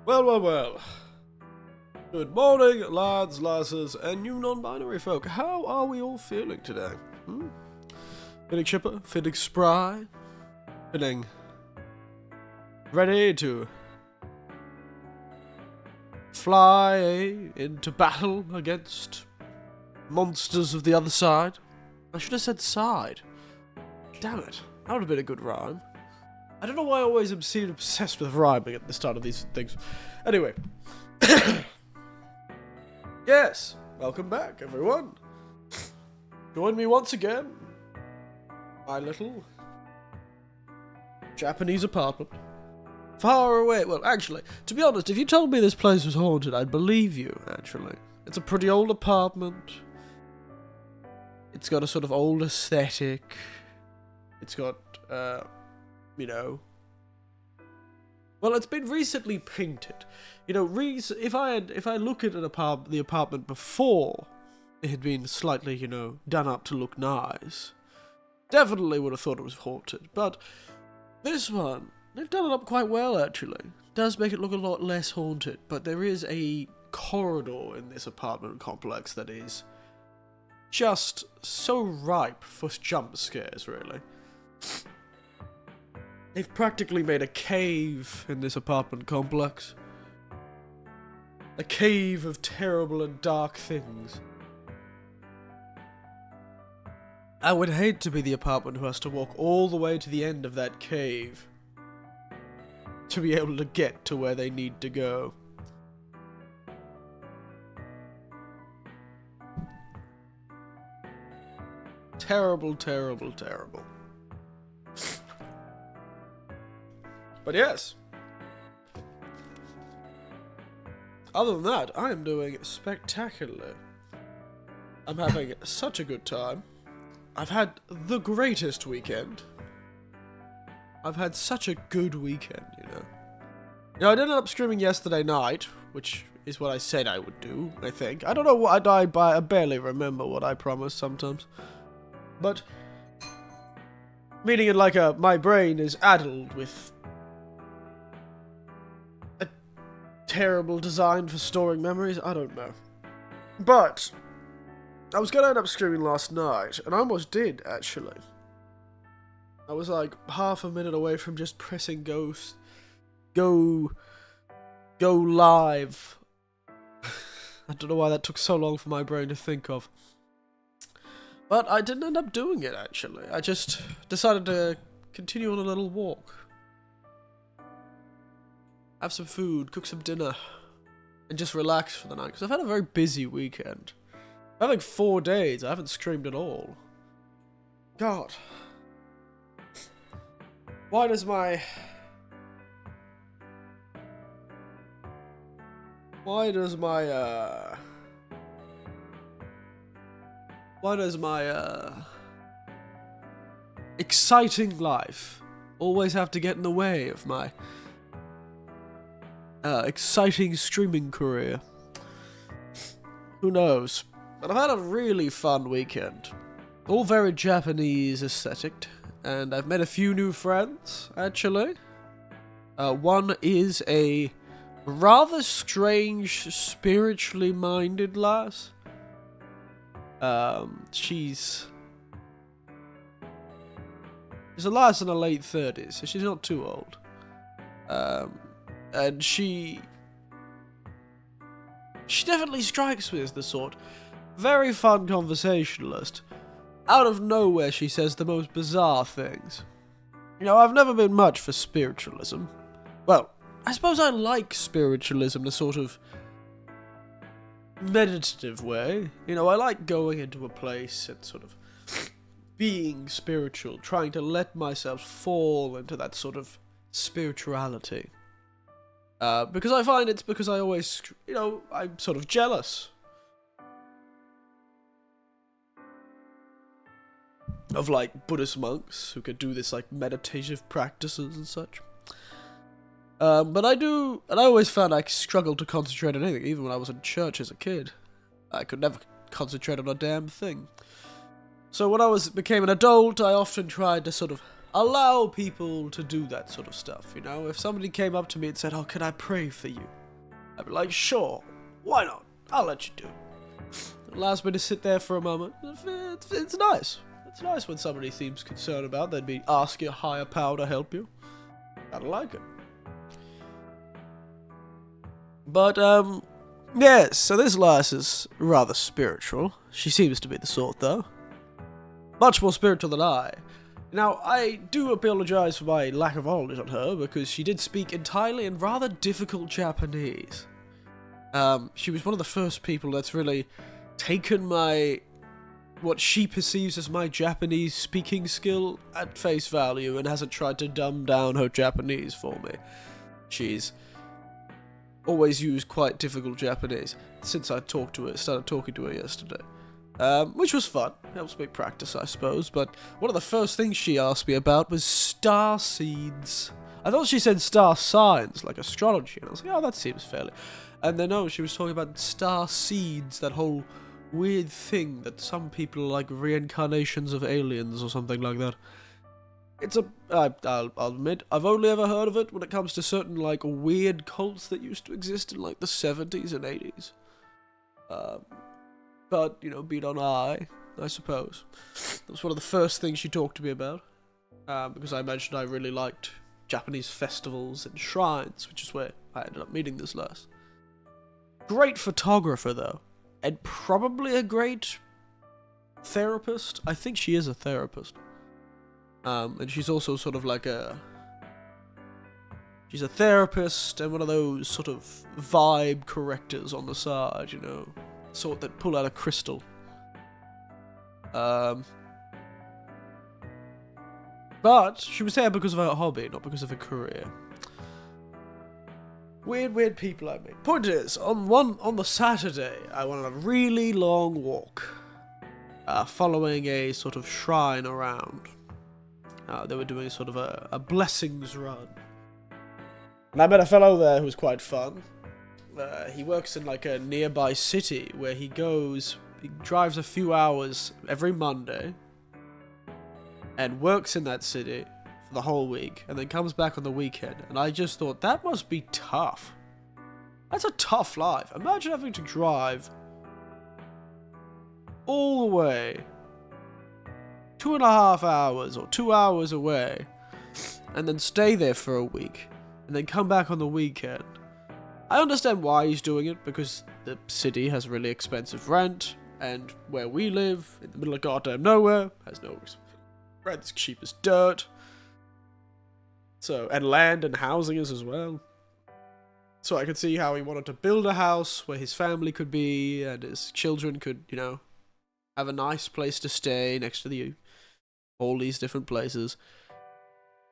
Well, well, well. Good morning, lads, lasses, and you non-binary folk. How are we all feeling today? Feeling chipper? Feeling spry? Feeling ready to fly into battle against monsters of the other side? I should have said side. Damn it. That would have been a good rhyme. I don't know why I always seem obsessed with rhyming at the start of these things. Anyway. Yes. Welcome back, everyone. Join me once again. My little Japanese apartment. Far away. Well, actually, to be honest, if you told me this place was haunted, I'd believe you, actually. It's a pretty old apartment. It's got a sort of old aesthetic. It's got, you know... Well, it's been recently painted. You know, if I look at the apartment before it had been slightly, you know, done up to look nice, definitely would have thought it was haunted. But this one, they've done it up quite well, actually. It does make it look a lot less haunted, but there is a corridor in this apartment complex that is just so ripe for jump scares, really. They've practically made a cave in this apartment complex. A cave of terrible and dark things. I would hate to be the apartment who has to walk all the way to the end of that cave to be able to get to where they need to go. Terrible, terrible, terrible. But yes. Other than that, I am doing spectacularly. I'm having such a good time. I've had the greatest weekend. I've had such a good weekend, you know. Now, I ended up streaming yesterday night, which is what I said I would do, I think. I don't know what I barely remember what I promised sometimes. But, meaning it like my brain is addled with a terrible design for storing memories. I don't know. But I was gonna end up streaming last night, and I almost did, actually. I was like half a minute away from just pressing go live. I don't know why that took so long for my brain to think of. But I didn't end up doing it, actually. I just decided to continue on a little walk. Have some food, cook some dinner, and just relax for the night. Because I've had a very busy weekend. I have like 4 days. I haven't streamed at all. God. Why does my exciting life always have to get in the way of my exciting streaming career? Who knows? But I've had a really fun weekend. All very Japanese aesthetic, and I've met a few new friends, actually. One is a rather strange, spiritually minded lass. She's a lass in her late 30s, so she's not too old. And she definitely strikes me as the sort. Very fun conversationalist. Out of nowhere, she says the most bizarre things. You know, I've never been much for spiritualism. Well, I suppose I like spiritualism in a sort of meditative way. You know, I like going into a place and sort of being spiritual, trying to let myself fall into that sort of spirituality. Because I find it's because I always, you know, I'm sort of jealous of like Buddhist monks who could do this like meditative practices and such. But I do, and I always found I struggled to concentrate on anything, even when I was in church as a kid. I could never concentrate on a damn thing. So when I became an adult, I often tried to sort of allow people to do that sort of stuff, you know? If somebody came up to me and said, "Oh, can I pray for you?" I'd be like, "Sure, why not? I'll let you do it." It allows me to sit there for a moment. It's nice. It's nice when somebody seems concerned about they'd be asking a higher power to help you. I like it. But, yes, so this lass is rather spiritual. She seems to be the sort, though. Much more spiritual than I. Now, I do apologize for my lack of knowledge on her, because she did speak entirely in rather difficult Japanese. She was one of the first people that's really taken what she perceives as my Japanese speaking skill at face value and hasn't tried to dumb down her Japanese for me. She's always used quite difficult Japanese since I started talking to her yesterday. Which was fun. Helps me practice, I suppose. But one of the first things she asked me about was star seeds. I thought she said star signs, like astrology, and I was like, oh, that seems fairly. And then, no, she was talking about star seeds, that whole weird thing that some people are like reincarnations of aliens or something like that. I'll admit, I've only ever heard of it when it comes to certain, like, weird cults that used to exist in, like, the 70s and 80s. But, you know, beat on I suppose. That was one of the first things she talked to me about. Because I mentioned I really liked Japanese festivals and shrines, which is where I ended up meeting this lass. Great photographer, though. And probably a great therapist. I think she is a therapist. And she's also sort of like she's a therapist and one of those sort of vibe correctors on the side, you know. Sort that pull out a crystal. But she was there because of her hobby, not because of her career. Weird people I meet. Point is, on the Saturday, I went on a really long walk, following a sort of shrine around. They were doing sort of a blessings run, and I met a fellow there who was quite fun. He works in like a nearby city where he drives a few hours every Monday, and works in that city for the whole week, and then comes back on the weekend. And I just thought, that must be tough. That's a tough life. Imagine having to drive all the way 2.5 hours or 2 hours away, and then stay there for a week, and then come back on the weekend. I understand why he's doing it, because the city has really expensive rent, and where we live, in the middle of goddamn nowhere, has no rent's cheap as dirt. So, and land and housing is as well. So I could see how he wanted to build a house where his family could be, and his children could, you know, have a nice place to stay next to all these different places.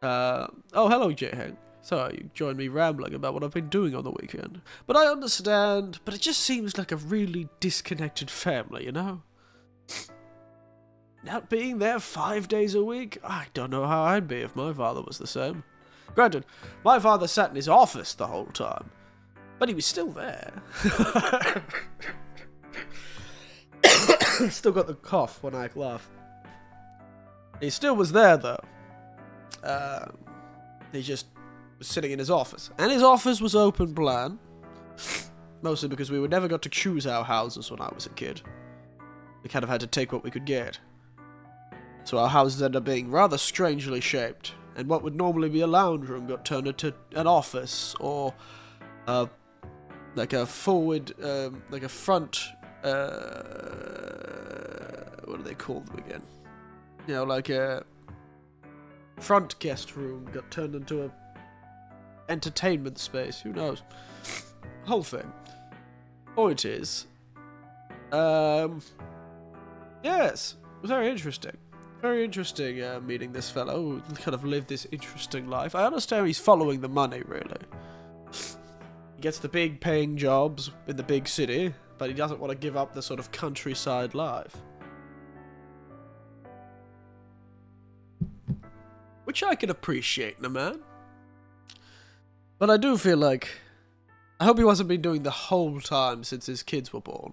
Oh, hello, J-Hang. So you joined me rambling about what I've been doing on the weekend. But I understand, but it just seems like a really disconnected family, you know? Not being there 5 days a week, I don't know how I'd be if my father was the same. Granted, my father sat in his office the whole time, but he was still there. Still got the cough when I laugh. He still was there, though. He just was sitting in his office. And his office was open plan. Mostly because we never got to choose our houses when I was a kid. We kind of had to take what we could get. So our houses ended up being rather strangely shaped. And what would normally be a lounge room got turned into an office, or like a forward, like a front, what do they call them again? You know, like a front guest room got turned into a entertainment space. Who knows? Whole thing. Point is, yes, it was very interesting. Very interesting meeting this fellow who kind of lived this interesting life. I understand he's following the money, really. He gets the big paying jobs in the big city, but he doesn't want to give up the sort of countryside life. Which I can appreciate in a man. But I do feel like, I hope he wasn't been doing the whole time since his kids were born.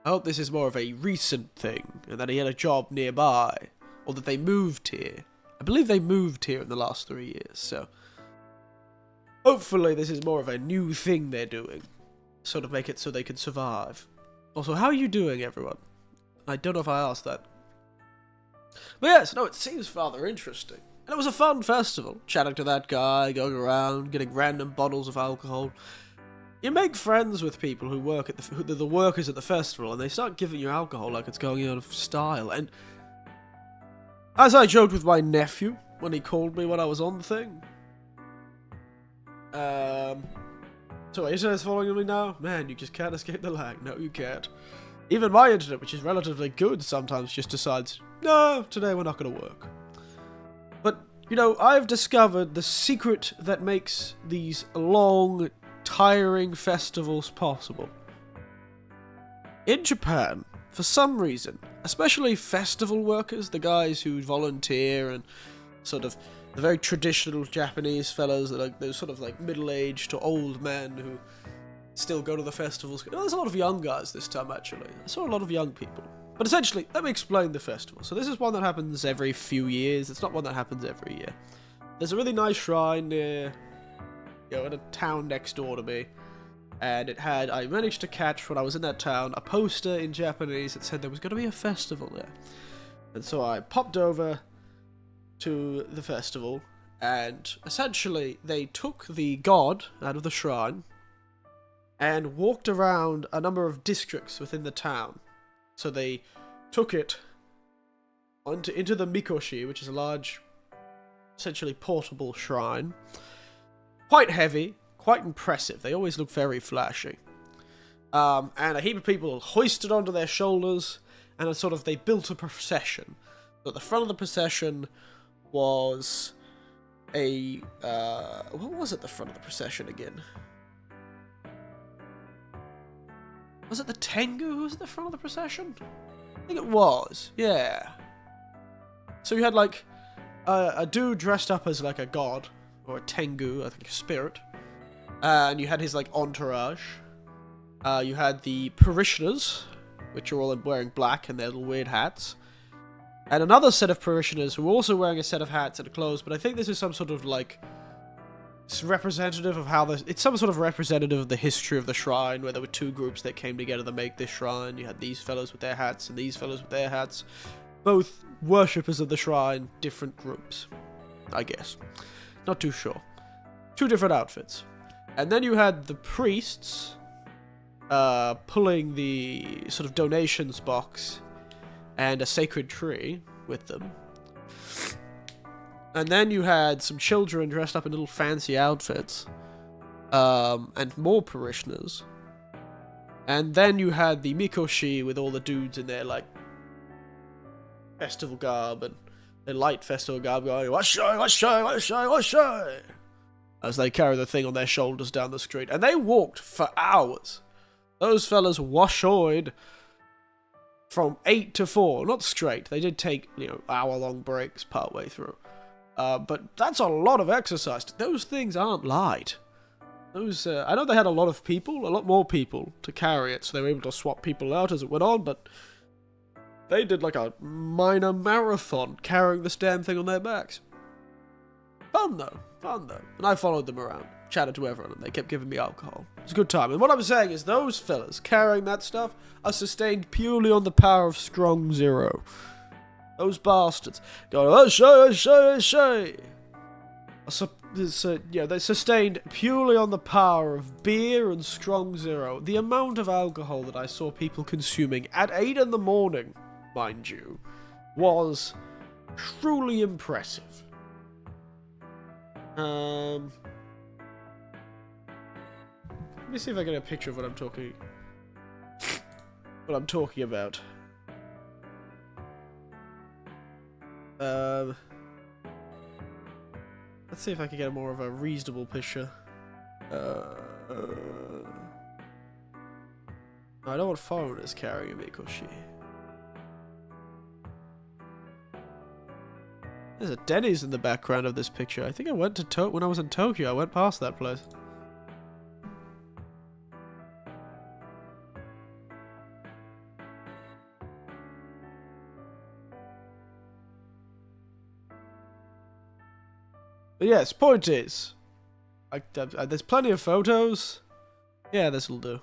I hope this is more of a recent thing, and that he had a job nearby. Or that they moved here, I believe they moved here in the last 3 years, so hopefully this is more of a new thing they're doing. Sort of make it so they can survive. Also, how are you doing, everyone? I don't know if I asked that. But yes, no, it seems rather interesting. And it was a fun festival. Chatting to that guy, going around, getting random bottles of alcohol. You make friends with people who work at the workers at the festival, and they start giving you alcohol like it's going out of style. And as I joked with my nephew when he called me when I was on the thing. So internet's following me now? Man, you just can't escape the lag. No, you can't. Even my internet, which is relatively good, sometimes just decides, no, today we're not going to work. But, you know, I've discovered the secret that makes these long, tiring festivals possible. In Japan, for some reason, especially festival workers, the guys who volunteer and sort of the very traditional Japanese fellows that are those sort of like middle-aged to old men who still go to the festivals. There's a lot of young guys this time, actually. I saw a lot of young people. But essentially, let me explain the festival. So this is one that happens every few years. It's not one that happens every year. There's a really nice shrine near, in a town next door to me. And I managed to catch, when I was in that town, a poster in Japanese that said there was going to be a festival there. And so I popped over to the festival, and essentially they took the god out of the shrine and walked around a number of districts within the town. So they took it into the Mikoshi, which is a large, essentially portable shrine. Quite heavy, quite impressive. They always look very flashy. And a heap of people hoisted onto their shoulders, and they built a procession. So at the front of the procession was what was at the front of the procession again? Was it the Tengu who was at the front of the procession? I think it was, yeah. So you had like a dude dressed up as like a god, or a Tengu, I think a spirit. And you had his like entourage. You had the parishioners, which are all wearing black and their little weird hats. And another set of parishioners who were also wearing a set of hats and clothes, but I think this is some sort of like representative of how it's some sort of representative of the history of the shrine, where there were two groups that came together to make this shrine. You had these fellows with their hats and these fellows with their hats. Both worshippers of the shrine, different groups, I guess. Not too sure. Two different outfits. And then you had the priests pulling the sort of donations box and a sacred tree with them. And then you had some children dressed up in little fancy outfits. And more parishioners. And then you had the Mikoshi with all the dudes in their, like, festival garb and their light festival garb going, "Washai, washai, washai, washai," as they carry the thing on their shoulders down the street. And they walked for hours. Those fellas washoid from 8 to 4, not straight. They did take, hour-long breaks partway through. But that's a lot of exercise. Those things aren't light. I know they had a lot more people to carry it, so they were able to swap people out as it went on, but they did like a minor marathon carrying this damn thing on their backs. Fun though. And I followed them around, chatted to everyone, and they kept giving me alcohol. It was a good time. And what I'm saying is those fellas carrying that stuff are sustained purely on the power of strong zero. Those bastards going, "Oshay." They're sustained purely on the power of beer and strong zero. The amount of alcohol that I saw people consuming at 8 in the morning, mind you, was truly impressive. Let me see if I get a picture of what I'm talking about. Let's see if I can get more of a reasonable picture. I don't know what foreigners carrying a Mikoshi. There's a Denny's in the background of this picture. I think I went to when I was in Tokyo. I went past that place. But yes, point is, there's plenty of photos. Yeah, this'll do.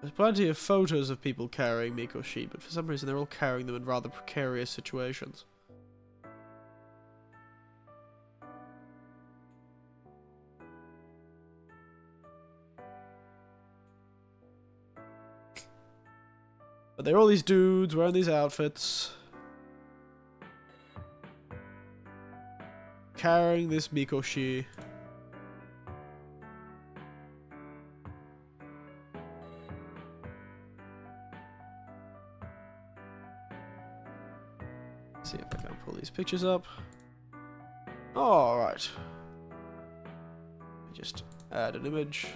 There's plenty of photos of people carrying Mikoshi, but for some reason they're all carrying them in rather precarious situations. But they're all these dudes wearing these outfits, carrying this Mikoshi. See if I can pull these pictures up. Alright. Just add an image.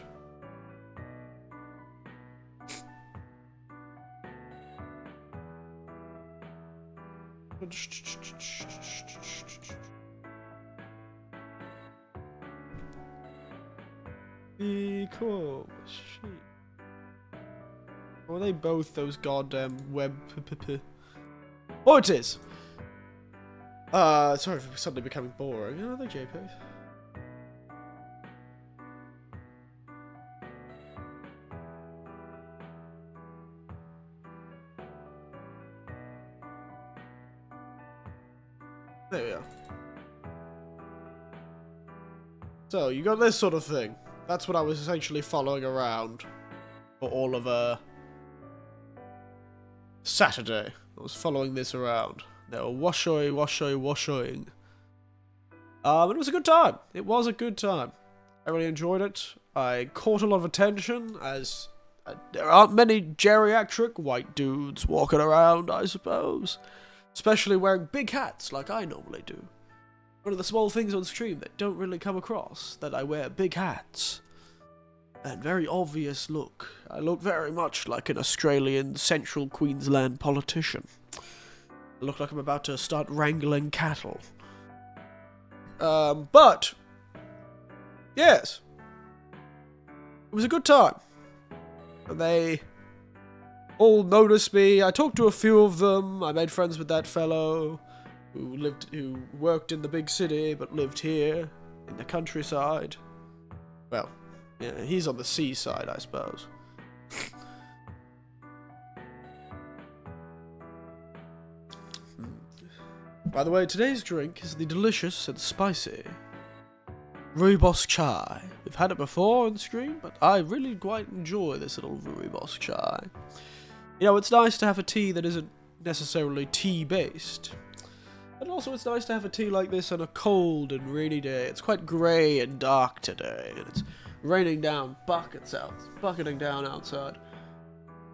Cool. Or are they both those goddamn web? Oh, it is. Sorry for suddenly becoming boring. Oh, they're JPEGs. There we are. So, you got this sort of thing. That's what I was essentially following around for all of, Saturday. I was following this around. They were washoing. It was a good time. It was a good time. I really enjoyed it. I caught a lot of attention, as there aren't many geriatric white dudes walking around, I suppose. Especially wearing big hats like I normally do. One of the small things on stream that don't really come across, that I wear big hats. And very obvious look. I look very much like an Australian central Queensland politician. I look like I'm about to start wrangling cattle. But, yes. It was a good time. They all noticed me. I talked to a few of them. I made friends with that fellow who worked in the big city but lived here in the countryside. Well, yeah, he's on the seaside, I suppose. By the way, today's drink is the delicious and spicy rooibos chai. We've had it before on stream, but I really quite enjoy this little rooibos chai. You know, it's nice to have a tea that isn't necessarily tea-based. And also it's nice to have a tea like this on a cold and rainy day. It's quite grey and dark today, and it's raining down bucketing down outside.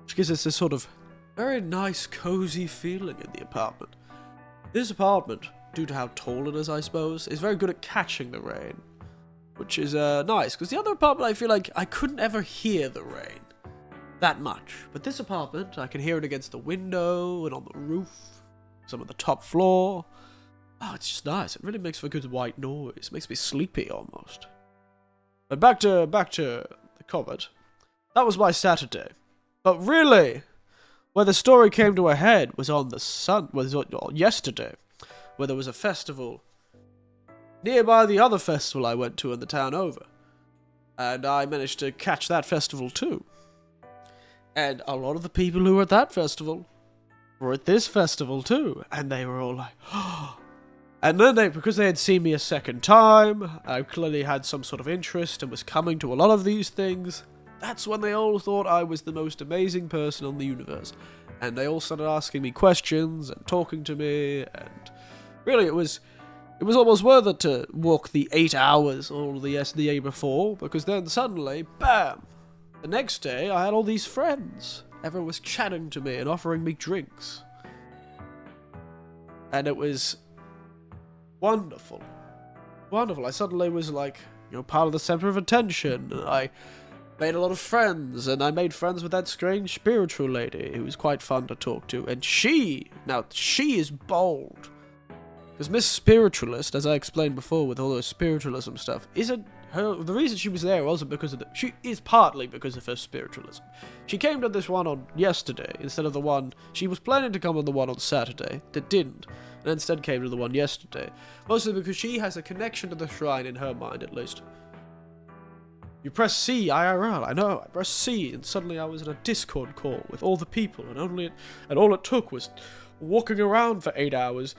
Which gives us this sort of very nice, cozy feeling in the apartment. This apartment, due to how tall it is, I suppose, is very good at catching the rain. Which is nice, because the other apartment I feel like I couldn't ever hear the rain that much. But this apartment, I can hear it against the window and on the roof, some of the top floor. Oh, it's just nice. It really makes for good white noise. It makes me sleepy almost. But back to the comet. That was my Saturday. But really, where the story came to a head was on yesterday, where there was a festival nearby the other festival I went to in the town over. And I managed to catch that festival too. And a lot of the people who were at that festival were at this festival too. And they were all like, oh. And then because they had seen me a second time, I clearly had some sort of interest and was coming to a lot of these things. That's when they all thought I was the most amazing person on the universe. And they all started asking me questions and talking to me. And really, it was almost worth it to walk the 8 hours all the day before. Because then suddenly, bam! The next day, I had all these friends. Everyone was chatting to me and offering me drinks. And it was wonderful. Wonderful. I suddenly was like, part of the center of attention. And I made a lot of friends. And I made friends with that strange spiritual lady who was quite fun to talk to. And she is bold. Because Miss Spiritualist, as I explained before with all her spiritualism stuff, the reason she was there wasn't because of she is partly because of her spiritualism. She came to this one on yesterday instead of the one she was planning to come on the one on Saturday that didn't, and instead came to the one yesterday. Mostly because she has a connection to the shrine in her mind, at least. You press C IRL, I know, I pressed C, and suddenly I was in a Discord call with all the people, and all it took was walking around for 8 hours,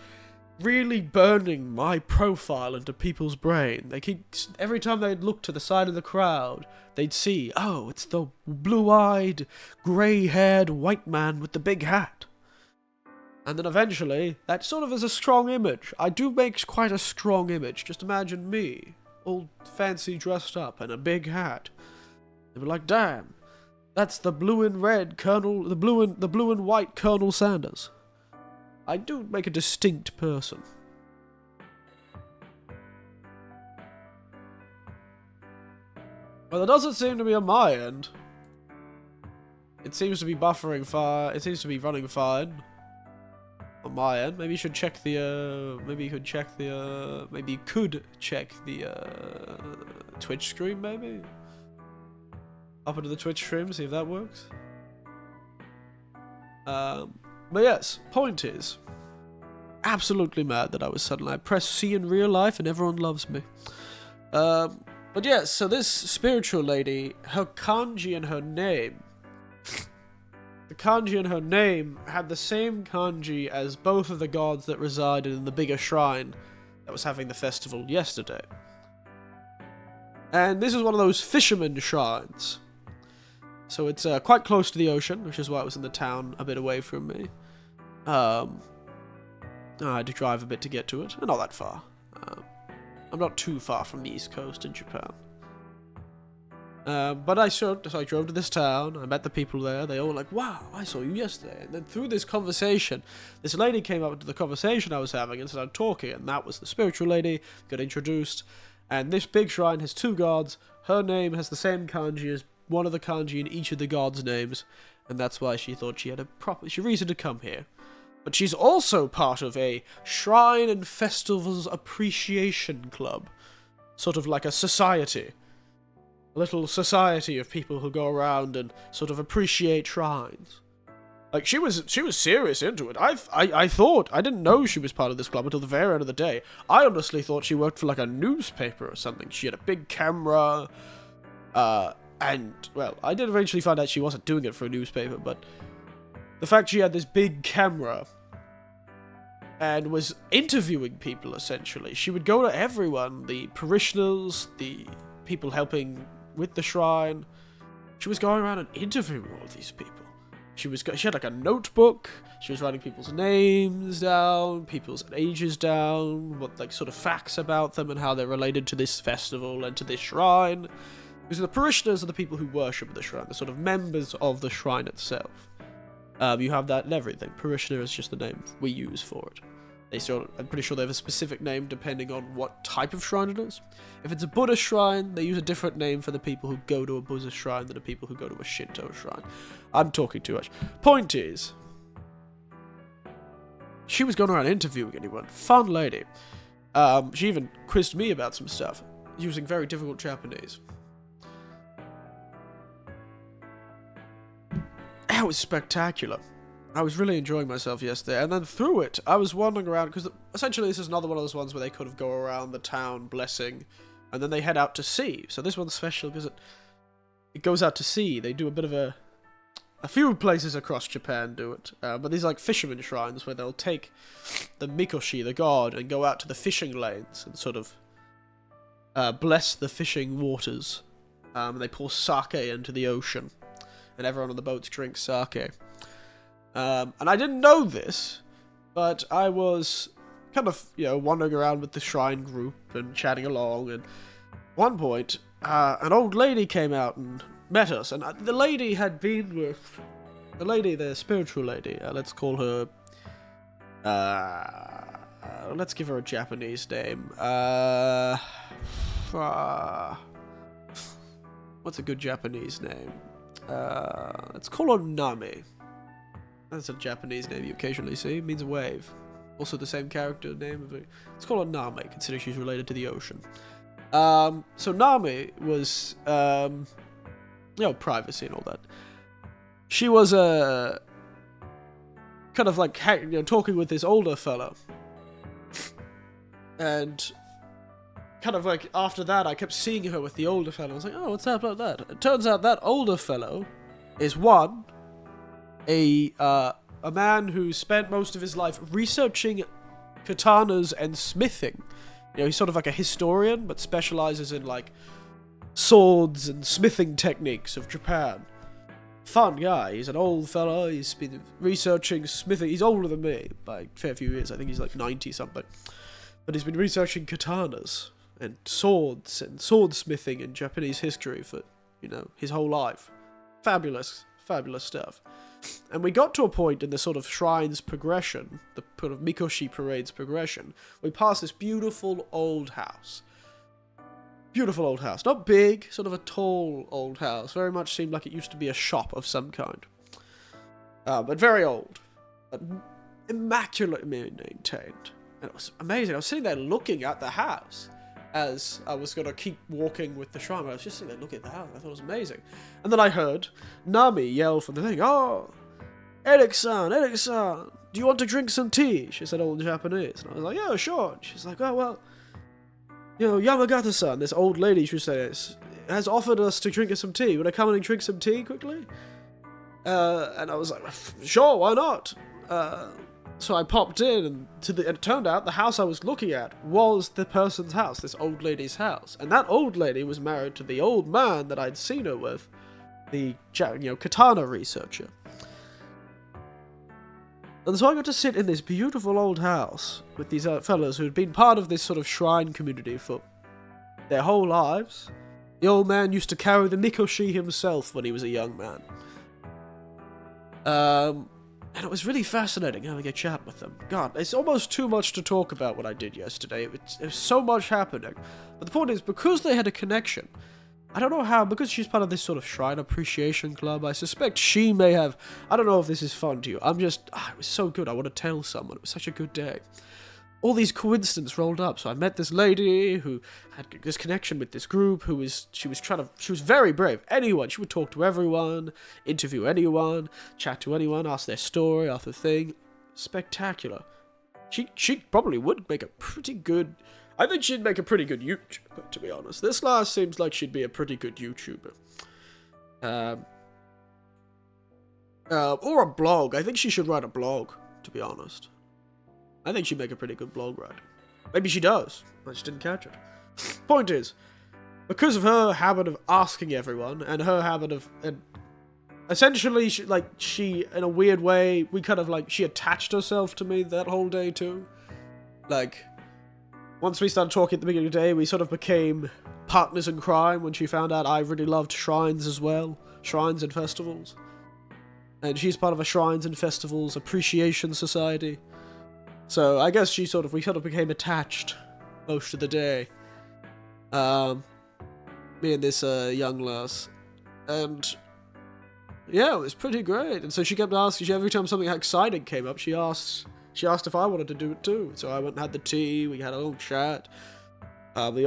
really burning my profile into people's brain. Every time they'd look to the side of the crowd, they'd see, oh, it's the blue-eyed, grey-haired white man with the big hat. And then eventually, that sort of is a strong image. I do make quite a strong image. Just imagine me, all fancy dressed up in a big hat. They'd be like, damn, that's the blue and red Colonel, the blue and white Colonel Sanders. I do make a distinct person. Well, it doesn't seem to be on my end. It seems to be buffering fine. It seems to be running fine on my end. Maybe you should check the, maybe you could check the, maybe you could check the, Twitch stream, maybe? Up into the Twitch stream, see if that works. But yes, point is, absolutely mad that I pressed C in real life and everyone loves me. But yes, so this spiritual lady, her kanji and her name, the kanji in her name had the same kanji as both of the gods that resided in the bigger shrine that was having the festival yesterday. And this is one of those fisherman shrines. So it's quite close to the ocean, which is why it was in the town a bit away from me. I had to drive a bit to get to it, and not that far. I'm not too far from the East Coast in Japan. But so I drove to this town, I met the people there, they all were like, wow, I saw you yesterday. And then through this conversation, this lady came up to the conversation I was having and started talking, and that was the spiritual lady, got introduced. And this big shrine has two gods, her name has the same kanji as one of the kanji in each of the gods' names, and that's why she thought she had a reason to come here. But she's also part of a Shrine and Festivals Appreciation Club. Sort of like a society. A little society of people who go around and sort of appreciate shrines. Like, she was serious into it. I thought, I didn't know she was part of this club until the very end of the day. I honestly thought she worked for like a newspaper or something. She had a big camera, and, well, I did eventually find out she wasn't doing it for a newspaper, but the fact she had this big camera and was interviewing people, essentially. She would go to everyone, the parishioners, the people helping with the shrine. She was going around and interviewing all of these people. She had like a notebook. She was writing people's names down, people's ages down, what like sort of facts about them and how they're related to this festival and to this shrine. Because the parishioners are the people who worship the shrine, the sort of members of the shrine itself. You have that in everything. Parishioner is just the name we use for it. I'm pretty sure they have a specific name depending on what type of shrine it is. If it's a Buddhist shrine, they use a different name for the people who go to a Buddhist shrine than the people who go to a Shinto shrine. I'm talking too much. Point is, she was going around interviewing anyone. Fun lady. She even quizzed me about some stuff, using very difficult Japanese. That was spectacular. I was really enjoying myself yesterday, and then through it, I was wandering around, because essentially this is another one of those ones where they could have go around the town blessing, and then they head out to sea. So this one's special because it goes out to sea. They do a bit of a few places across Japan do it, but these are like fisherman shrines where they'll take the Mikoshi, the god, and go out to the fishing lanes and sort of bless the fishing waters. They pour sake into the ocean, and everyone on the boats drinks sake. And I didn't know this, but I was kind of, wandering around with the shrine group and chatting along, and at one point, an old lady came out and met us, and the lady had been with, the spiritual lady, let's call her, let's give her a Japanese name, what's a good Japanese name? Let's call her Nami. That's a Japanese name you occasionally see. It means wave. Also the same character name. Let's call her Nami, considering she's related to the ocean. So Nami was, privacy and all that. She was, kind of like, talking with this older fella. And kind of like, after that, I kept seeing her with the older fellow. I was like, oh, what's up about that? It turns out that older fellow is a man who spent most of his life researching katanas and smithing. He's sort of like a historian, but specializes in, like, swords and smithing techniques of Japan. Fun guy. He's an old fella. He's been researching smithing. He's older than me by a fair few years. I think he's like 90-something. But he's been researching katanas and swords and swordsmithing in Japanese history for, his whole life. Fabulous, fabulous stuff. And we got to a point in the sort of shrine's progression, the sort of Mikoshi parade's progression, we passed this beautiful old house. Beautiful old house. Not big, sort of a tall old house. Very much seemed like it used to be a shop of some kind. But very old. But immaculately maintained. And it was amazing. I was sitting there looking at the house as I was going to keep walking with the shrine. I was just sitting there looking at the house. I thought it was amazing. And then I heard Nami yell from the thing, "Oh, Eric-san, Eric-san, do you want to drink some tea?" She said all in Japanese. And I was like, "Yeah, sure." And she's like, "Oh, well, Yamagata-san, this old lady," she says, "has offered us to drink some tea. Would I come in and drink some tea quickly?" And I was like, "Sure, why not?" So I popped in, and it turned out the house I was looking at was the person's house, this old lady's house. And that old lady was married to the old man that I'd seen her with, the, katana researcher. And so I got to sit in this beautiful old house with these fellas who had been part of this sort of shrine community for their whole lives. The old man used to carry the Mikoshi himself when he was a young man. And it was really fascinating having a chat with them. God, it's almost too much to talk about what I did yesterday. There's so much happening. But the point is, because they had a connection, I don't know how, because she's part of this sort of shrine appreciation club, I suspect she may have, I don't know if this is fun to you. It was so good, I want to tell someone. It was such a good day. All these coincidences rolled up. So I met this lady who had this connection with this group she was very brave. She would talk to everyone, interview anyone, chat to anyone, ask their story, ask their thing. Spectacular. She probably would make a pretty good, I think she'd make a pretty good YouTuber, to be honest. This last seems like she'd be a pretty good YouTuber. Or a blog. I think she should write a blog, to be honest. I think she'd make a pretty good blog writer. Maybe she does. I just didn't catch it. Point is, because of her habit of asking everyone, and her habit of... essentially, she, in a weird way, she attached herself to me that whole day, too. Like, once we started talking at the beginning of the day, we sort of became partners in crime when she found out I really loved shrines as well. Shrines and festivals. And she's part of a Shrines and Festivals Appreciation Society. So I guess we sort of became attached most of the day. Me and this young lass. And yeah, it was pretty great. And so she kept asking, every time something exciting came up, she asked if I wanted to do it too. So I went and had the tea, we had a little chat. The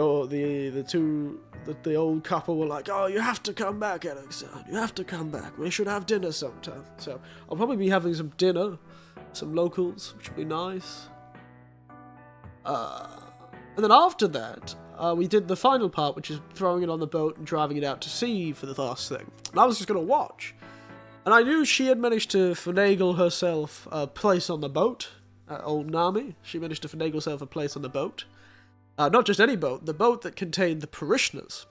old couple were like, "Oh, you have to come back, Alex-san. You have to come back. We should have dinner sometime." So I'll probably be having some dinner. Some locals, which would be nice. And then after that, we did the final part, which is throwing it on the boat and driving it out to sea for the last thing. And I was just going to watch. And I knew she had managed to finagle herself a place on the boat. Old Nami. She managed to finagle herself a place on the boat. Not just any boat, the boat that contained the parishioners.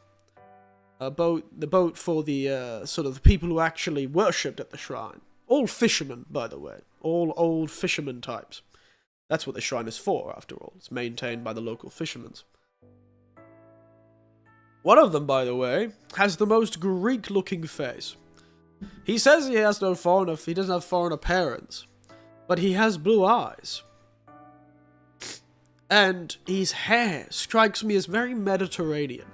The boat for the sort of the people who actually worshipped at the shrine. All fishermen, by the way. All old fisherman types. That's what the shrine is for, after all. It's maintained by the local fishermen. One of them, by the way, has the most Greek-looking face. He says he doesn't have foreigner parents, but he has blue eyes. And his hair strikes me as very Mediterranean.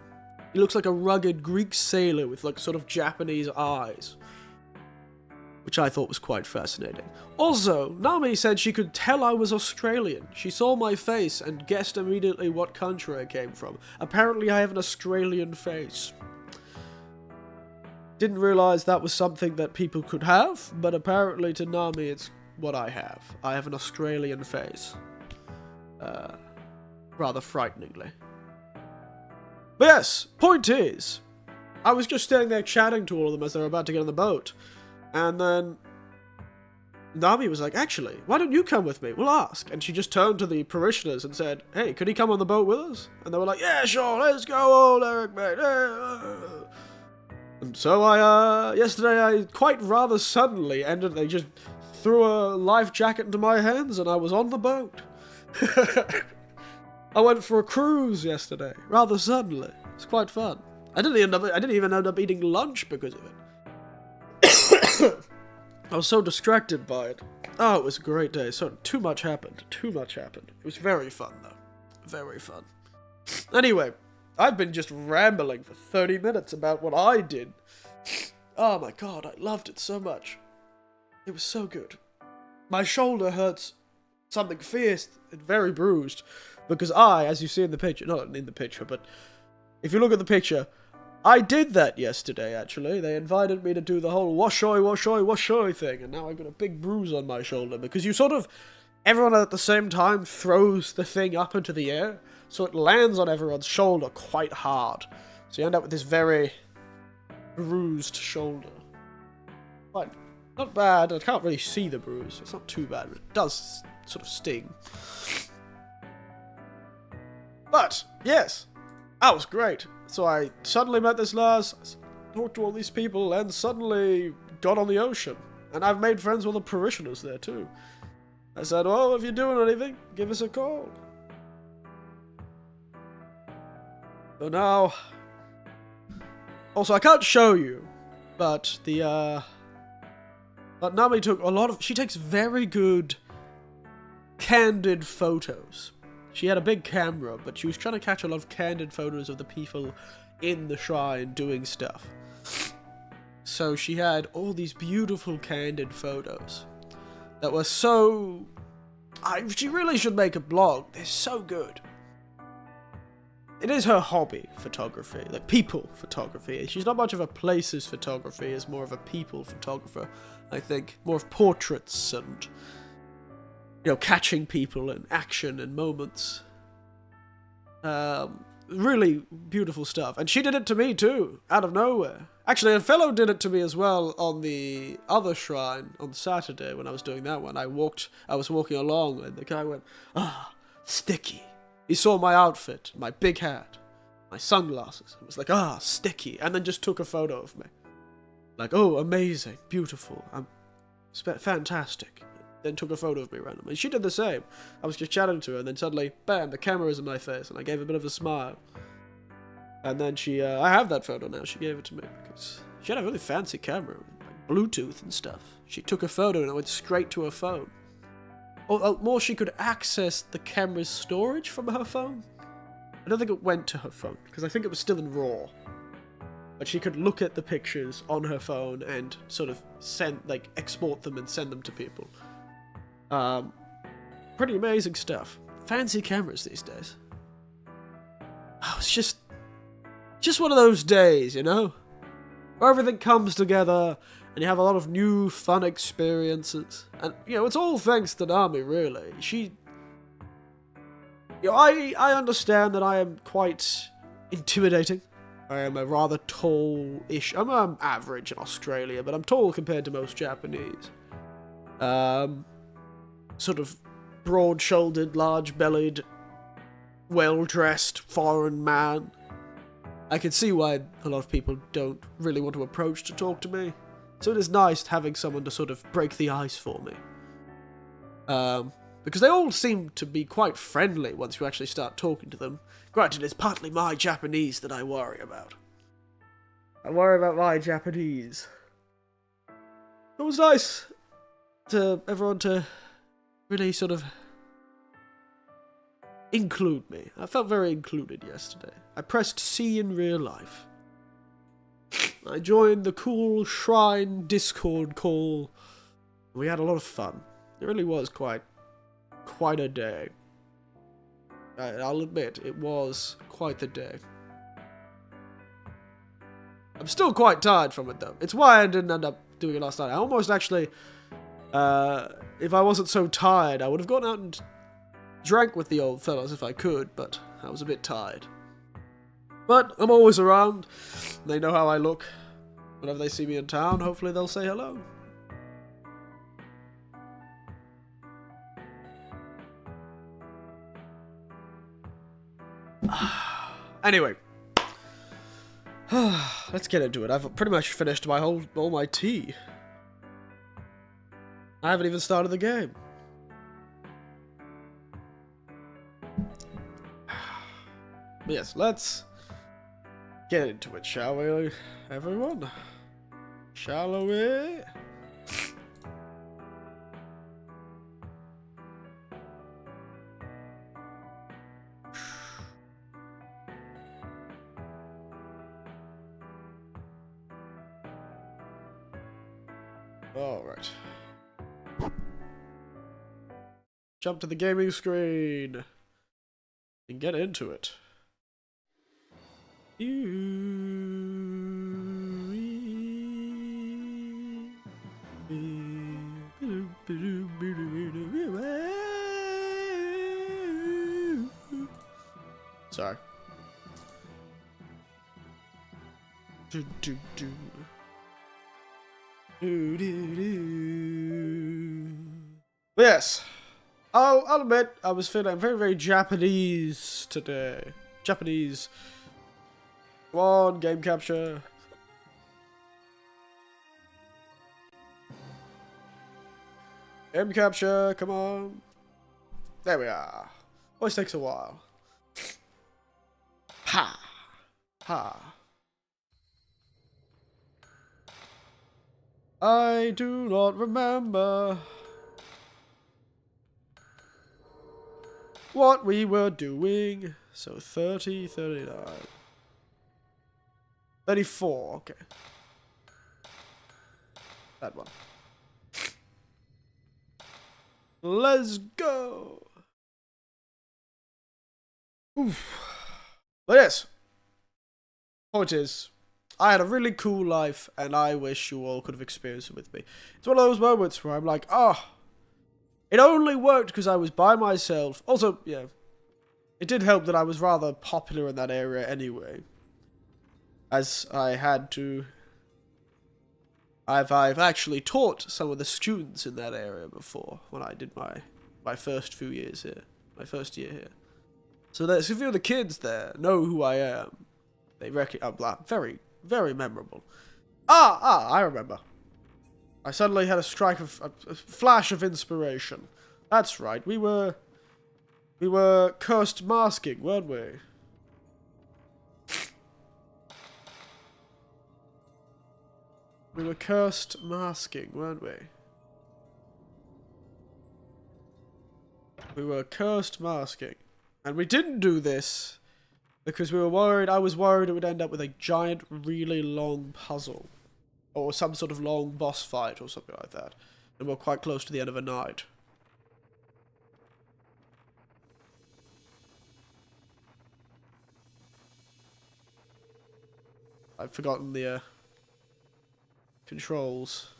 He looks like a rugged Greek sailor with like sort of Japanese eyes. which I thought was quite fascinating. Also, Nami said she could tell I was Australian. She saw my face and guessed immediately what country I came from. Apparently I have an Australian face. Didn't realise that was something that people could have, but apparently to Nami it's what I have. I have an Australian face. Rather frighteningly. But yes, point is, I was just standing there chatting to all of them as they were about to get on the boat. And then Nami was like, actually, why don't you come with me? We'll ask. And she just turned to the parishioners and said, hey, could he come on the boat with us? And they were like, yeah, sure, let's go, old Eric, mate. And so yesterday I quite rather suddenly they just threw a life jacket into my hands and I was on the boat. I went for a cruise yesterday, rather suddenly. It's quite fun. I didn't even end up eating lunch because of it. I was so distracted by it. Oh, it was a great day. So too much happened. It was very fun, though. Very fun. Anyway, I've been just rambling for 30 minutes about what I did. Oh my god, I loved it so much. It was so good. My shoulder hurts something fierce and very bruised because as you see in the picture, not in the picture, but if you look at the picture, I did that yesterday, actually. They invited me to do the whole washoy thing, and now I've got a big bruise on my shoulder, because everyone at the same time throws the thing up into the air, so it lands on everyone's shoulder quite hard. So you end up with this very bruised shoulder. But not bad. I can't really see the bruise. It's not too bad, but it does sort of sting. But, yes, that was great. So I suddenly met this lass, talked to all these people, and suddenly got on the ocean. And I've made friends with the parishioners there too. I said, well, if you're doing anything, give us a call. So now... Also, I can't show you, but but Nami took she takes very good, candid photos. She had a big camera, but she was trying to catch a lot of candid photos of the people in the shrine doing stuff. So she had all these beautiful candid photos that were so... she really should make a blog. They're so good. It is her hobby, photography, like people photography. She's not much of a places photography, is more of a people photographer, I think. More of portraits and, catching people in action and moments. Really beautiful stuff. And she did it to me too, out of nowhere. Actually, a fellow did it to me as well on the other shrine on Saturday when I was doing that one. I was walking along and the guy went, sticky. He saw my outfit, my big hat, my sunglasses. It was like, sticky. And then just took a photo of me. Like, oh, amazing, beautiful, fantastic. Then took a photo of me randomly. She did the same. I was just chatting to her, and then suddenly, bam, the camera is in my face, and I gave a bit of a smile. And then she, I have that photo now. She gave it to me because she had a really fancy camera, like Bluetooth and stuff. She took a photo and it went straight to her phone. Or more, she could access the camera's storage from her phone. I don't think it went to her phone, because I think it was still in RAW. But she could look at the pictures on her phone and sort of export them and send them to people. Pretty amazing stuff. Fancy cameras these days. Oh, it's just one of those days, where everything comes together and you have a lot of new fun experiences. And, it's all thanks to Nami, really. I understand that I am quite intimidating. I am a rather tall-ish... I'm average in Australia, but I'm tall compared to most Japanese. Sort of broad-shouldered, large-bellied, well-dressed foreign man. I can see why a lot of people don't really want to approach to talk to me. So it is nice having someone to sort of break the ice for me. Because they all seem to be quite friendly once you actually start talking to them. Granted, it's partly my Japanese that I worry about. I worry about my Japanese. It was nice to everyone to really sort of include me. I felt very included yesterday. I pressed C in real life. I joined the cool shrine Discord call. We had a lot of fun. It really was quite a day. I'll admit, it was quite the day. I'm still quite tired from it, though. It's why I didn't end up doing it last night. I almost actually, if I wasn't so tired, I would have gone out and drank with the old fellows if I could, but I was a bit tired. But I'm always around. They know how I look. Whenever they see me in town, hopefully they'll say hello. Anyway. Let's get into it. I've pretty much finished all my tea. I haven't even started the game. But yes, let's get into it, shall we, everyone? Shall we? Alright. Jump to the gaming screen and get into it. Sorry. Yes, I'll admit I was feeling very, very Japanese today. Japanese. Come on, game capture. Game capture, come on. There we are. Always takes a while. Ha! Ha! I do not remember what we were doing. So 30, 39. 34, okay. That one. Let's go. Oof. But yes. Point is, I had a really cool life, and I wish you all could have experienced it with me. It's one of those moments where I'm like, oh, it only worked because I was by myself. Also, yeah, it did help that I was rather popular in that area anyway. As I had to... I've actually taught some of the students in that area before, when I did my first few years here. My first year here. So there's a few of the kids there know who I am. They reckon I'm very, very memorable. I remember. I suddenly had a flash of inspiration. That's right, we were cursed masking, weren't we? We were cursed masking, weren't we? We were cursed masking. And we didn't do this because we were worried, I was worried it would end up with a giant, really long puzzle. Or some sort of long boss fight or something like that. And we're quite close to the end of a night. I've forgotten the controls.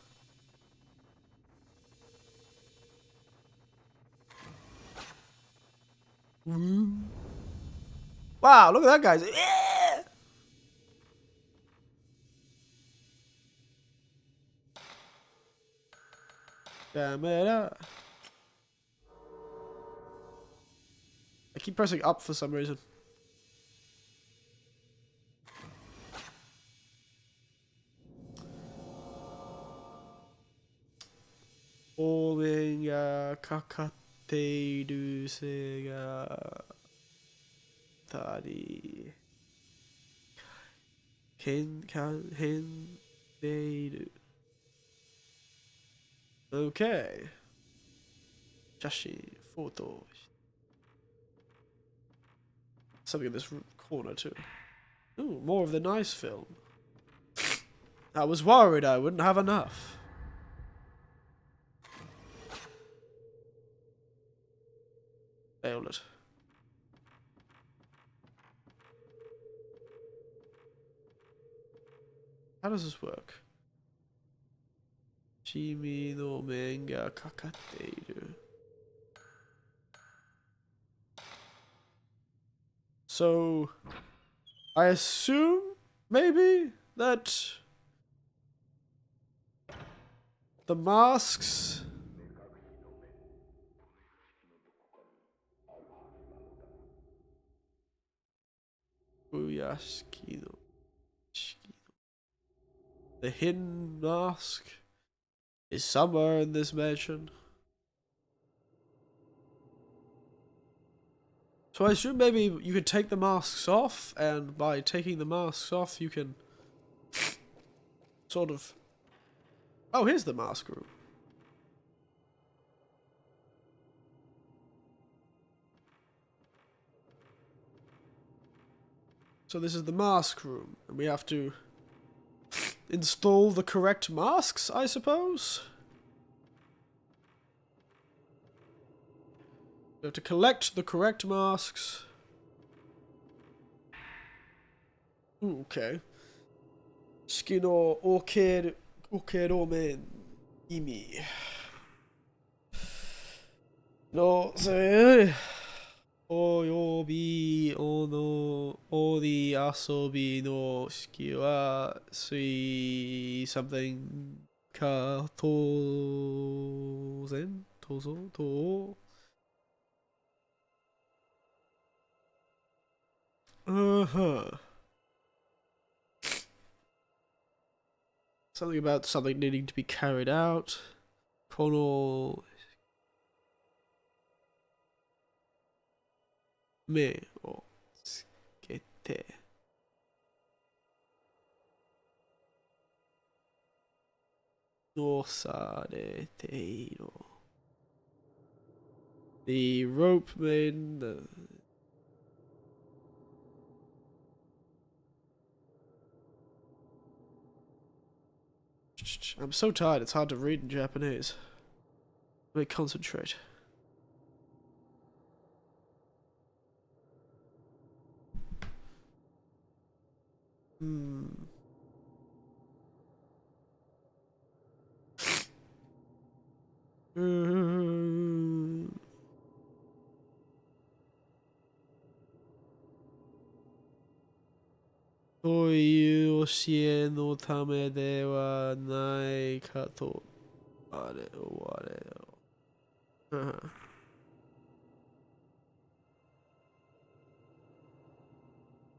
Wow, look at that guy's. Damn it up. I keep pressing up for some reason. Olinga kakateiru se ga tari hendeiru. Okay. Shashi photo. Something in this corner too. Ooh, more of the nice film. I was worried I wouldn't have enough. Failed it. How does this work? Chimi no men ga kakatte iru. So, I assume, maybe, that the masks... Uyashiki no... The hidden mask is somewhere in this mansion. So I assume maybe you could take the masks off, and by taking the masks off, you can sort of... Oh, here's the mask room. So this is the mask room, and we have to install the correct masks, I suppose? We have to collect the correct masks. Ooh, okay. Skino okeromen imi. No, sorry. Oyobi ono ori asobi no shiki wa sui something ka tozen tozo to. Uh-huh. Something about something needing to be carried out. Kono me o tsukete. No sarete iro. The rope man. I'm so tired, it's hard to read in Japanese. Let me concentrate. Hmm. Toいう教えのためではないかと。あれ、終われよ。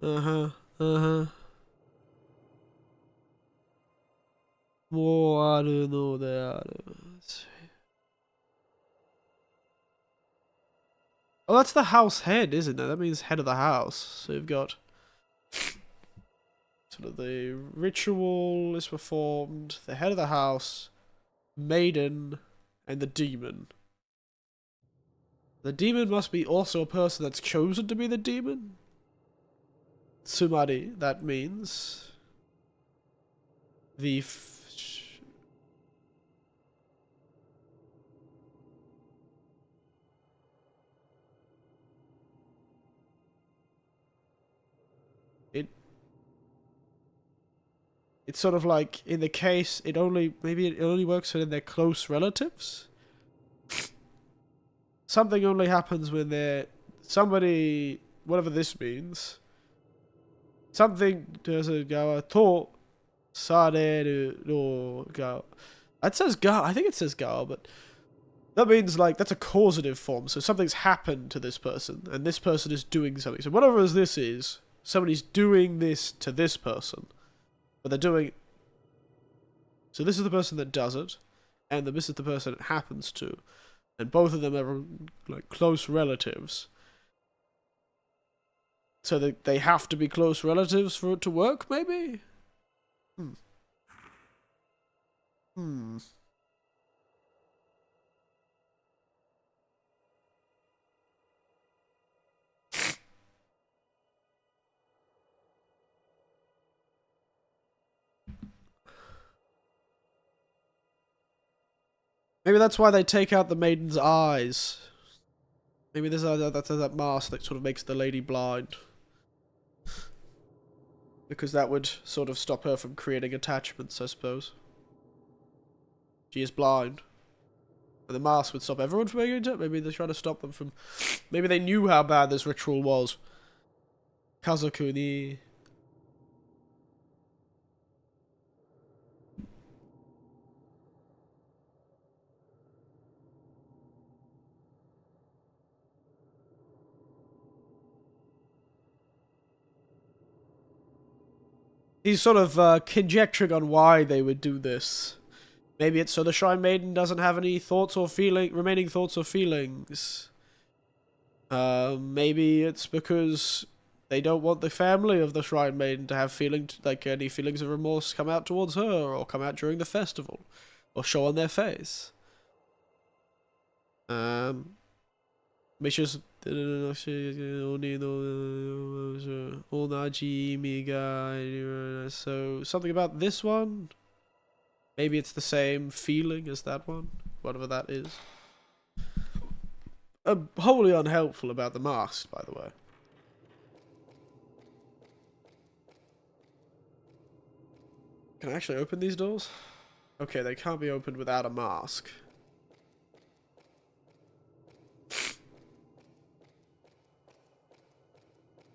Uh-huh. Uh-huh. もうあるのである。Oh, that's the house head, isn't it? That means head of the house. So you've got sort of the ritual is performed, the head of the house, maiden, and the demon. The demon must be also a person that's chosen to be the demon. Tsumari, that means the it's sort of like in the case it only works when they're close relatives. Something only happens when they're somebody, whatever this means. Something doesn't go to sareru no ga. It says ga. I think it says ga, but that means like that's a causative form. So something's happened to this person, and this person is doing something. So whatever this is, somebody's doing this to this person, but they're doing. So this is the person that does it, and this is the person it happens to, and both of them are like close relatives. So they have to be close relatives for it to work, maybe? Hmm. Hmm. Maybe that's why they take out the maiden's eyes. Maybe there's that mask that sort of makes the lady blind. Because that would sort of stop her from creating attachments, I suppose. She is blind. And the mask would stop everyone from making it. Maybe they're trying to stop them from... Maybe they knew how bad this ritual was. Kazakuni. He's sort of conjecturing on why they would do this. Maybe it's so the Shrine Maiden doesn't have any thoughts or remaining thoughts or feelings. Maybe it's because they don't want the family of the Shrine Maiden to have any feelings of remorse come out towards her, or come out during the festival, or show on their face. Misha's so something about this one. Maybe it's the same feeling as that one, whatever that is. Wholly unhelpful about the mask, by the way. Can I actually open these doors? Okay, they can't be opened without a mask.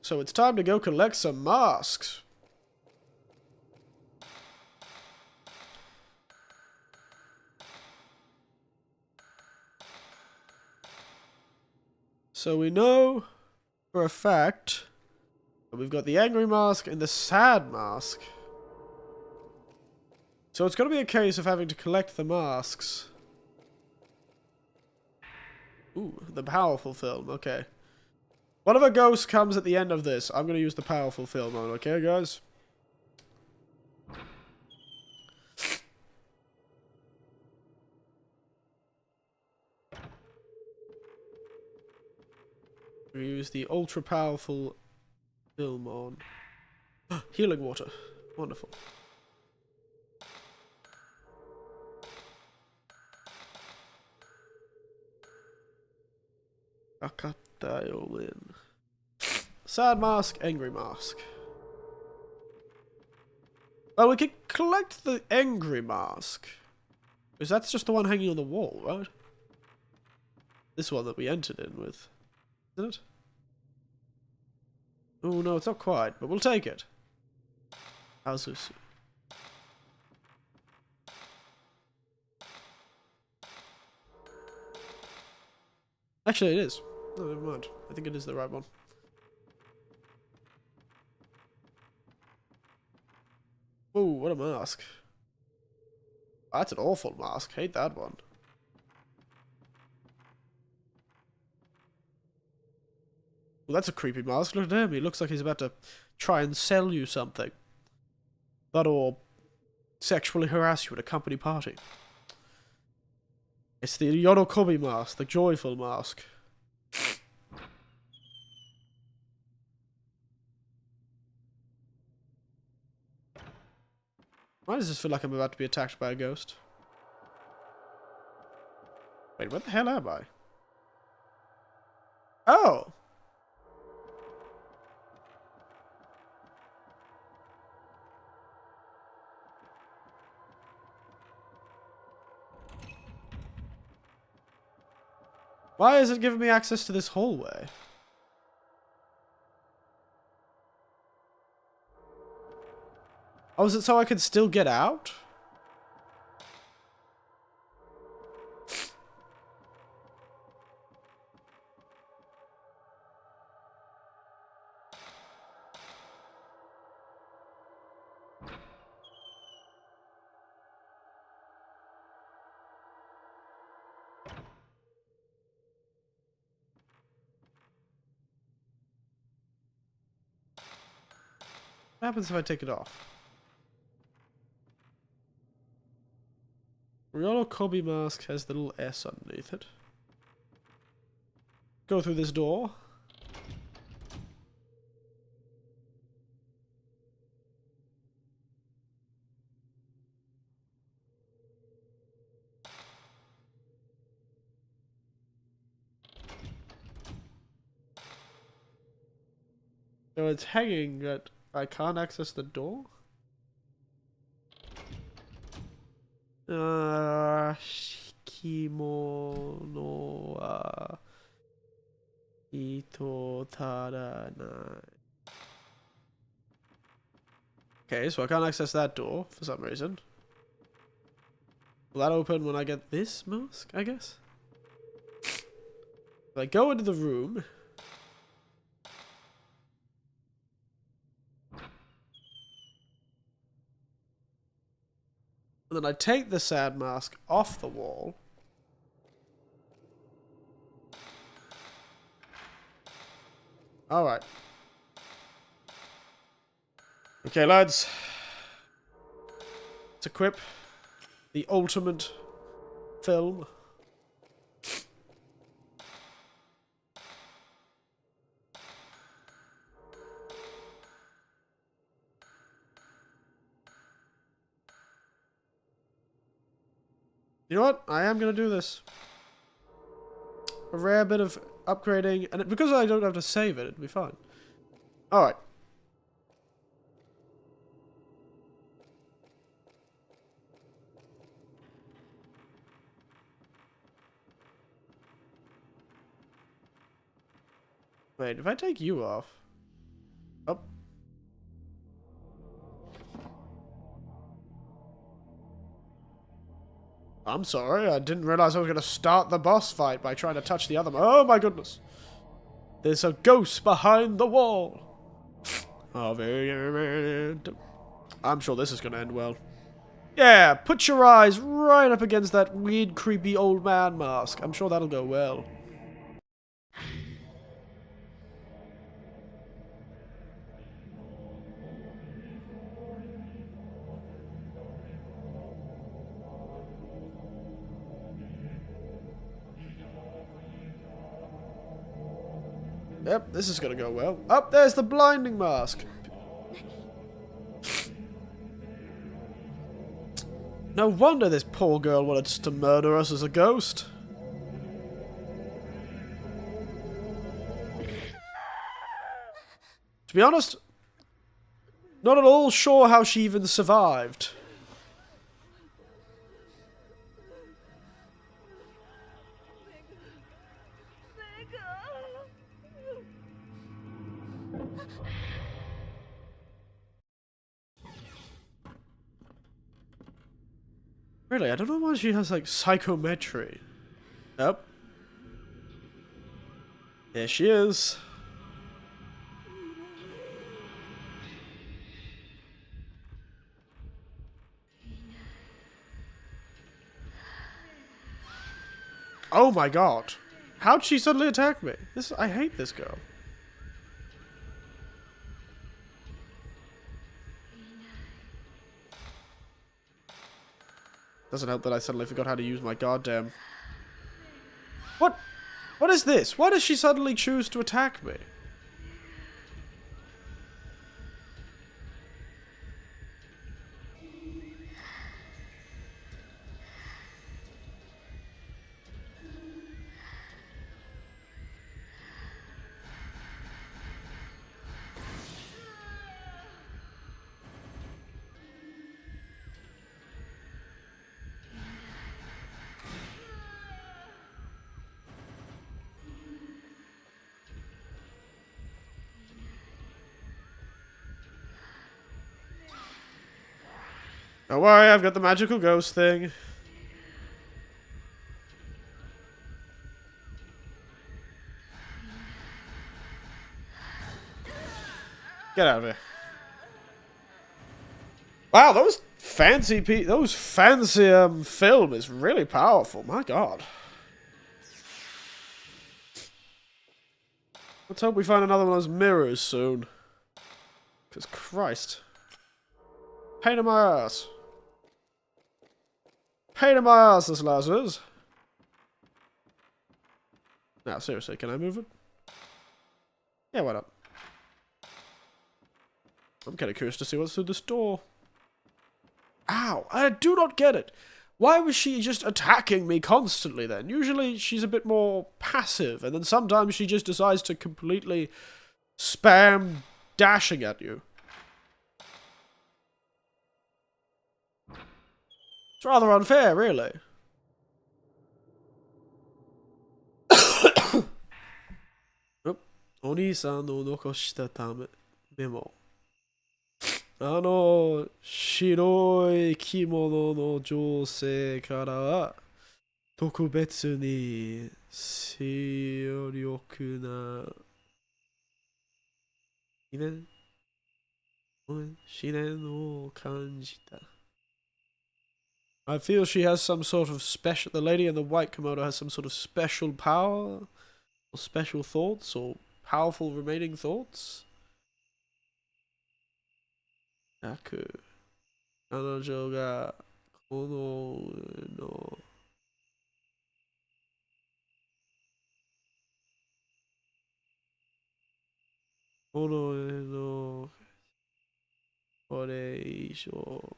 So it's time to go collect some masks. So we know for a fact that we've got the angry mask and the sad mask. So it's going to be a case of having to collect the masks. Ooh, the powerful film, okay. Whatever ghost comes at the end of this, I'm going to use the powerful film mode, okay, guys? We use the ultra powerful film on. Healing water. Wonderful. I cut that all in. Sad mask, angry mask. Oh, we can collect the angry mask. Because that's just the one hanging on the wall, right? This one that we entered in with. Isn't it? Oh, no, it's not quite, but we'll take it. How's this? Actually, it is. No, never mind. I think it is the right one. Oh, what a mask. Oh, that's an awful mask. Hate that one. Well, that's a creepy mask. Look at him. He looks like he's about to try and sell you something. That or sexually harass you at a company party. It's the Yorokobi mask, the joyful mask. Why does this feel like I'm about to be attacked by a ghost? Wait, where the hell am I? Oh! Why is it giving me access to this hallway? Oh, is it so I can still get out? What happens if I take it off? Riolo Kobe mask has the little S underneath it. Go through this door. So it's hanging, but I can't access the door? Kimono Ito tada nai. Okay, so I can't access that door for some reason. Will that open when I get this mask, I guess? If I go into the room. And then I take the sad mask off the wall. Alright. Okay, lads. Let's equip the ultimate film. You know what? I am going to do this. A rare bit of upgrading. And because I don't have to save it, it'll be fine. Alright. Wait, if I take you off... Oh. I'm sorry, I didn't realize I was going to start the boss fight by trying to touch the other... Oh my goodness. There's a ghost behind the wall. Oh, I'm sure this is going to end well. Yeah, put your eyes right up against that weird, creepy old man mask. I'm sure that'll go well. Yep, this is gonna go well. Up there's the blinding mask. No wonder this poor girl wanted to murder us as a ghost. To be honest, not at all sure how she even survived. Really, I don't know why she has, like, psychometry. Yep. There she is. Oh my god. How'd she suddenly attack me? I hate this girl. Doesn't help that I suddenly forgot how to use my goddamn... What? What is this? Why does she suddenly choose to attack me? Don't worry, I've got the magical ghost thing. Get out of here. Wow, those fancy film is really powerful. My god. Let's hope we find another one of those mirrors soon. Because Christ. Pain in my ass. Pain in my ass, this Lazarus. Now, seriously, can I move it? Yeah, why not? I'm kind of curious to see what's through this door. Ow! I do not get it. Why was she just attacking me constantly then? Usually she's a bit more passive, and then sometimes she just decides to completely spam dashing at you. It's rather unfair, really. Oop. お兄さんの残したためメモ。白い着物の女性からは特別に強力な試練を感じた。I feel she has some sort of special. The lady in the white kimono has some sort of special power, or special thoughts, or powerful remaining thoughts. 彼女がこのこれ以上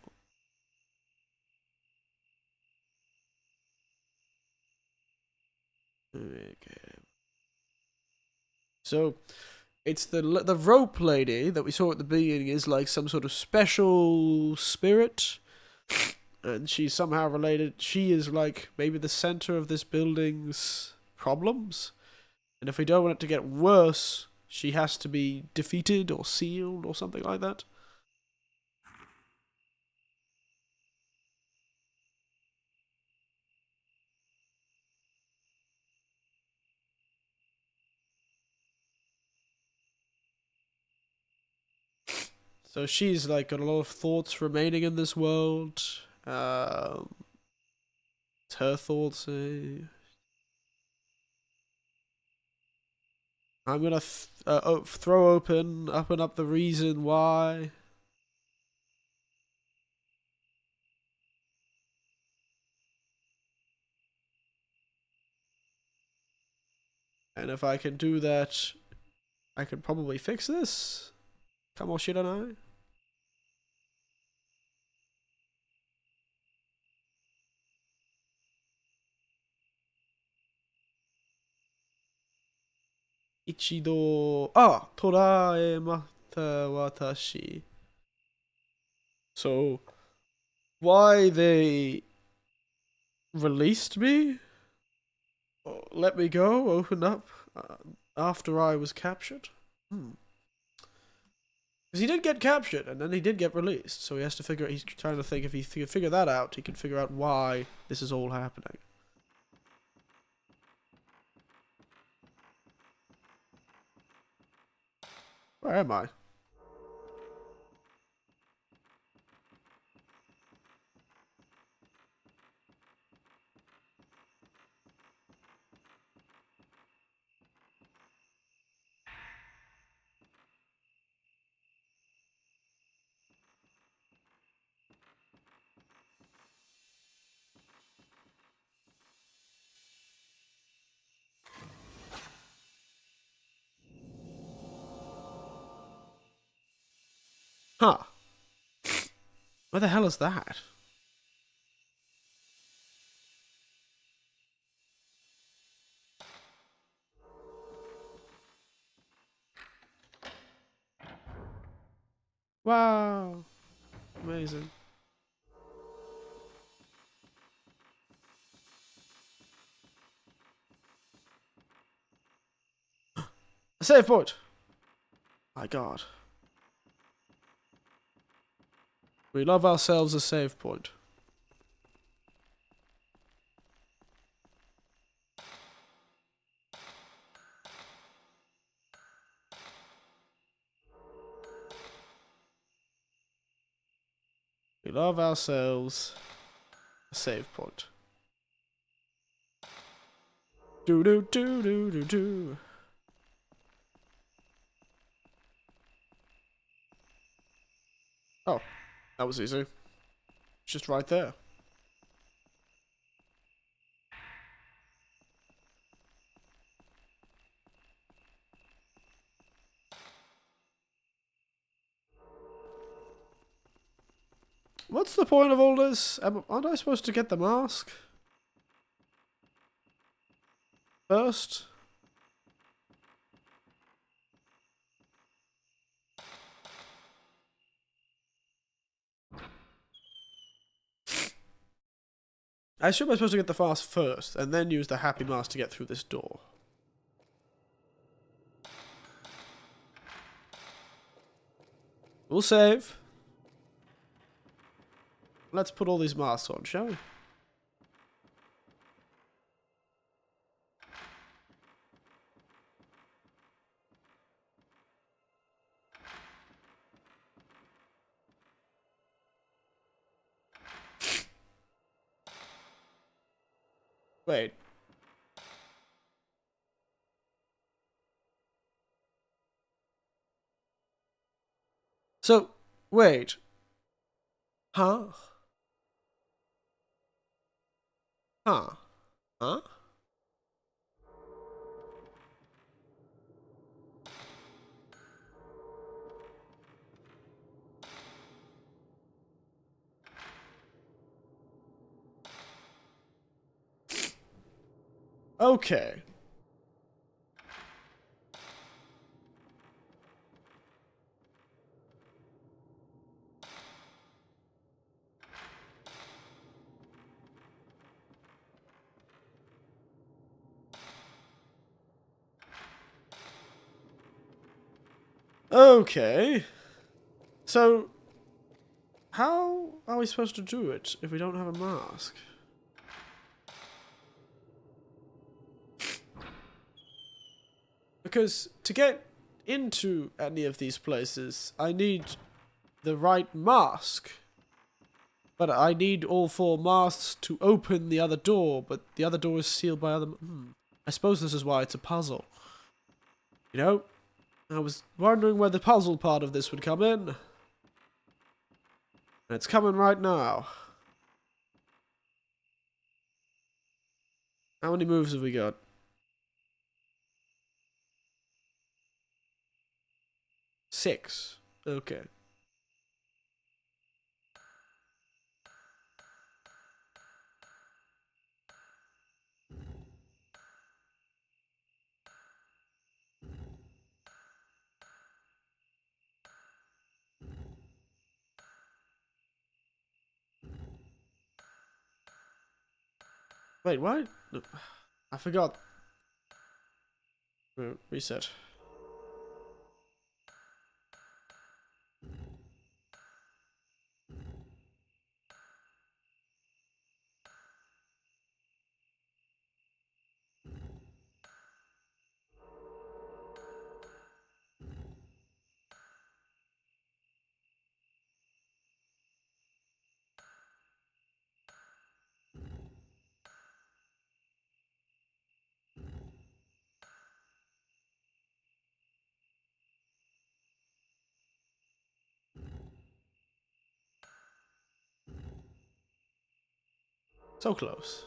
So it's the rope lady that we saw at the beginning is like some sort of special spirit, and she's somehow related. She is like maybe the center of this building's problems, and if we don't want it to get worse, she has to be defeated or sealed or something like that. So she's like got a lot of thoughts remaining in this world. It's her thoughts. I'm gonna throw open up the reason why. And if I can do that, I can probably fix this. Kamoshiranai. Ichido. Ah, toraemata watashi. So, why they released me? Let me go, open up, after I was captured? Because he did get captured, and then he did get released, so he has to figure. He's trying to think if he can figure that out, he can figure out why this is all happening. Where am I? Huh. Where the hell is that? Wow. Amazing. A save point! My god. We love ourselves a save point. We love ourselves a save point. Do do do do do do. Oh, that was easy. Just right there. What's the point of all this? Aren't I supposed to get the mask first? I assume I'm supposed to get the mask first, and then use the happy mask to get through this door. We'll save. Let's put all these masks on, shall we? Wait. So, wait. Huh? Huh? Huh? Okay. Okay. So, how are we supposed to do it if we don't have a mask? Because to get into any of these places, I need the right mask. But I need all 4 masks to open the other door, but the other door is sealed by other... I suppose this is why it's a puzzle. You know? I was wondering where the puzzle part of this would come in. And it's coming right now. How many moves have we got? 6. Okay. Wait, what? No, I forgot. Reset. So close.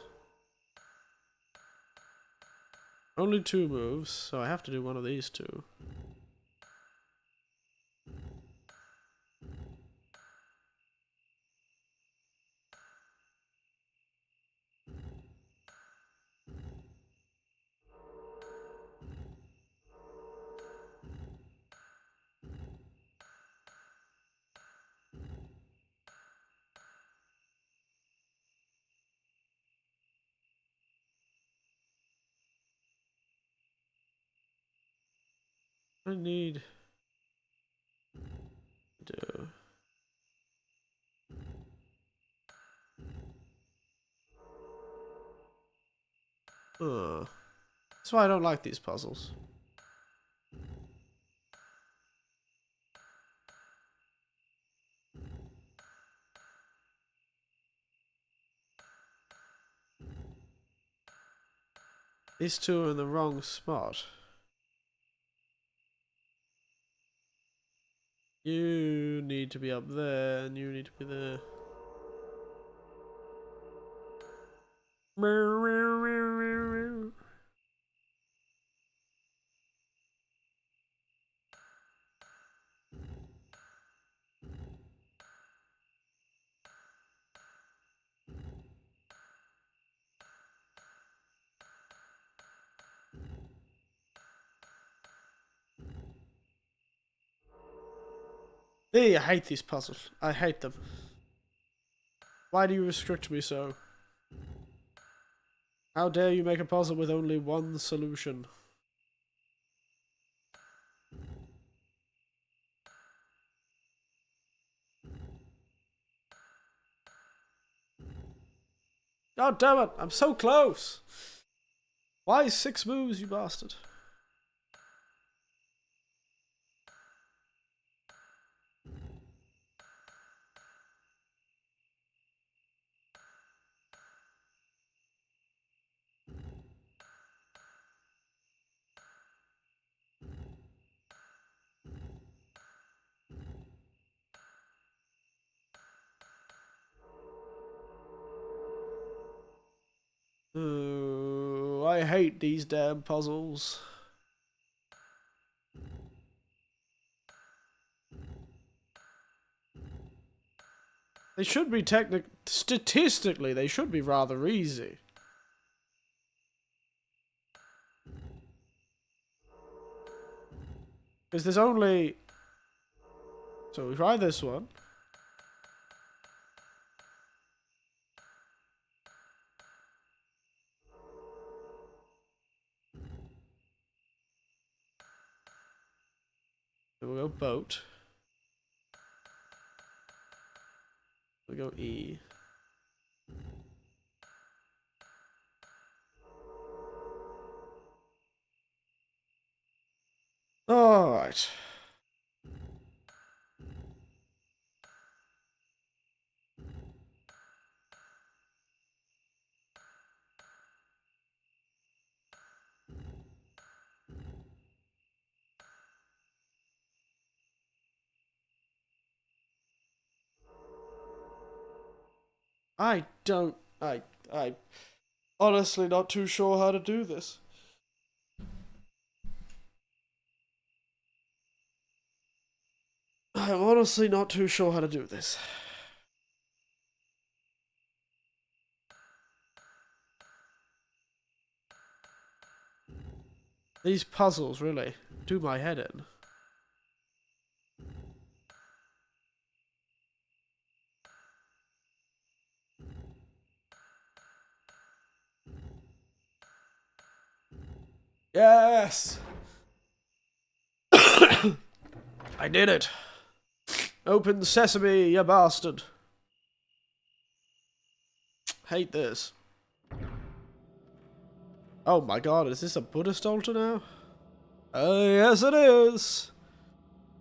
Only 2 moves, so I have to do one of these 2. I need to... That's why I don't like these puzzles. These 2 are in the wrong spot. You need to be up there, and you need to be there. Hey, I hate these puzzles. I hate them. Why do you restrict me so? How dare you make a puzzle with only one solution? God damn it, I'm so close! Why 6 moves, you bastard? Oh, I hate these damn puzzles. They should be statistically, they should be rather easy. Because there's only... So we try this one. Then we'll go boat. We'll go E. Alright. I honestly not too sure how to do this. I'm honestly not too sure how to do this. These puzzles really do my head in. Yes! I did it! Open sesame, you bastard! Hate this. Oh my god, is this a Buddhist altar now? Yes it is!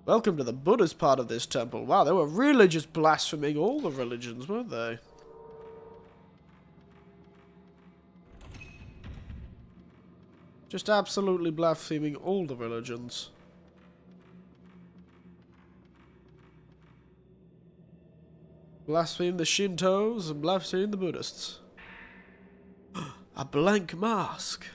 Welcome to the Buddhist part of this temple. Wow, they were really just blaspheming all the religions, weren't they? Just absolutely blaspheming all the religions. Blaspheme the Shintos and blaspheme the Buddhists. A blank mask.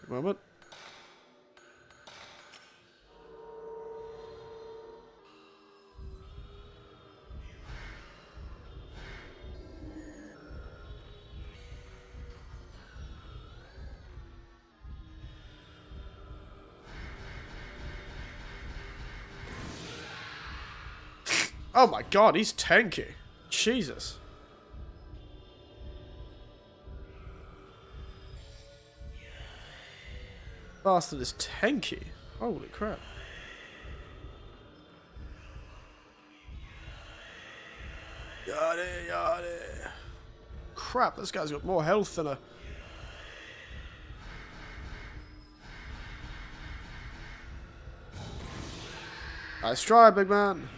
A moment. Oh my god, he's tanky. Jesus. Bastard is tanky. Holy crap. Yada yada. Crap, this guy's got more health than a... Nice try, big man.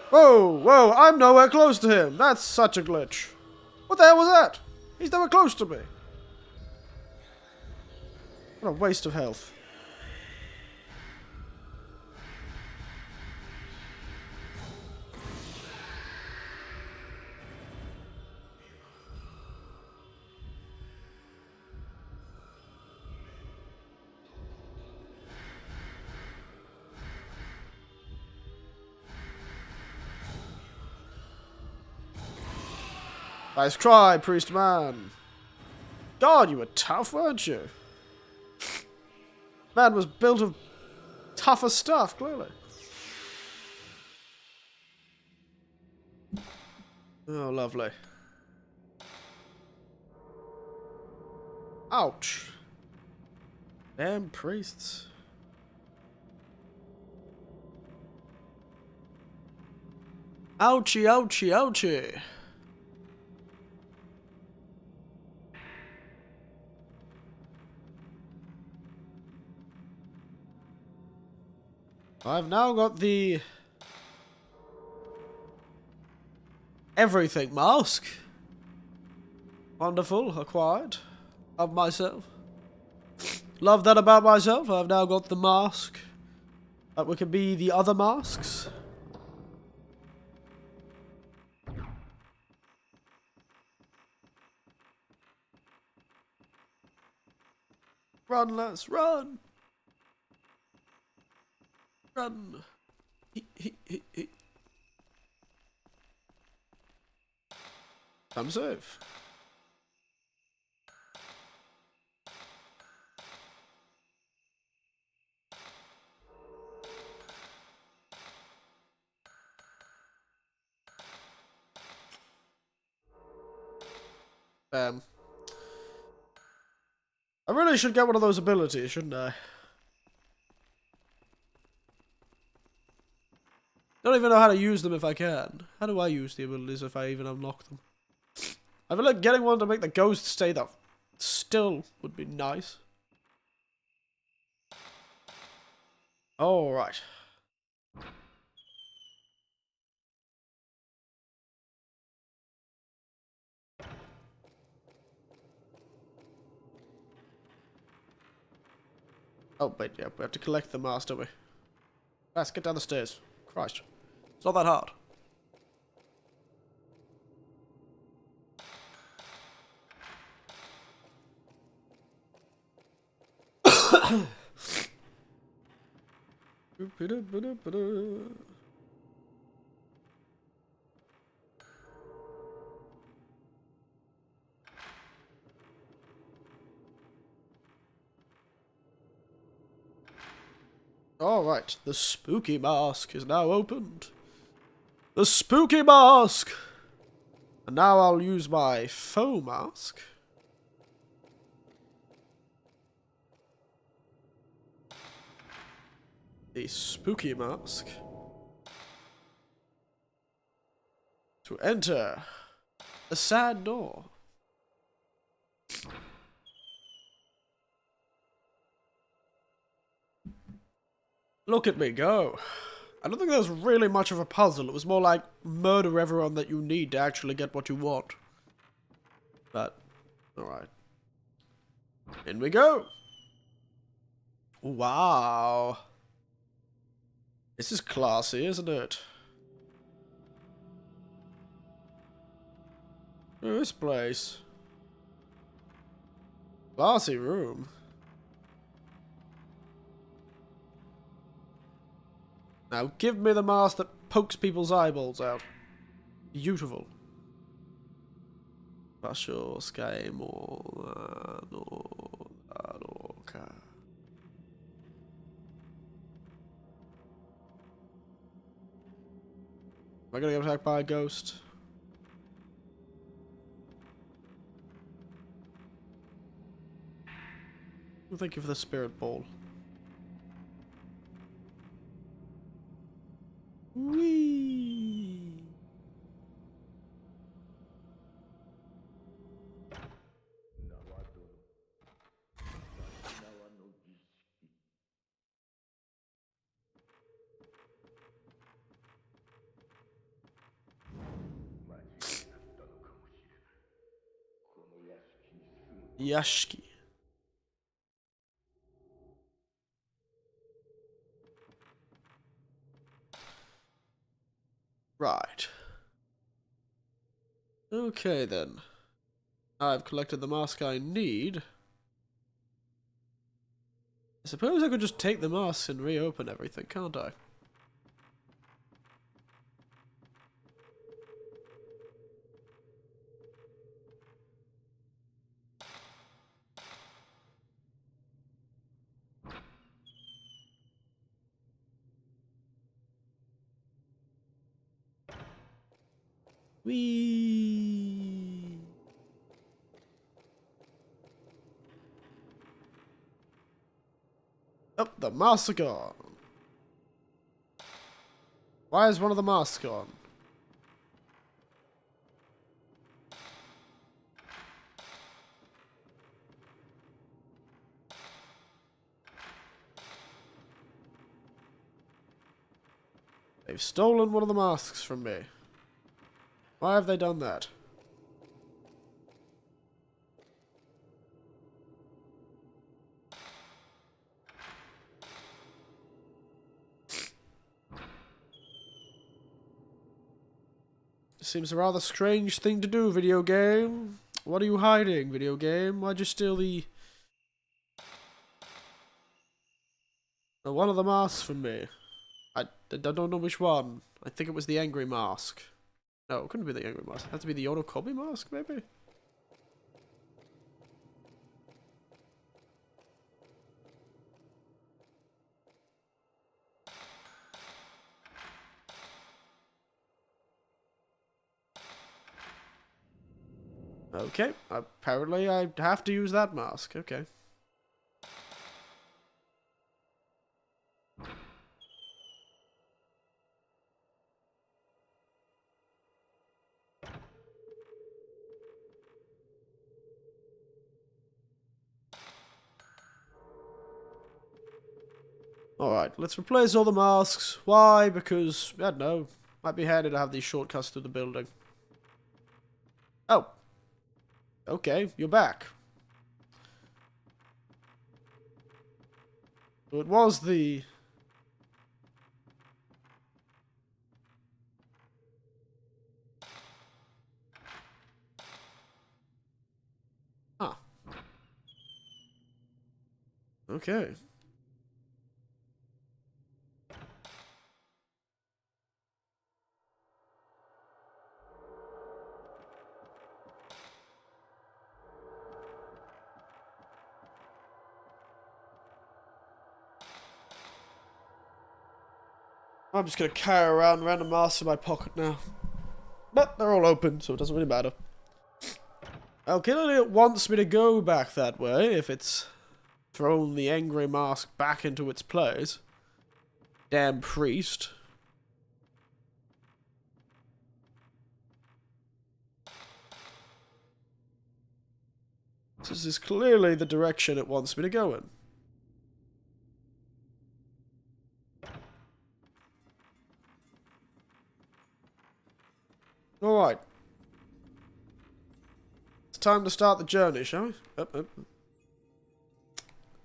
Whoa, whoa, I'm nowhere close to him. That's such a glitch. What the hell was that? He's nowhere close to me. What a waste of health. Nice try, priest man. God, you were tough, weren't you? Man was built of tougher stuff, clearly. Oh, lovely. Ouch. Damn priests. Ouchie, ouchie, ouchie. I've now got the everything mask. Wonderful, acquired. Of myself. Love that about myself. I've now got the mask. That we can be the other masks. Run, lads, run! Run! Come safe. I really should get one of those abilities, shouldn't I? Don't even know how to use them if I can. How do I use the abilities if I even unlock them? I feel like getting one to make the ghost stay that still would be nice. Alright. Oh, wait, yeah, we have to collect the mask, don't we? Let's get down the stairs. Christ. It's not that hard. Alright, the spooky mask is now opened. The spooky mask! And now I'll use my faux mask. The spooky mask. To enter a sad door. Look at me go. I don't think there was really much of a puzzle. It was more like murder everyone that you need to actually get what you want. But, alright. In we go. Wow. This is classy, isn't it? Look at this place. Classy room. Now give me the mask that pokes people's eyeballs out. Beautiful. Basho, Sky, Mo, no, okay. Am I gonna get attacked by a ghost? Well, thank you for the spirit ball. Whee! Yashiki. Right. Okay then. I've collected the mask I need. I suppose I could just take the mask and reopen everything, can't I? Whee! Oh, the masks are gone. Why is one of the masks gone? They've stolen one of the masks from me. Why have they done that? Seems a rather strange thing to do, video game. What are you hiding, video game? Why'd you steal one of the masks from me? I don't know which one. I think it was the angry mask. No, it couldn't be the angry mask. It had to be the Otokobi mask, maybe? Okay, apparently I have to use that mask. Okay. Alright, let's replace all the masks. Why? Because, I don't know, might be handy to have these shortcuts through the building. Oh. Okay, you're back. It was the... Ah. Okay. I'm just gonna carry around random masks in my pocket now. But they're all open, so it doesn't really matter. Okay, it wants me to go back that way if it's thrown the angry mask back into its place. Damn priest. This is clearly the direction it wants me to go in. Alright. It's time to start the journey, shall we?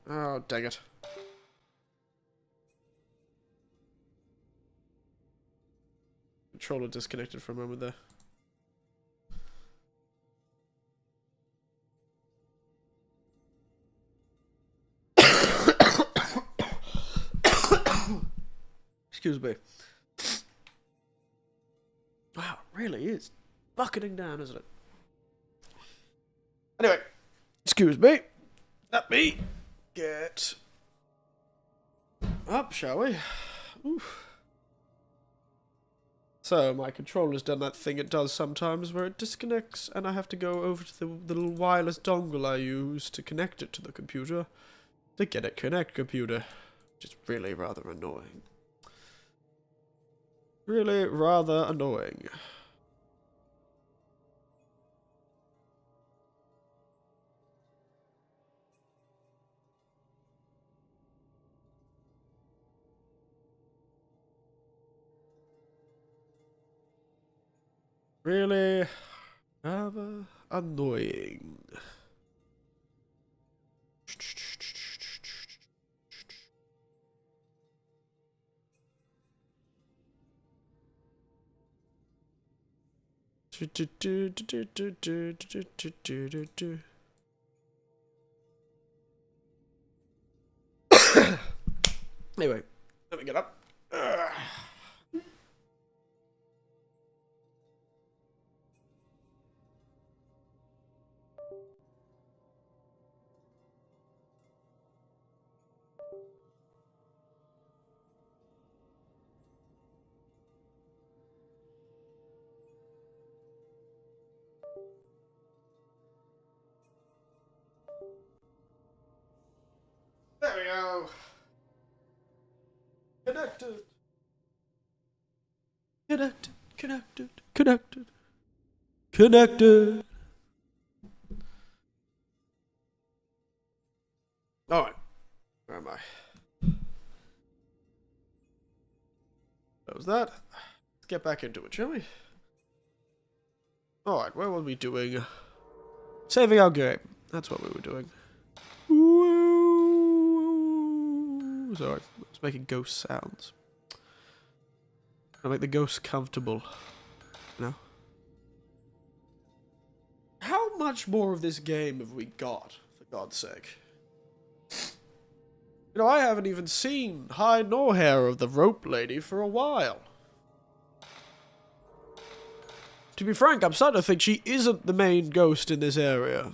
Oh, dang it. Controller disconnected for a moment there. Excuse me. Wow, it really is bucketing down, isn't it? Anyway, excuse me. Let me get up, shall we? Oof. So, my controller's done that thing it does sometimes where it disconnects and I have to go over to the little wireless dongle I use to connect it to the computer to get it connect computer. Which is really rather annoying. Really rather annoying. Really rather annoying. Anyway, let me get up. There we go. Connected. Connected. Connected. Connected. Connected. Alright. Where am I? That was that. Let's get back into it, shall we? Alright, where were we doing? Saving our game. That's what we were doing. Ooh. Sorry, I was making ghost sounds. I make the ghosts comfortable. You know? How much more of this game have we got, for God's sake? You know, I haven't even seen hide nor hair of the rope lady for a while. To be frank, I'm starting to think she isn't the main ghost in this area.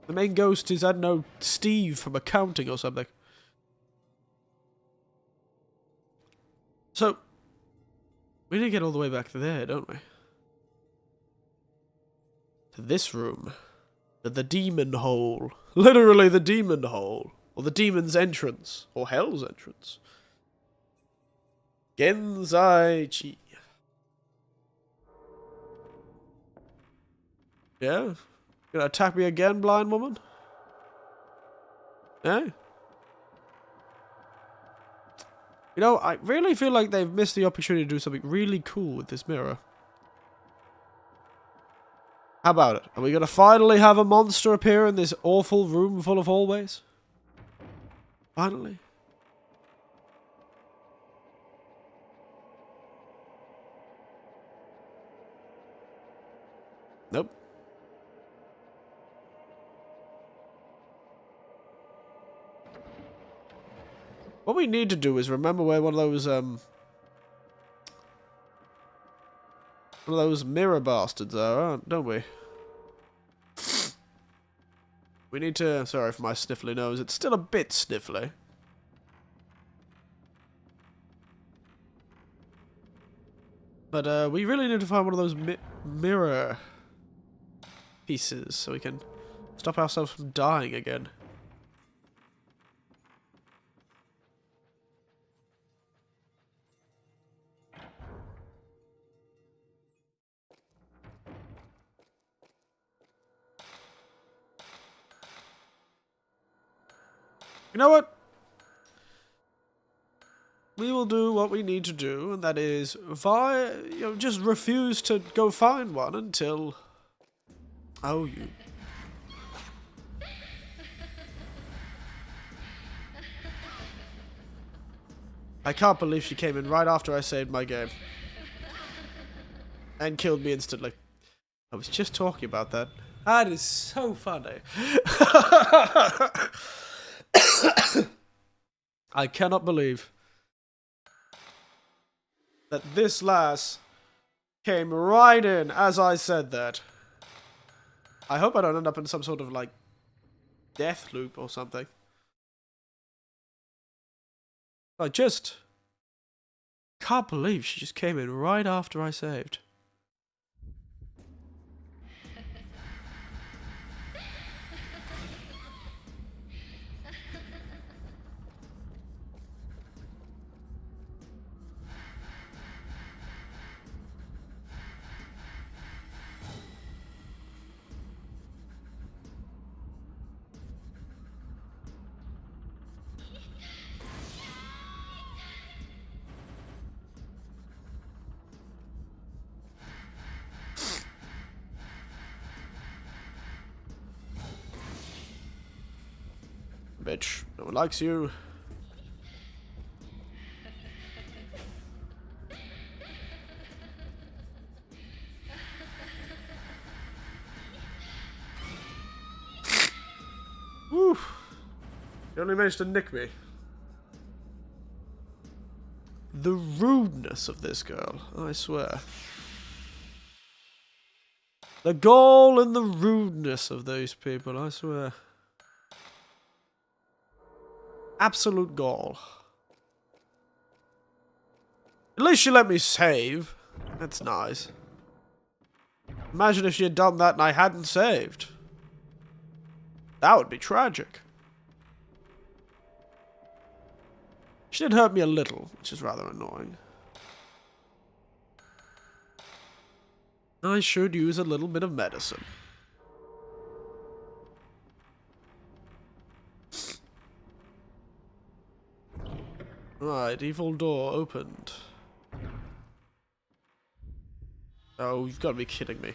The main ghost is, I don't know, Steve from accounting or something. So, we need to get all the way back to there, don't we? To this room. To the demon hole. Literally the demon hole. Or the demon's entrance. Or hell's entrance. Genzai-chi. Yeah? Gonna attack me again, blind woman? Eh? You know, I really feel like they've missed the opportunity to do something really cool with this mirror. How about it? Are we gonna finally have a monster appear in this awful room full of hallways? Finally? Nope. What we need to do is remember where one of those mirror bastards are, don't we? We need to... Sorry for my sniffly nose. It's still a bit sniffly. But we really need to find one of those mirror pieces so we can stop ourselves from dying again. You know what? We will do what we need to do, and that is, just refuse to go find one until... Oh, you... I can't believe she came in right after I saved my game. And killed me instantly. I was just talking about that. That is so funny. I cannot believe that this lass came right in as I said that. I hope I don't end up in some sort of, like, death loop or something. I just can't believe she just came in right after I saved. Bitch, no one likes you. Woo! You only managed to nick me. The rudeness of this girl, I swear. The gall and the rudeness of these people, I swear. Absolute gall. At least she let me save. That's nice. Imagine if she had done that and I hadn't saved. That would be tragic. She did hurt me a little, which is rather annoying. I should use a little bit of medicine. Right, evil door opened. Oh, you've got to be kidding me.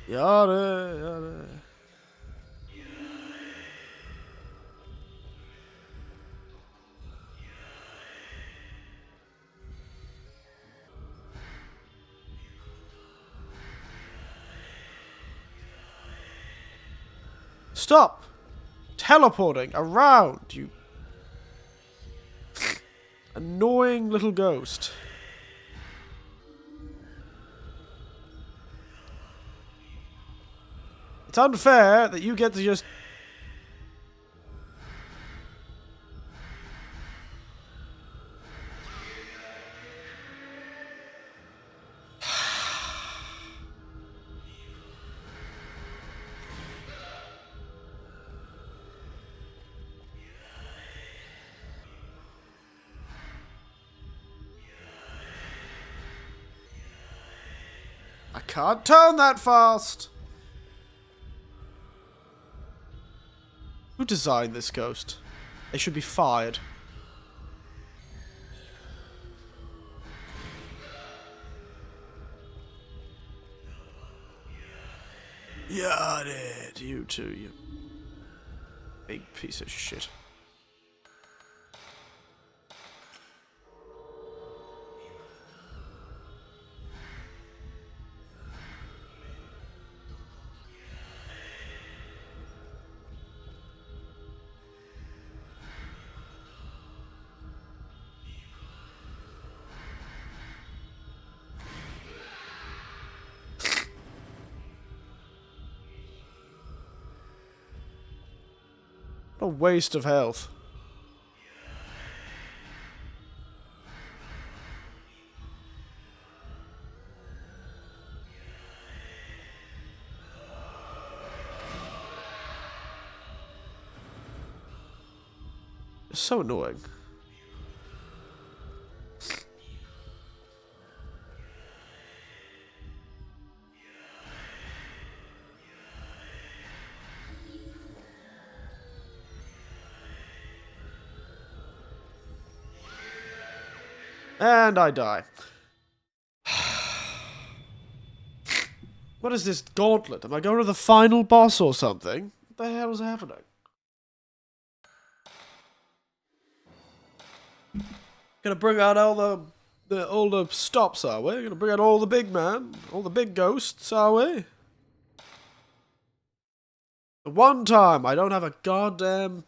Yada, yada. Stop teleporting around, you annoying little ghost. It's unfair that you get to just... I can't turn that fast. Who designed this ghost? They should be fired. Got it. You too, you big piece of shit. What a waste of health. It's so annoying. And I die. What is this gauntlet? Am I going to the final boss or something? What the hell is happening? Gonna bring out all the stops, are we? Gonna bring out all the big man, all the big ghosts, are we? The one time I don't have a goddamn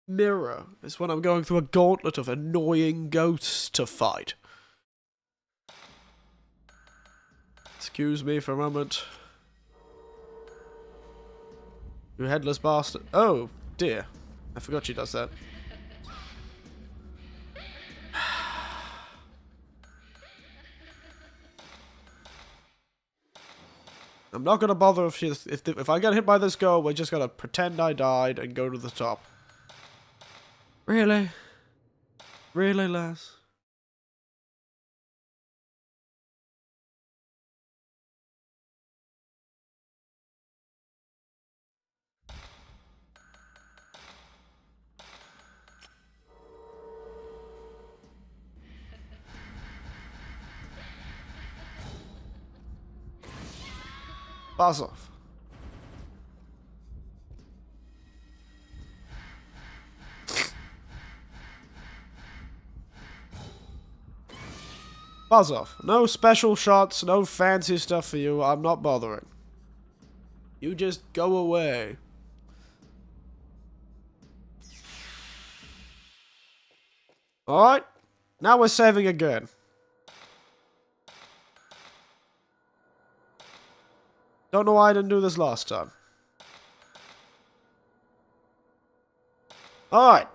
mirror is when I'm going through a gauntlet of annoying ghosts to fight. Excuse me for a moment. You headless bastard. Oh, dear. I forgot she does that. I'm not gonna bother if I get hit by this girl, we're just gonna pretend I died and go to the top. Really? Really, lass? Buzz off. Buzz off. No special shots, no fancy stuff for you. I'm not bothering. You just go away. Alright. Now we're saving again. Don't know why I didn't do this last time. Alright.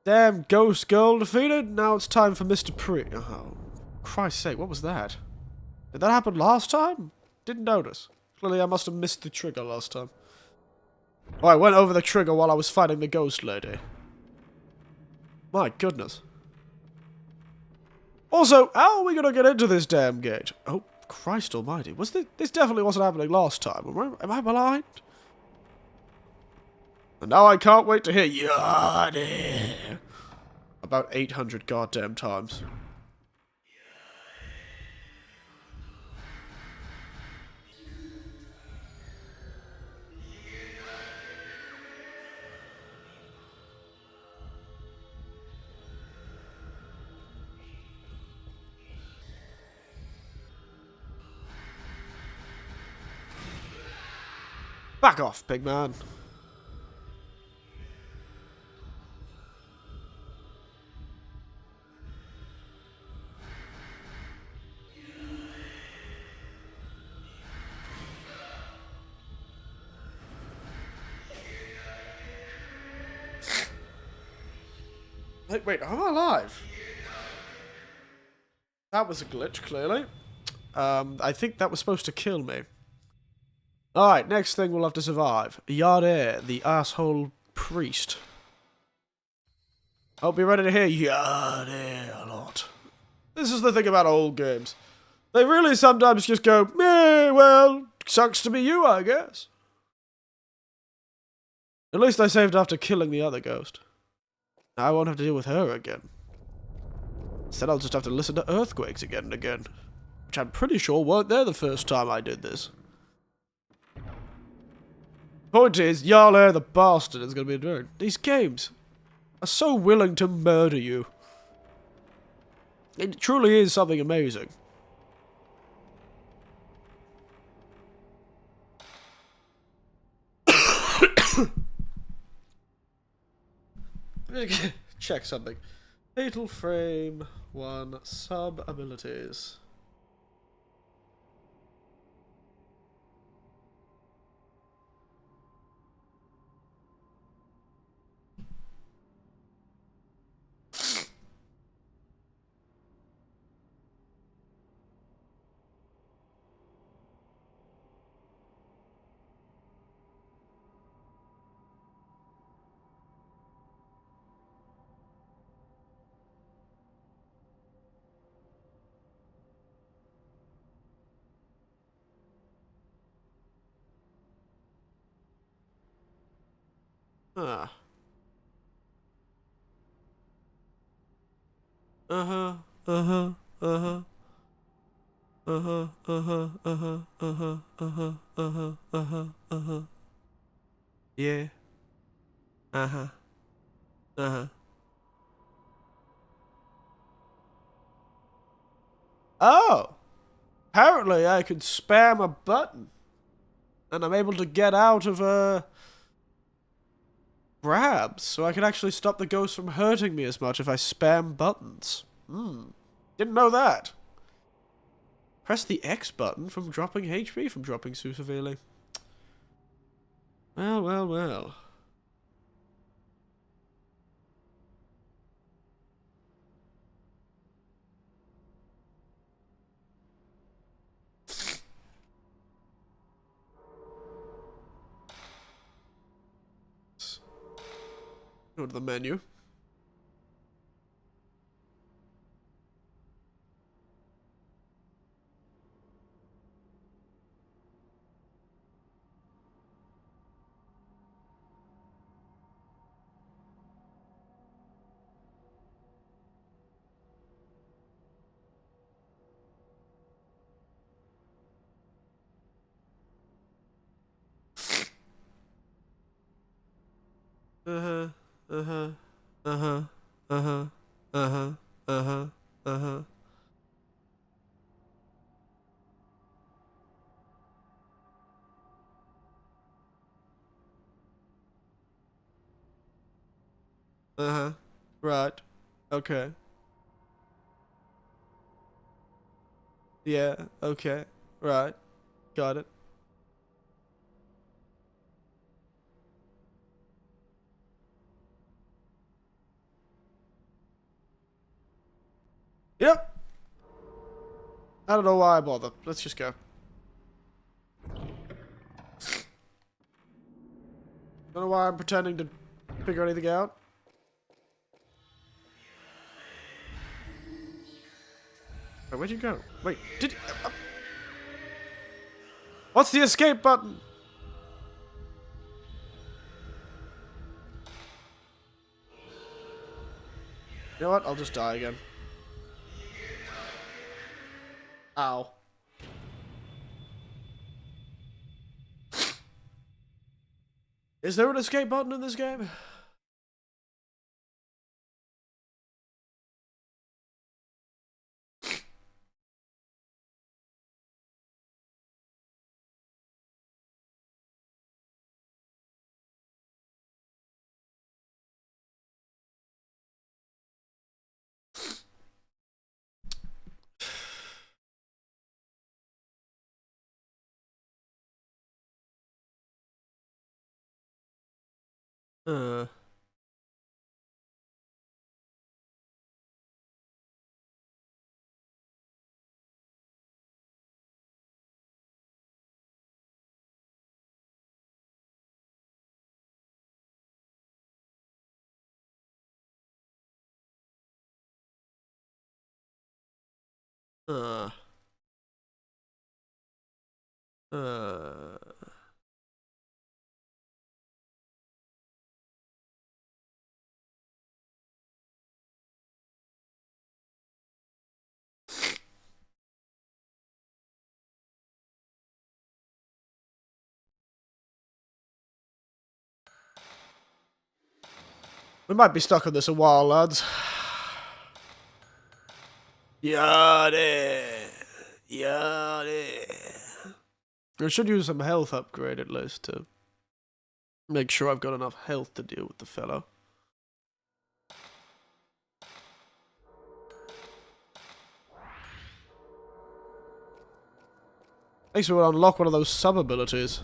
Damn ghost girl defeated. Now it's time for Mr. Oh, Christ's sake, what was that? Did that happen last time? Didn't notice. Clearly I must have missed the trigger last time. Oh, I went over the trigger while I was fighting the ghost lady. My goodness. Also, how are we gonna get into this damn gate? Oh, Christ almighty. Was this definitely wasn't happening last time. Am I blind? And now I can't wait to hear Yardy about 800 goddamn times. Back off, big man. Wait, am I alive? That was a glitch, clearly. I think that was supposed to kill me. Alright, next thing we'll have to survive. Yade, the asshole priest. I'll be ready to hear Yade a lot. This is the thing about old games. They really sometimes just go, meh, well, sucks to be you, I guess. At least I saved after killing the other ghost. Now I won't have to deal with her again. Instead I'll just have to listen to earthquakes again and again. Which I'm pretty sure weren't there the first time I did this. Point is, Yale the bastard is going to be doing. These games are so willing to murder you. It truly is something amazing. Check something. Fatal Frame 1 sub abilities. Ah. Uh-huh. Uh-huh. Uh-huh. Uh-huh. Uh-huh. Uh-huh. Uh-huh. Uh-huh. Uh-huh. Uh-huh. Uh-huh. Yeah. Uh-huh. Uh-huh. Oh! Apparently I can spam a button. And I'm able to get out of, grabs, so I can actually stop the ghost from hurting me as much if I spam buttons. Didn't know that. Press the X button from dropping HP from dropping too severely. Well, well, well. Go to the menu. Uh-huh. Uh-huh. Uh-huh. Uh-huh. Uh-huh. Uh-huh. Uh-huh. Uh-huh. Right. Okay. Yeah. Okay. Right. Got it. Yep. I don't know why I bother. Let's just go. Don't know why I'm pretending to figure anything out. Wait, where'd you go? Wait, did you... What's the escape button? You know what? I'll just die again. Ow. Is there an escape button in this game? Uh. Uh. Uh. We might be stuck on this a while, lads. Yardie. Yardie. I should use some health upgrade at least to make sure I've got enough health to deal with the fellow. At least we'll unlock one of those sub-abilities.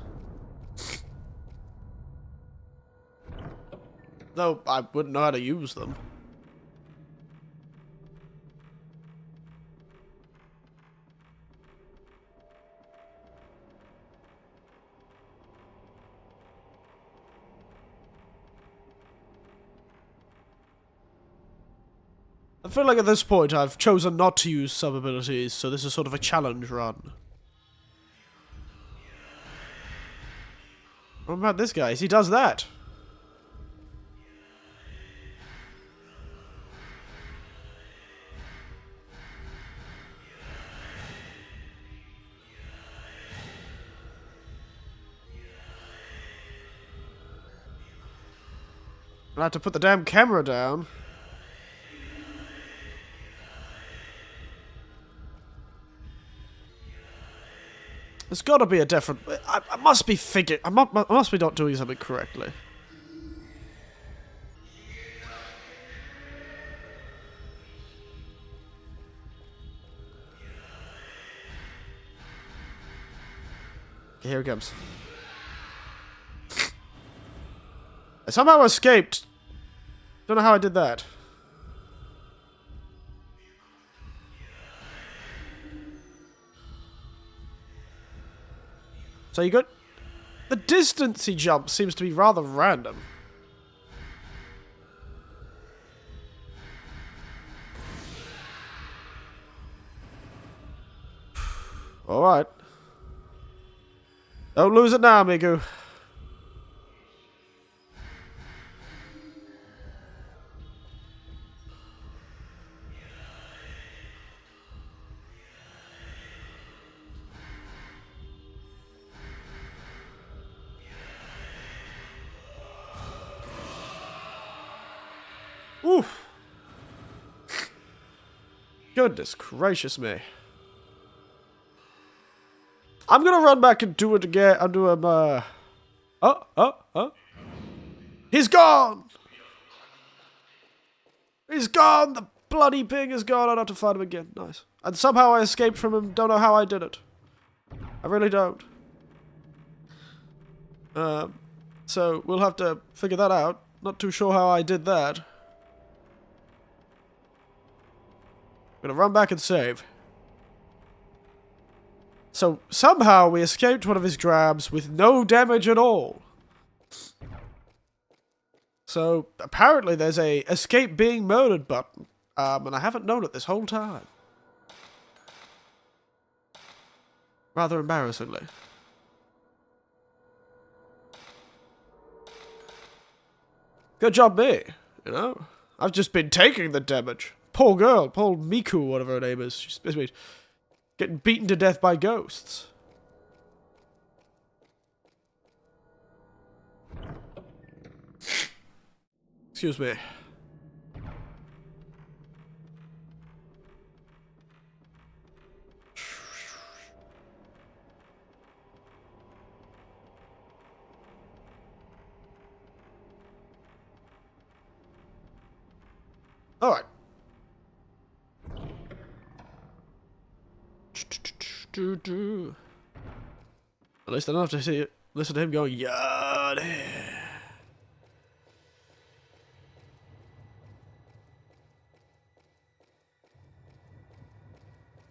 Though I wouldn't know how to use them. I feel like at this point I've chosen not to use sub-abilities, so this is sort of a challenge run. What about this guy? He does that. I have to put the damn camera down. There's got to be a different... I must be figuring... I must be not doing something correctly. Okay, here it comes. I somehow escaped. Don't know how I did that. So you got... The distance he jumps seems to be rather random. Alright. Don't lose it now, amigo. Oof. Goodness gracious me. I'm gonna run back and do it again. I'll do him, He's gone! He's gone! The bloody pig is gone. I don't have to fight him again. Nice. And somehow I escaped from him. Don't know how I did it. I really don't. So we'll have to figure that out. Not too sure how I did that. I'm gonna run back and save. So, somehow we escaped one of his grabs with no damage at all. So, apparently there's a escape being murdered button. And I haven't known it this whole time. Rather embarrassingly. Good job me, you know? I've just been taking the damage. Poor girl, poor Miku, whatever her name is. She's basically getting beaten to death by ghosts. Excuse me. Alright. At least I don't have to listen to him going, Yadi.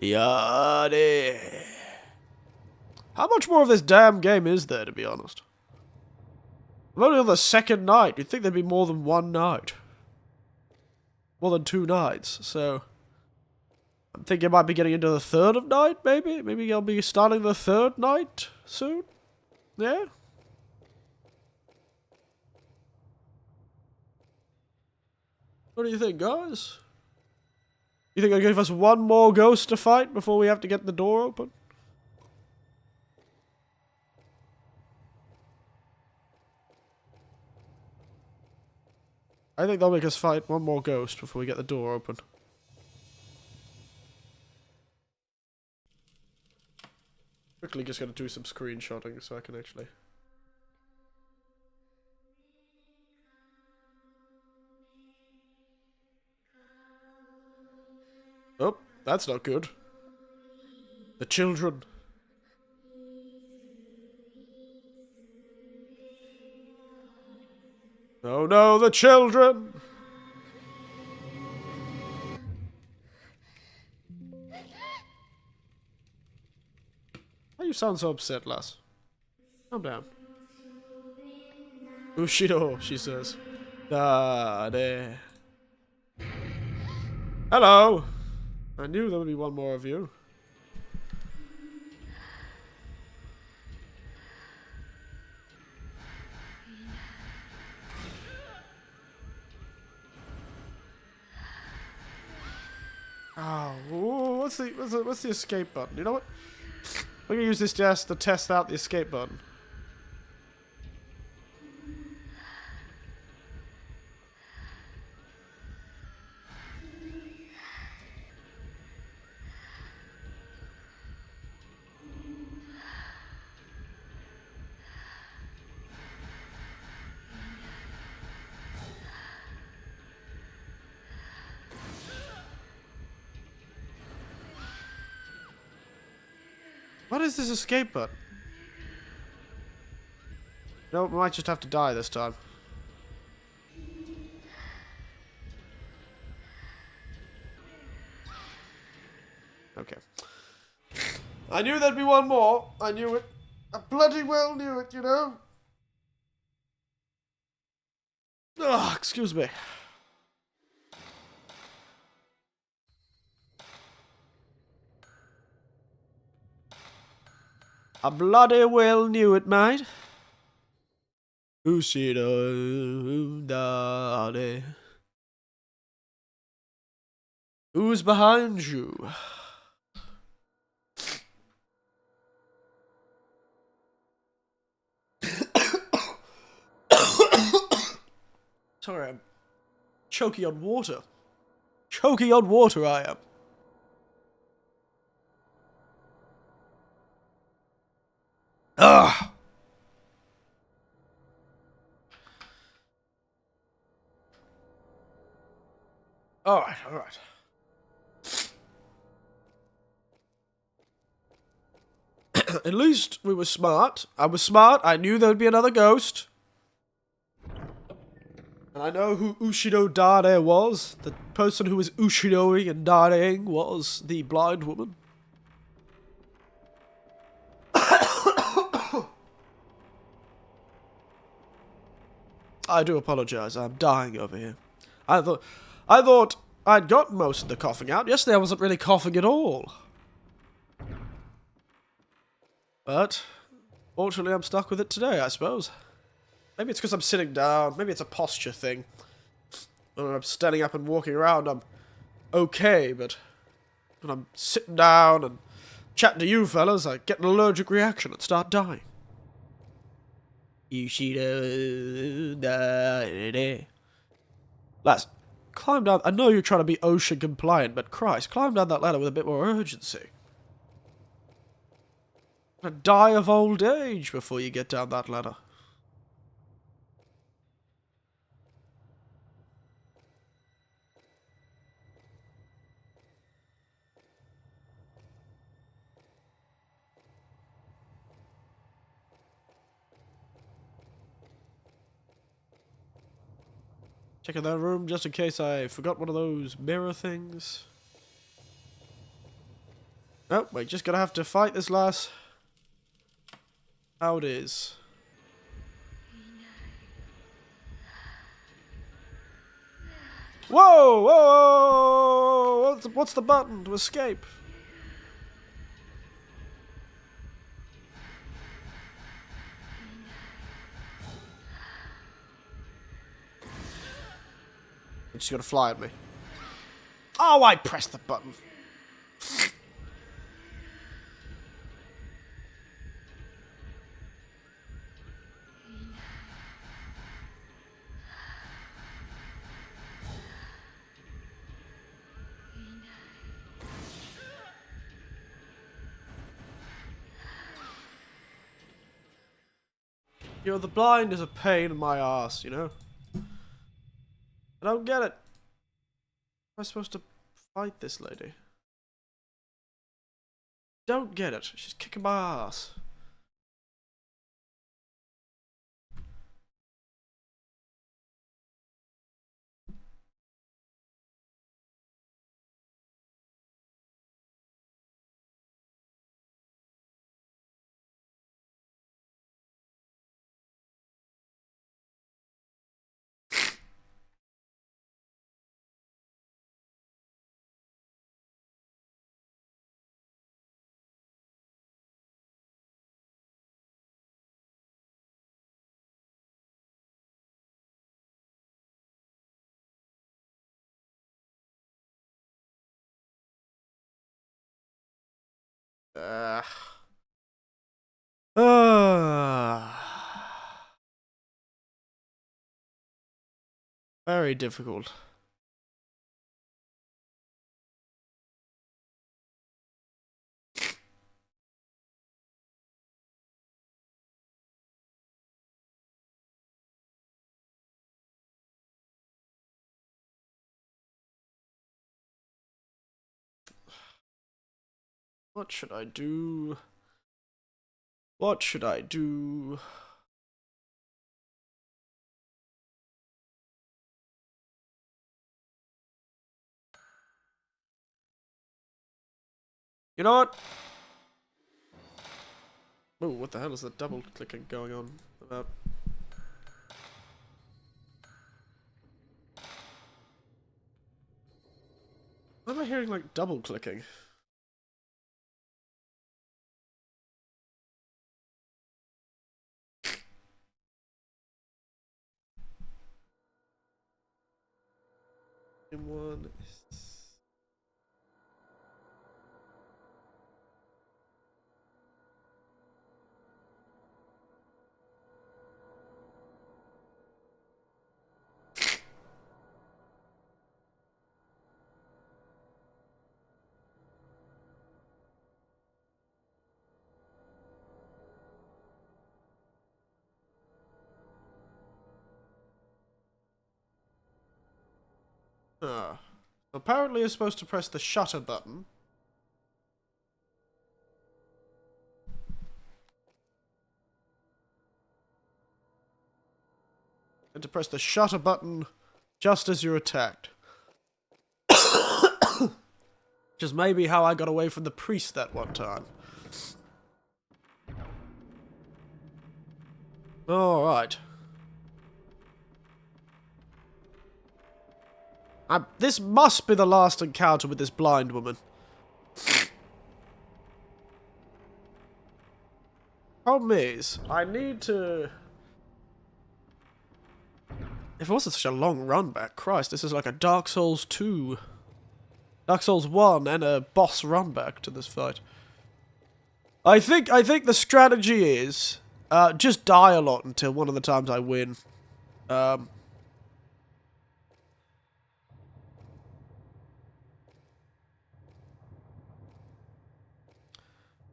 Yadi. How much more of this damn game is there, to be honest? I'm only on the second night. You'd think there'd be more than one night. More than 2 nights, so... I'm thinking I might be getting into the third of night, maybe? Maybe I'll be starting the third night soon? Yeah? What do you think, guys? You think I'll give us one more ghost to fight before we have to get the door open? I think they'll make us fight one more ghost before we get the door open. Quickly just gonna do some screenshotting so I can actually... Oh, that's not good. The children. Oh no, the children! Why you sound so upset, lass? Calm down. Ushido, she says. Dade. Hello! I knew there would be one more of you. Oh, ooh, what's the escape button? You know what? We're gonna use this just to test out the escape button. What is this escape button? No, we might just have to die this time. Okay. I knew there'd be one more. I knew it. I bloody well knew it, you know? Ugh, excuse me. I bloody well knew it, mate. Daddy. Who's behind you? Sorry, I'm choking on water. Choking on water, I am. Ugh. Alright, alright. At least we were smart. I was smart. I knew there would be another ghost. And I know who Ushido Dare was. The person who was Ushidoing and Dareing was the blind woman. I do apologize. I'm dying over here. I thought I'd gotten most of the coughing out. Yesterday I wasn't really coughing at all. But fortunately I'm stuck with it today, I suppose. Maybe it's because I'm sitting down. Maybe it's a posture thing. When I'm standing up and walking around, I'm okay, but when I'm sitting down and chatting to you fellas, I get an allergic reaction and start dying. Lads, climb down. I know you're trying to be ocean compliant, but Christ, climb down that ladder with a bit more urgency. You're gonna die of old age before you get down that ladder. Checking that room just in case I forgot one of those mirror things. Nope, we're just gonna have to fight this lass. How it is. Whoa! Whoa! What's the button to escape? You're just gonna fly at me. Oh, I pressed the button. You know, the blind is a pain in my ass, you know? I don't get it. How am I supposed to fight this lady? Don't get it. She's kicking my ass. Uh, very difficult. What should I do? What should I do? You know what? Oh, what the hell is that double clicking going on about? Why am I hearing like double clicking? In one. Ah. Apparently you're supposed to press the shutter button. and to press the shutter button just as you're attacked. Which is maybe how I got away from the priest that one time. Alright. This must be the last encounter with this blind woman. Problem is, I need to... If it wasn't such a long run back, Christ, this is like a Dark Souls 2. Dark Souls 1 and a boss run back to this fight. I think the strategy is just die a lot until one of the times I win. I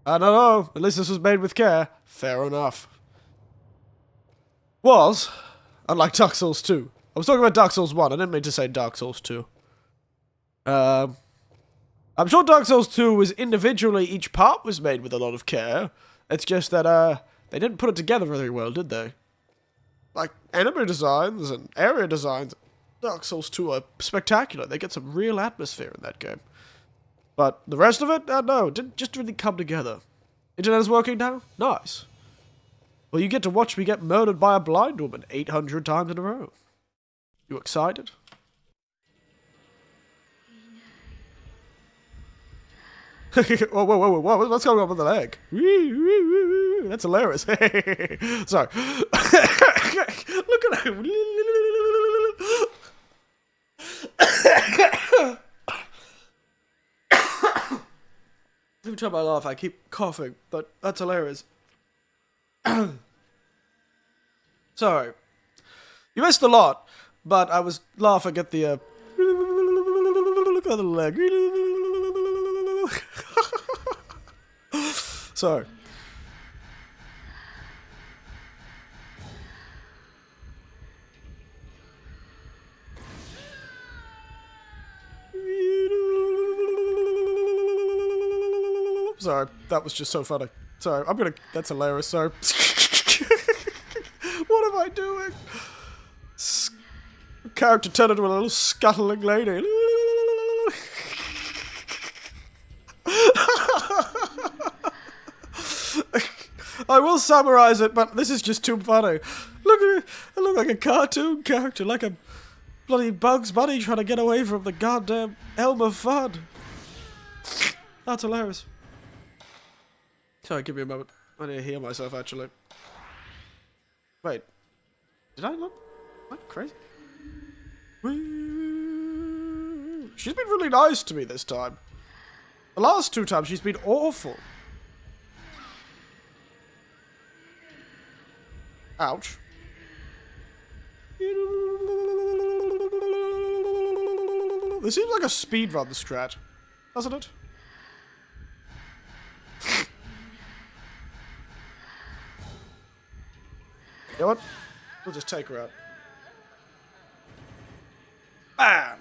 don't know. At least this was made with care. Fair enough. Was, unlike Dark Souls 2. I was talking about Dark Souls 1. I didn't mean to say Dark Souls 2. I'm sure Dark Souls 2 was individually, each part was made with a lot of care. It's just that, they didn't put it together very well, did they? Like, enemy designs and area designs, Dark Souls 2 are spectacular. They get some real atmosphere in that game. But the rest of it, no, it didn't just really come together. Internet is working now? Nice. Well, you get to watch me get murdered by a blind woman 800 times in a row. You excited? Whoa, what's going on with the leg? That's hilarious. Sorry. Look at him. Every time I laugh, I keep coughing, but that's hilarious. Sorry. You missed a lot, but I was laughing at the, look at the leg. Sorry. Sorry, that was just so funny. Sorry, that's hilarious, sorry. What am I doing? Character turned into a little scuttling lady. I will summarize it, but this is just too funny. Look at me. I look like a cartoon character, like a bloody Bugs Bunny trying to get away from the goddamn Elmer Fudd. That's hilarious. Sorry, give me a moment. I need to hear myself, actually. Wait. Did I look crazy? She's been really nice to me this time. The last two times she's been awful. Ouch. This seems like a speedrun strat, doesn't it? You know what? We'll just take her out. Bam!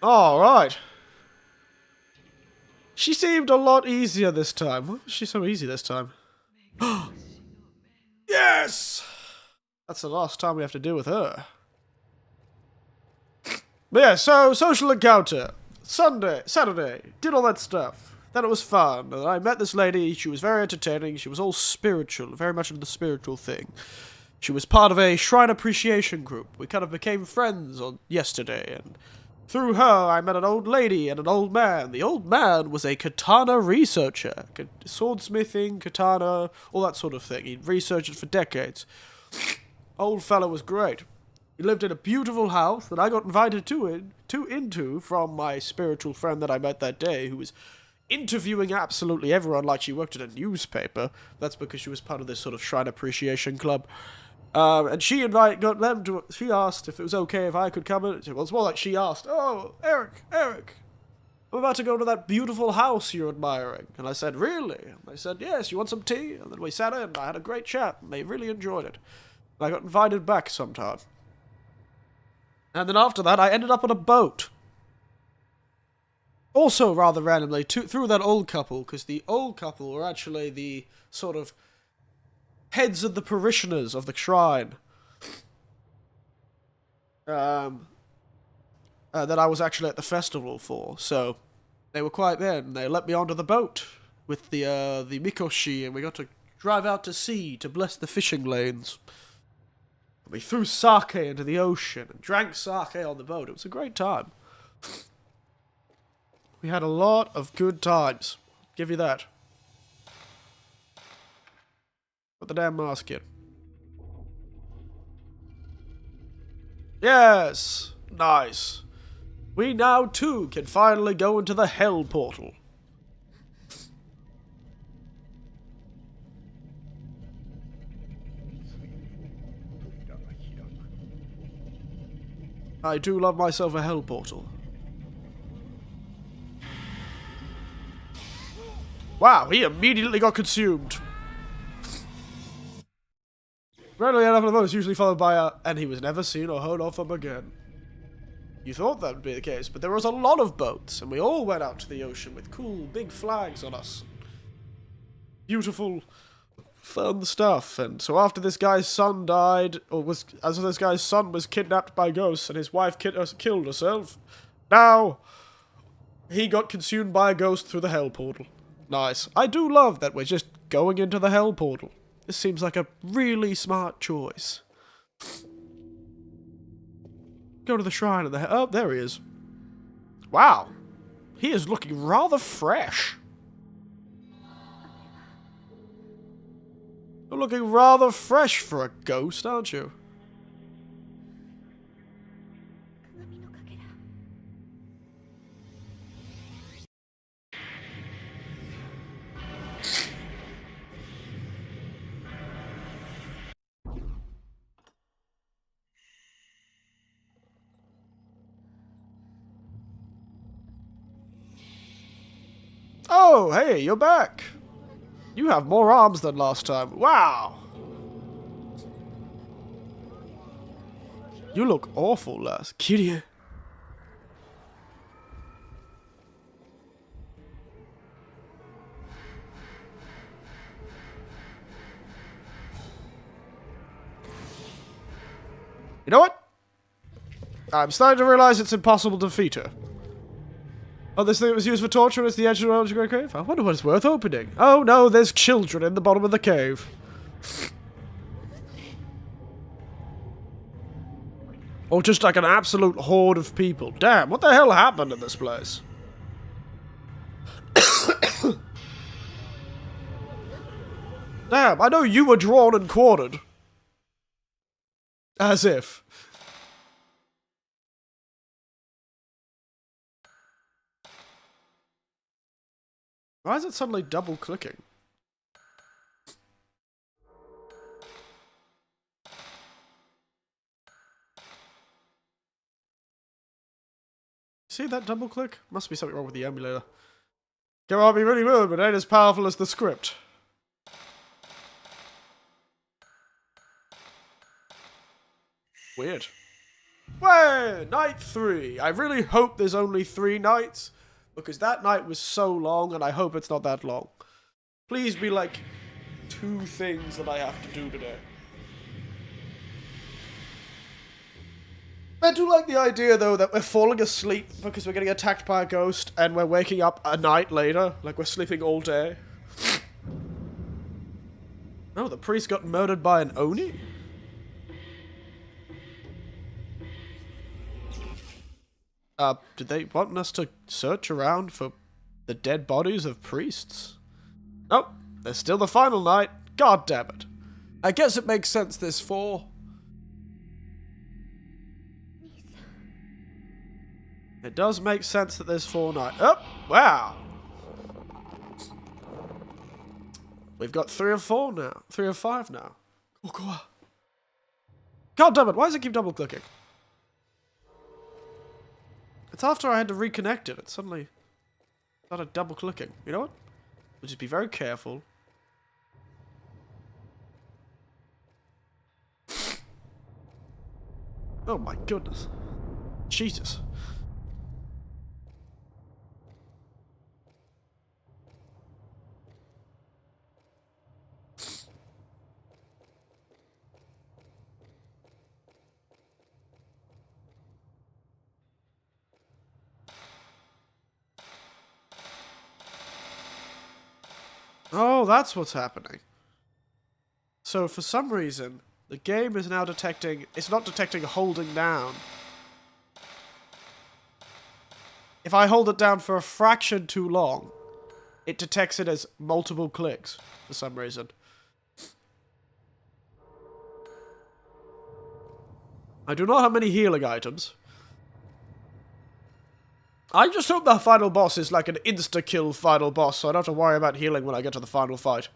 Alright. She seemed a lot easier this time. Why was she so easy this time? Yes! That's the last time we have to deal with her. But yeah, so, social encounter. Saturday. Did all that stuff. Then it was fun. And I met this lady. She was very entertaining. She was all spiritual. Very much into the spiritual thing. She was part of a shrine appreciation group. We kind of became friends on yesterday. And through her, I met an old lady and an old man. The old man was a katana researcher. Swordsmithing, katana, all that sort of thing. He'd researched it for decades. Old fella was great. He lived in a beautiful house that I got invited into from my spiritual friend that I met that day, who was interviewing absolutely everyone like she worked at a newspaper. That's because she was part of this sort of shrine appreciation club. And she asked if it was okay if I could come in. Well, it's more like she asked, "Oh, Eric, I'm about to go to that beautiful house you're admiring." And I said, "Really?" And they said, "Yes, you want some tea?" And then we sat in, and I had a great chat, and they really enjoyed it. And I got invited back sometime. And then after that, I ended up on a boat. Also rather randomly, through that old couple, because the old couple were actually the sort of heads of the parishioners of the shrine. that I was actually at the festival for. So they were quite there, and they let me onto the boat with the mikoshi, and we got to drive out to sea to bless the fishing lanes. We threw sake into the ocean and drank sake on the boat. It was a great time. We had a lot of good times. Give you that. Put the damn mask in. Yes! Nice. We now too can finally go into the hell portal. I do love myself a hell portal. Wow, he immediately got consumed. Randomly enough, the vote is usually followed by a, and he was never seen or heard of from again. You thought that would be the case, but there was a lot of boats, and we all went out to the ocean with cool, big flags on us. Beautiful, fun stuff. And so after this guy's son died, as this guy's son was kidnapped by ghosts, and his wife killed herself, now he got consumed by a ghost through the hell portal. Nice. I do love that we're just going into the hell portal. This seems like a really smart choice. Go to the shrine of the hell. Oh, there he is. Wow. He is looking rather fresh. You're looking rather fresh for a ghost, aren't you? Oh, hey, you're back. You have more arms than last time. Wow. You look awful, lass. Kitty. You know what? I'm starting to realize it's impossible to defeat her. Oh, this thing that was used for torture is the edge of the Great Cave? I wonder what it's worth opening. Oh no, there's children in the bottom of the cave. Or just like an absolute horde of people. Damn, what the hell happened in this place? Damn, I know you were drawn and quartered. As if. Why is it suddenly double clicking? See that double click? Must be something wrong with the emulator. Can all be really good, but ain't as powerful as the script. Weird. Well, night 3. I really hope there's only 3 nights, because that night was so long, and I hope it's not that long. Please be like 2 things that I have to do today. I do like the idea, though, that we're falling asleep because we're getting attacked by a ghost, and we're waking up a night later, like we're sleeping all day. Oh, the priest got murdered by an Oni? Did they want us to search around for the dead bodies of priests? Nope, there's still the final night. God damn it. I guess it makes sense there's 4. It does make sense that there's 4 nights. Oh, wow. We've got 3 or 4 now. 3 or 5 now. Oh, God. God damn it, why does it keep double clicking? It's after I had to reconnect it. It suddenly started double clicking. You know what? We'll just be very careful. Oh my goodness. Jesus. Oh, that's what's happening. So for some reason, the game is now detecting... It's not detecting holding down. If I hold it down for a fraction too long, it detects it as multiple clicks for some reason. I do not have many healing items. I just hope the final boss is like an insta-kill final boss, so I don't have to worry about healing when I get to the final fight.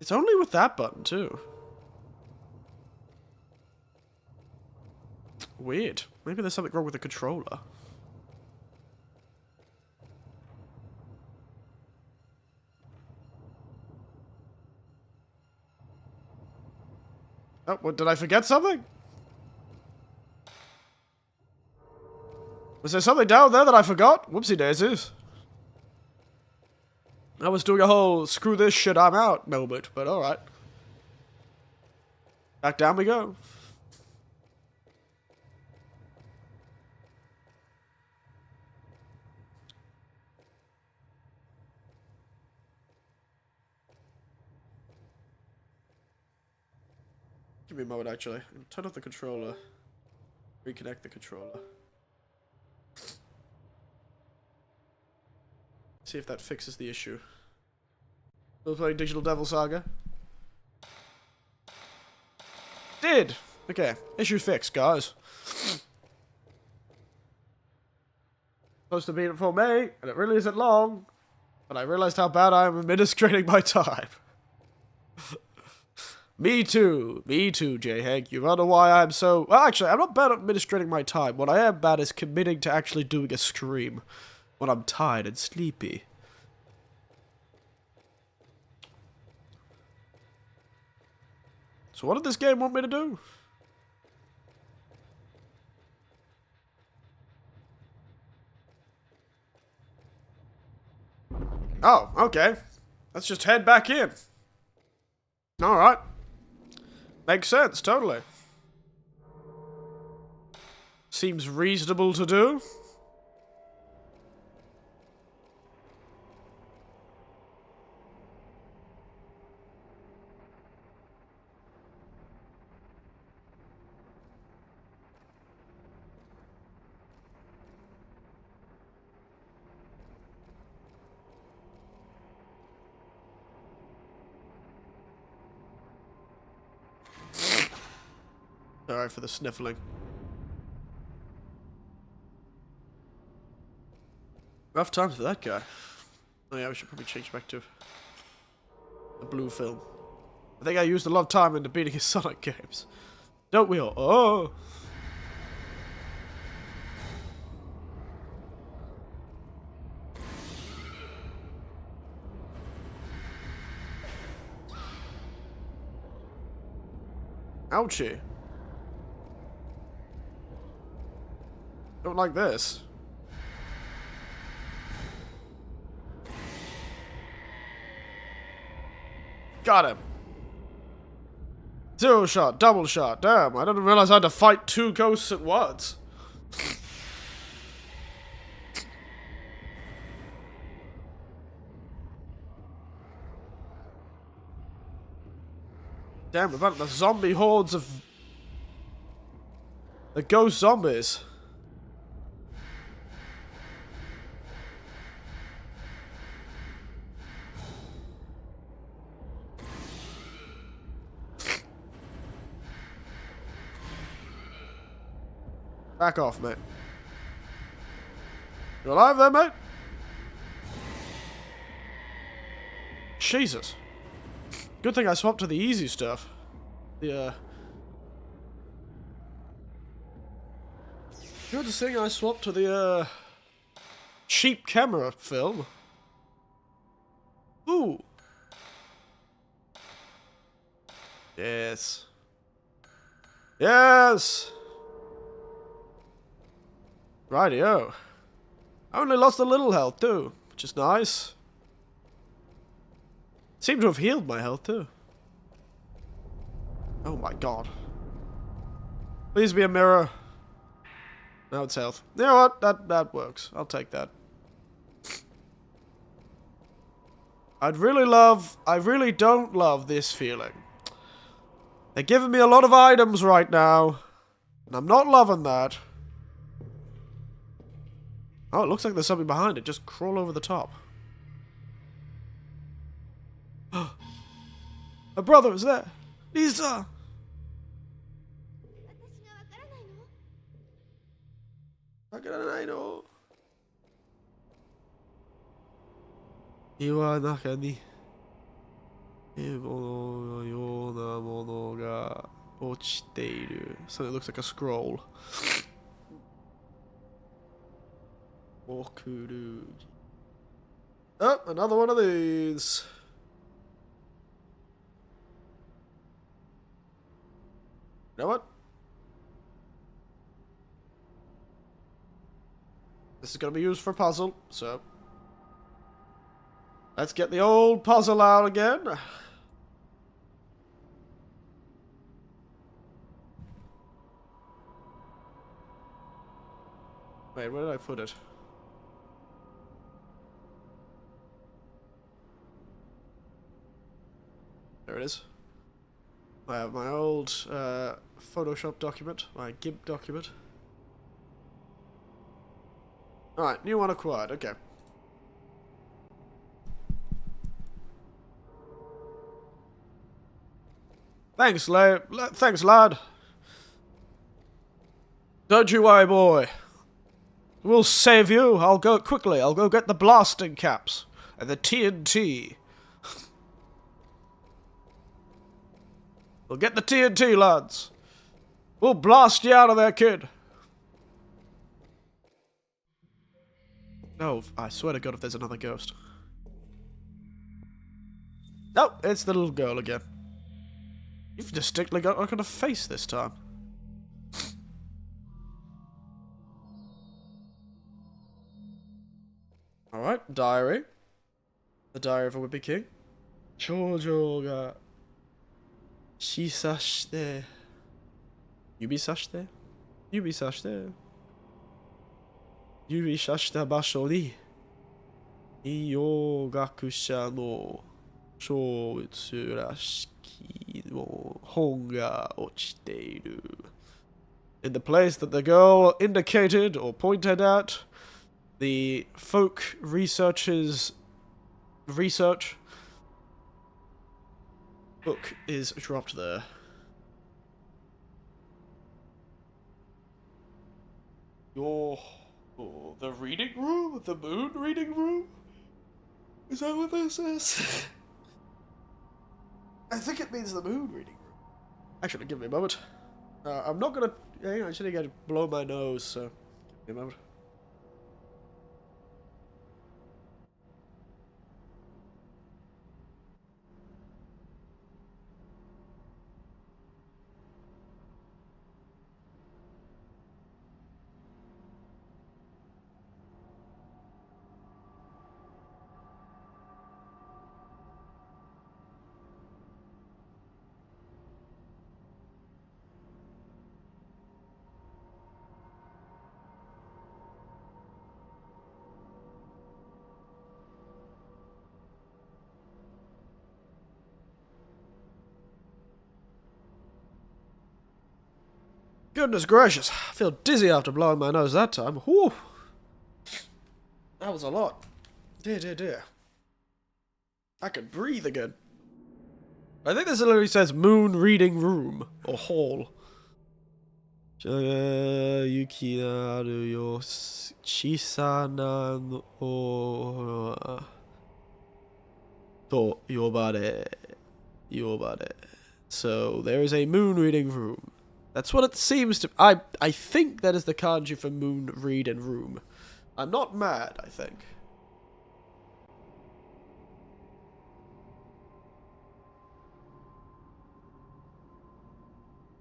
It's only with that button, too. Weird. Maybe there's something wrong with the controller. Oh, what, did I forget something? Was there something down there that I forgot? Whoopsie daisies. I was doing a whole screw this shit, I'm out moment, but alright. Back down we go. Give me a moment, actually. Turn off the controller. Reconnect the controller. See if that fixes the issue. Still playing Digital Devil Saga? Did! Okay, issue fixed, guys. Supposed to be in for May, and it really isn't long. But I realized how bad I am administrating my time. Me too, J-Hank. You wonder why I'm so... Well, actually, I'm not bad at administrating my time. What I am bad is committing to actually doing a stream when I'm tired and sleepy. So what did this game want me to do? Oh, okay. Let's just head back in. Alright. Makes sense, totally. Seems reasonable to do. Sorry for the sniffling. Rough times for that guy. Oh yeah, we should probably change back to the blue film. I think I used a lot of time into beating his Sonic games. Don't we all? Oh! Ouchie. Don't like this. Got him. Zero shot, double shot. Damn, I didn't realize I had to fight two ghosts at once. Damn, about the zombie hordes of... the ghost zombies. Back off, mate. You alive there, mate? Jesus. Good thing I swapped to the easy stuff. Good thing I swapped to the, cheap camera film. Ooh. Yes. Yes! Rightio. I only lost a little health too, which is nice. Seem to have healed my health too. Oh my god. Please be a mirror. Now it's health. You know what? That works. I'll take that. I really don't love this feeling. They're giving me a lot of items right now, and I'm not loving that. Oh, it looks like there's something behind it. Just crawl over the top. My brother is there. Lisa! Wakaranai 岩の中に獲物のようなものが落ちている。Something that looks like a scroll. 送る。Oh, another one of these. You know what? This is going to be used for a puzzle, so let's get the old puzzle out again. Wait, where did I put it? There it is. I have my old Photoshop document, my GIMP document. Alright, new one acquired, okay. Thanks, lad. Don't you worry, boy. We'll save you. I'll go quickly. I'll go get the blasting caps and the TNT. We'll get the TNT, lads. We'll blast you out of there, kid. Oh, I swear to God if there's another ghost. No, it's the little girl again. You've distinctly got a kind of face this time. Alright, diary. The diary of a Wimpy King. Shoujo ga shisashite. Yubisashite? Yubisashite. Yubishashita basho ni Iyogakusha no shoutsu rashiki no hon ga ochiteiru. In the place that the girl indicated or pointed at, the folk researchers' research book is dropped there. The reading room? The moon reading room? Is that what this is? I think it means the moon reading room. Actually, give me a moment. I'm not gonna... I actually gotta blow my nose, so... Give me a moment. Goodness gracious, I feel dizzy after blowing my nose that time. Whew. That was a lot. Dear, dear, dear. I can breathe again. I think this literally says moon reading room or hall. Yuki naru yo chisana no to yobare. So there is a moon reading room. That's what it seems to... I think that is the kanji for moon read and room. I'm not mad, I think.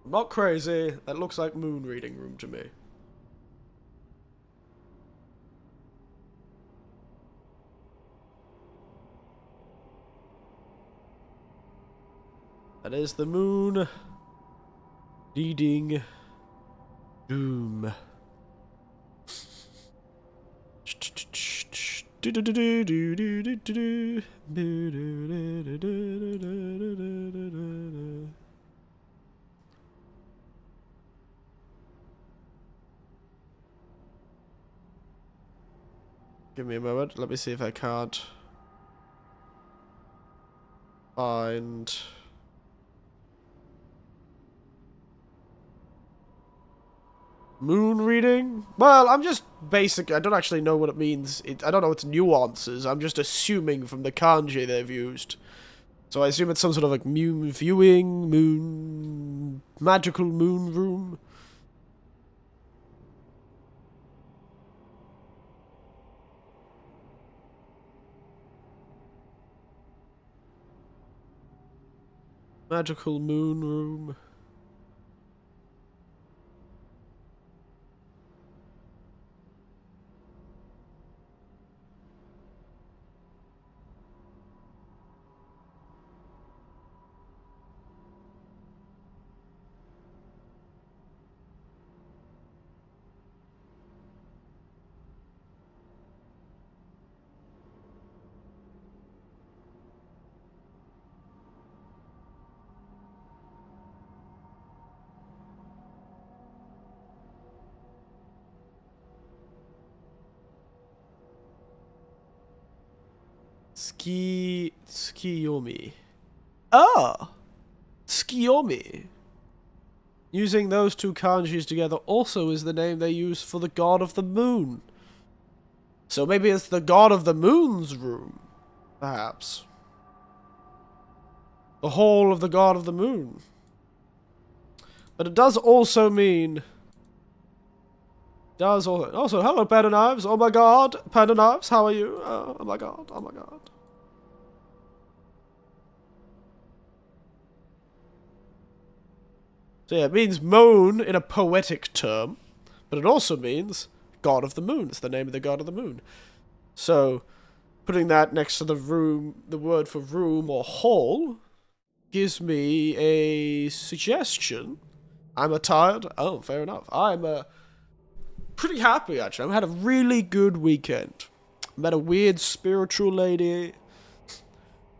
I'm not crazy. That looks like moon reading room to me. That is the moon reading Doom. Give me a moment. Let me see if I can't find... Moon reading? Well, I'm just basic. I don't actually know what it means. I don't know its nuances. I'm just assuming from the kanji they've used. So I assume it's some sort of like moon viewing, moon... magical moon room. Magical moon room. Tsukiyomi. Ah! Tsukiyomi. Using those two kanjis together also is the name they use for the god of the moon. So maybe it's the god of the moon's room. Perhaps. The hall of the god of the moon. But it does also mean... Also, hello, Panda Knives. Oh my god. Panda Knives, how are you? Oh my god. Oh my god. So yeah, it means moon in a poetic term. But it also means god of the moon. It's the name of the god of the moon. So, putting that next to the room, the word for room or hall, gives me a suggestion. I'm tired. Oh, fair enough. I'm pretty happy, actually. I've had a really good weekend. Met a weird spiritual lady.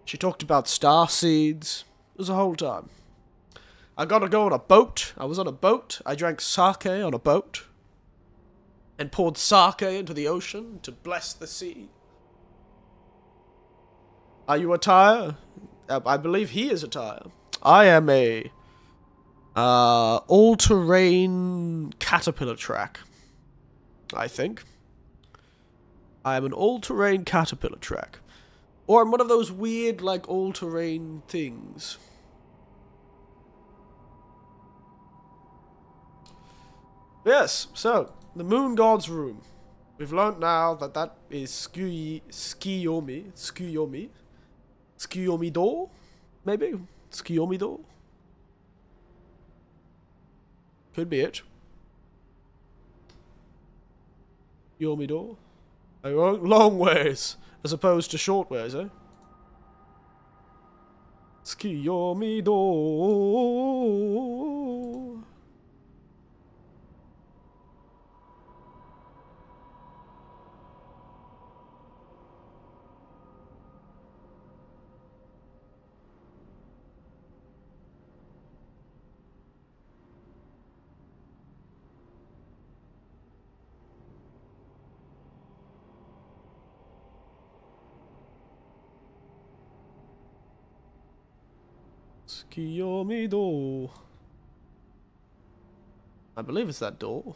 She talked about star seeds. It was a whole time. I got to go on a boat. I was on a boat. I drank sake on a boat. And poured sake into the ocean to bless the sea. Are you a tire? I believe he is a tire. I am a all-terrain caterpillar track. I think. I am an all-terrain caterpillar track. Or I'm one of those weird, like, all-terrain things. Yes, so, the moon god's room. We've learnt now that that is Tsukiyomi. Tsukiyomi-do? Maybe? Tsukiyomi-do? Could be it. Yomi-do? I won't long ways, as opposed to short ways, eh? Tsukiyomi-do. Tsukiyomi-do. I believe it's that door.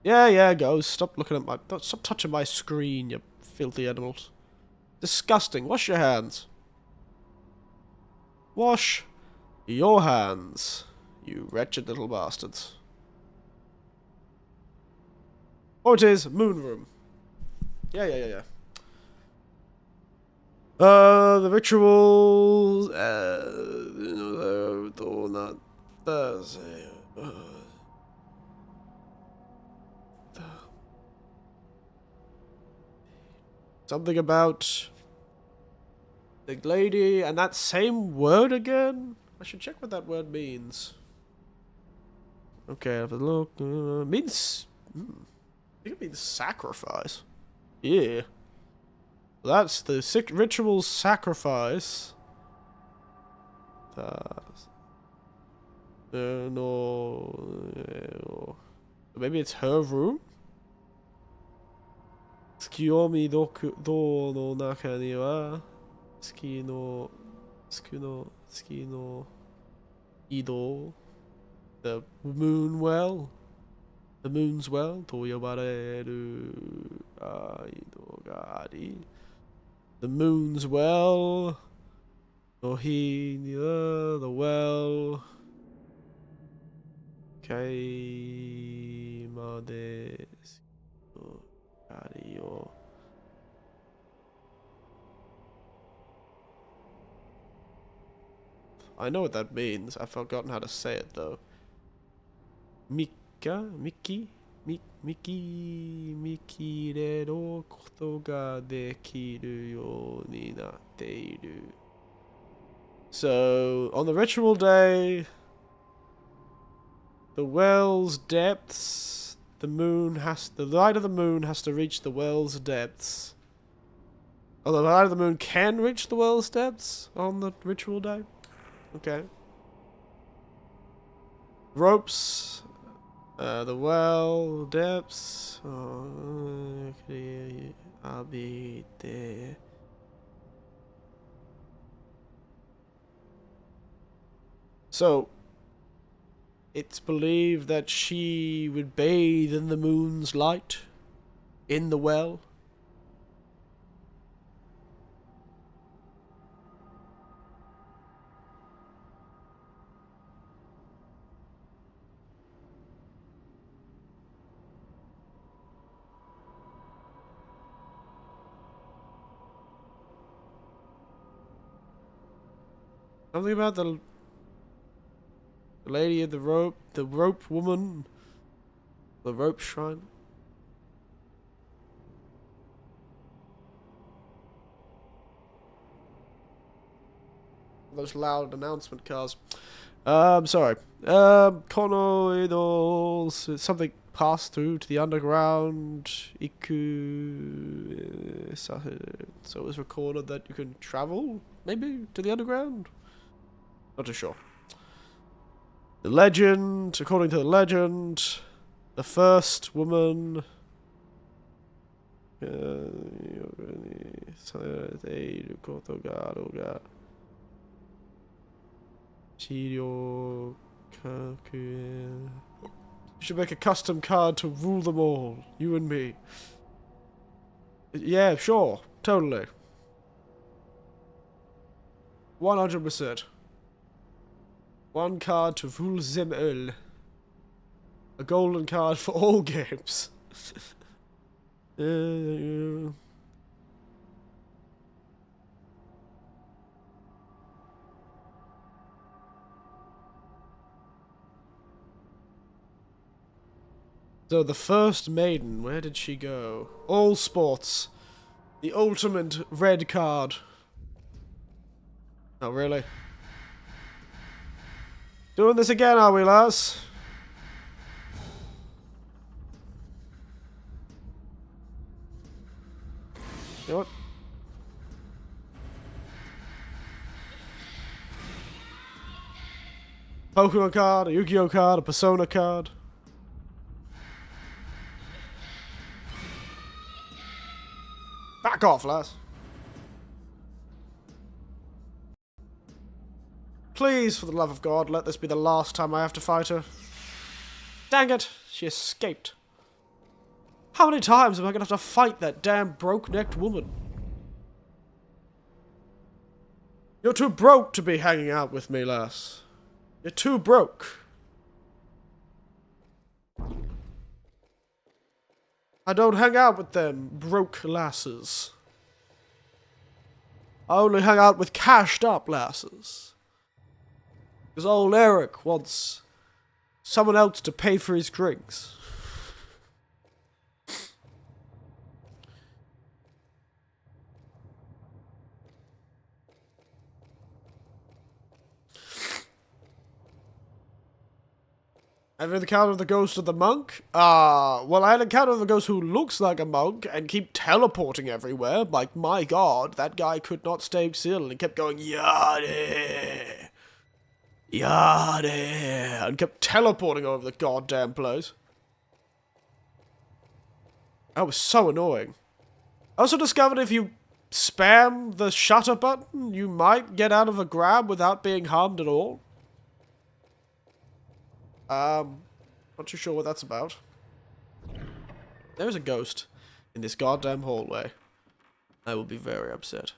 Yeah, go. Stop looking at my... Stop touching my screen, you filthy animals. Disgusting. Wash your hands. Wash your hands, you wretched little bastards. Oh, it is moon room. Yeah. The rituals. Not Thursday. Something about the lady and that same word again? I should check what that word means. Okay, have a look. Means... I think it means sacrifice. Yeah. That's the ritual sacrifice. No. Maybe it's her room? Tsukiyomi doku do no naka ni wa tsuki no ido. The moon well. The moon's well. To yobareru ido ga ari. The moon's well. No hi ni wa the well. Kai made ari yo. I know what that means. I've forgotten how to say it though. Miki reru koto ga dekiru you ni natteiru. So, on the ritual day, the well's depths, the light of the moon has to reach the well's depths. Oh, the light of the moon can reach the well's depths on the ritual day? Okay. Ropes. The well depths. Oh, I'll be there. So, it's believed that she would bathe in the moon's light in the well. Something about the lady of the rope woman, the rope shrine. Those loud announcement cars. Sorry. Konoidos. Something passed through to the underground. Iku. So it was recorded that you can travel, maybe, to the underground? Not too sure. The legend, according to the legend, the first woman. You should make a custom card to rule them all, you and me. Yeah, sure, totally. 100%. One card to rule them all. A golden card for all games. So the first maiden, where did she go? All sports. The ultimate red card. Oh, really? Doing this again, are we, lads? You know what? Pokemon card, a Yu-Gi-Oh card, a Persona card. Back off, lads. Please, for the love of God, let this be the last time I have to fight her. Dang it, she escaped. How many times am I gonna have to fight that damn broke-necked woman? You're too broke to be hanging out with me, lass. You're too broke. I don't hang out with them broke lasses. I only hang out with cashed up lasses. Because old Eric wants someone else to pay for his drinks. Have you encountered the ghost of the monk? Well, I had encountered the ghost who looks like a monk and keep teleporting everywhere. Like, my god, that guy could not stay still and kept going, Yadi! Yadi! And kept teleporting over the goddamn place. That was so annoying. I also discovered if you spam the shutter button, you might get out of a grab without being harmed at all. Not too sure what that's about. There's a ghost in this goddamn hallway. I will be very upset.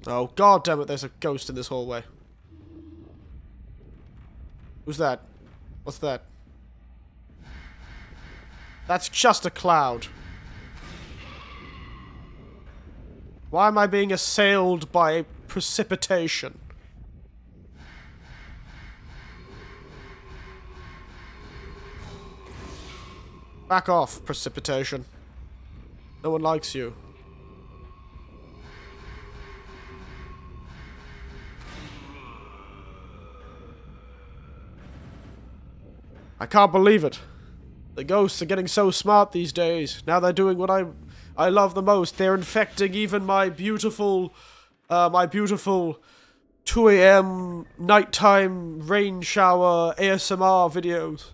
Oh, god damn it, there's a ghost in this hallway. Who's that? What's that? That's just a cloud. Why am I being assailed by precipitation? Back off, precipitation. No one likes you. I can't believe it. The ghosts are getting so smart these days. Now they're doing what I love the most. They're infecting even my beautiful 2 a.m. nighttime rain shower ASMR videos.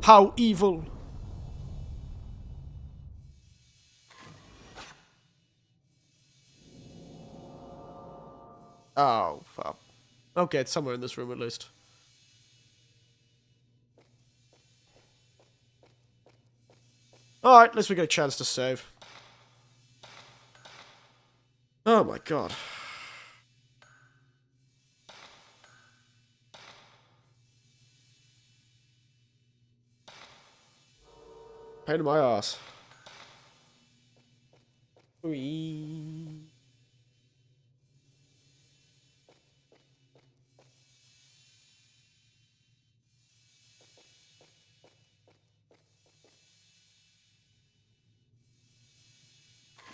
How evil. Oh, fuck. Okay, it's somewhere in this room at least. Alright, at least we get a chance to save. Oh my god. Pain in my ass. Whee.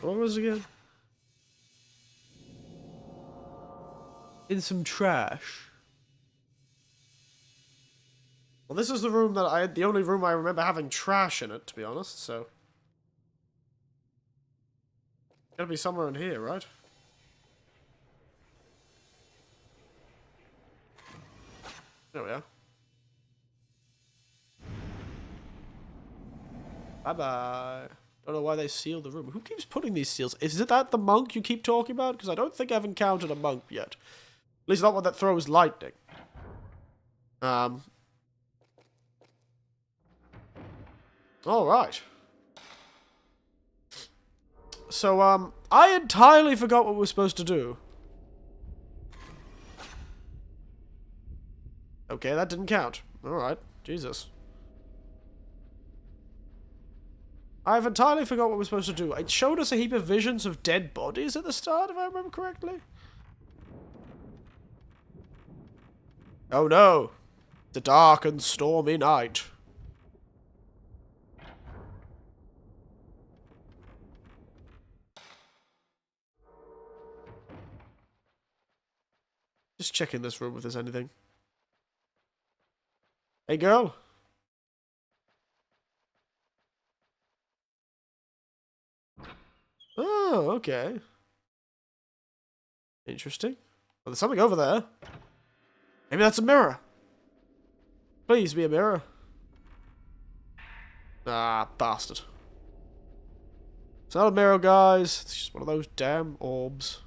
What was it again? In some trash. Well, this is the room that the only room I remember having trash in it, to be honest, so. Gotta be somewhere in here, right? There we are. Bye-bye. Don't know why they sealed the room. Who keeps putting these seals? Is it that the monk you keep talking about? Because I don't think I've encountered a monk yet. At least not one that throws lightning. Alright. So, I entirely forgot what we were supposed to do. Okay, that didn't count. Alright. Jesus. I've entirely forgot what we're supposed to do. It showed us a heap of visions of dead bodies at the start, if I remember correctly. Oh no. The dark and stormy night. Just checking this room if there's anything. Hey girl. Oh, okay. Interesting. Well, there's something over there. Maybe that's a mirror. Please be a mirror. Ah, bastard. It's not a mirror, guys. It's just one of those damn orbs.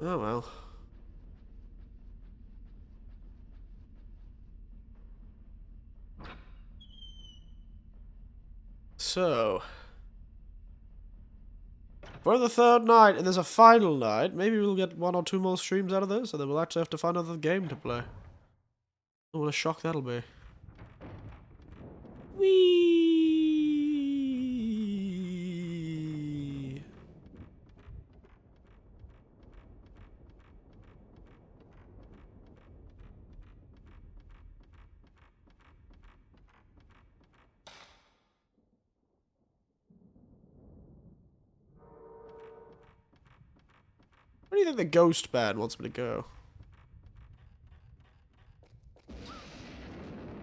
Oh well. So, for the third night, and there's a final night, maybe we'll get 1 or 2 more streams out of this, and then we'll actually have to find another game to play. Oh, what a shock that'll be. Whee! Where do you think the ghost man wants me to go?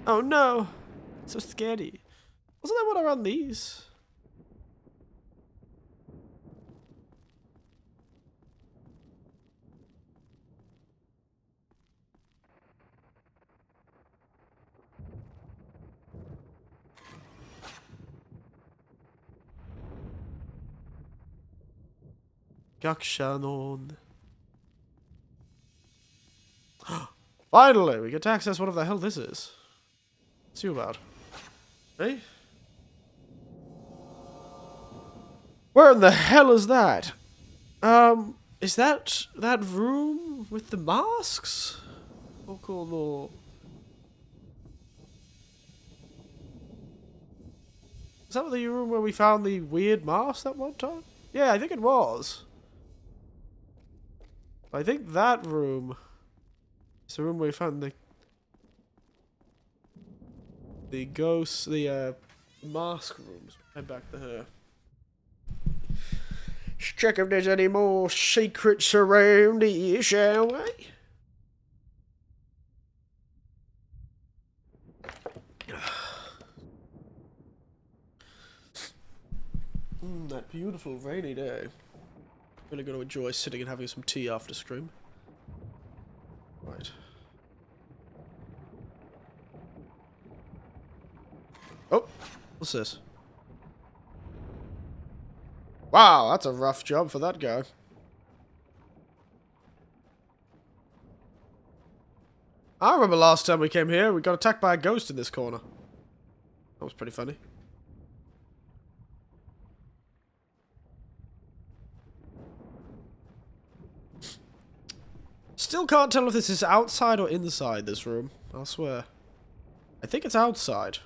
Oh no! So scary. Wasn't there one around these? Gakshanon. Finally, we get to access whatever the hell this is. What's you about? Hey? Where in the hell is that? Is that room with the masks? Oh, cool, no. Is that the room where we found the weird mask that one time? Yeah, I think it was. I think that room is the room where we found the ghosts, the mask rooms. Head back to her. Let's check if there's any more secrets around here, shall we? That beautiful rainy day. Really going to enjoy sitting and having some tea after stream. Right. Oh, what's this? Wow, that's a rough job for that guy. I remember last time we came here, we got attacked by a ghost in this corner. That was pretty funny. Still can't tell if this is outside or inside this room, I swear. I think it's outside.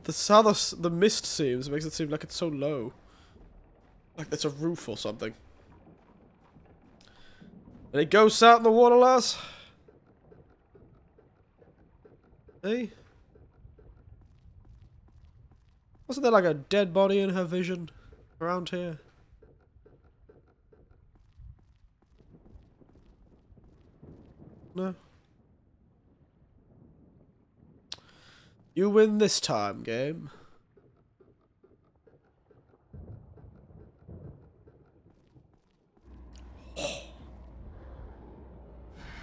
The mist seems, makes it seem like it's so low. Like there's a roof or something. Any ghosts out in the water, lass? Hey? Wasn't there like a dead body in her vision around here? No. You win this time, game.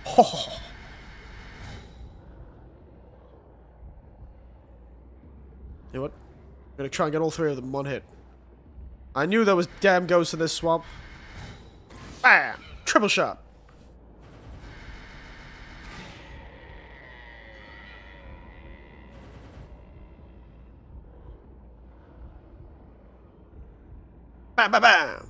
Oh. You know what? I'm gonna try and get all three of them in one hit. I knew there was damn ghosts in this swamp. Bam! Triple shot. Bam, bam, bam!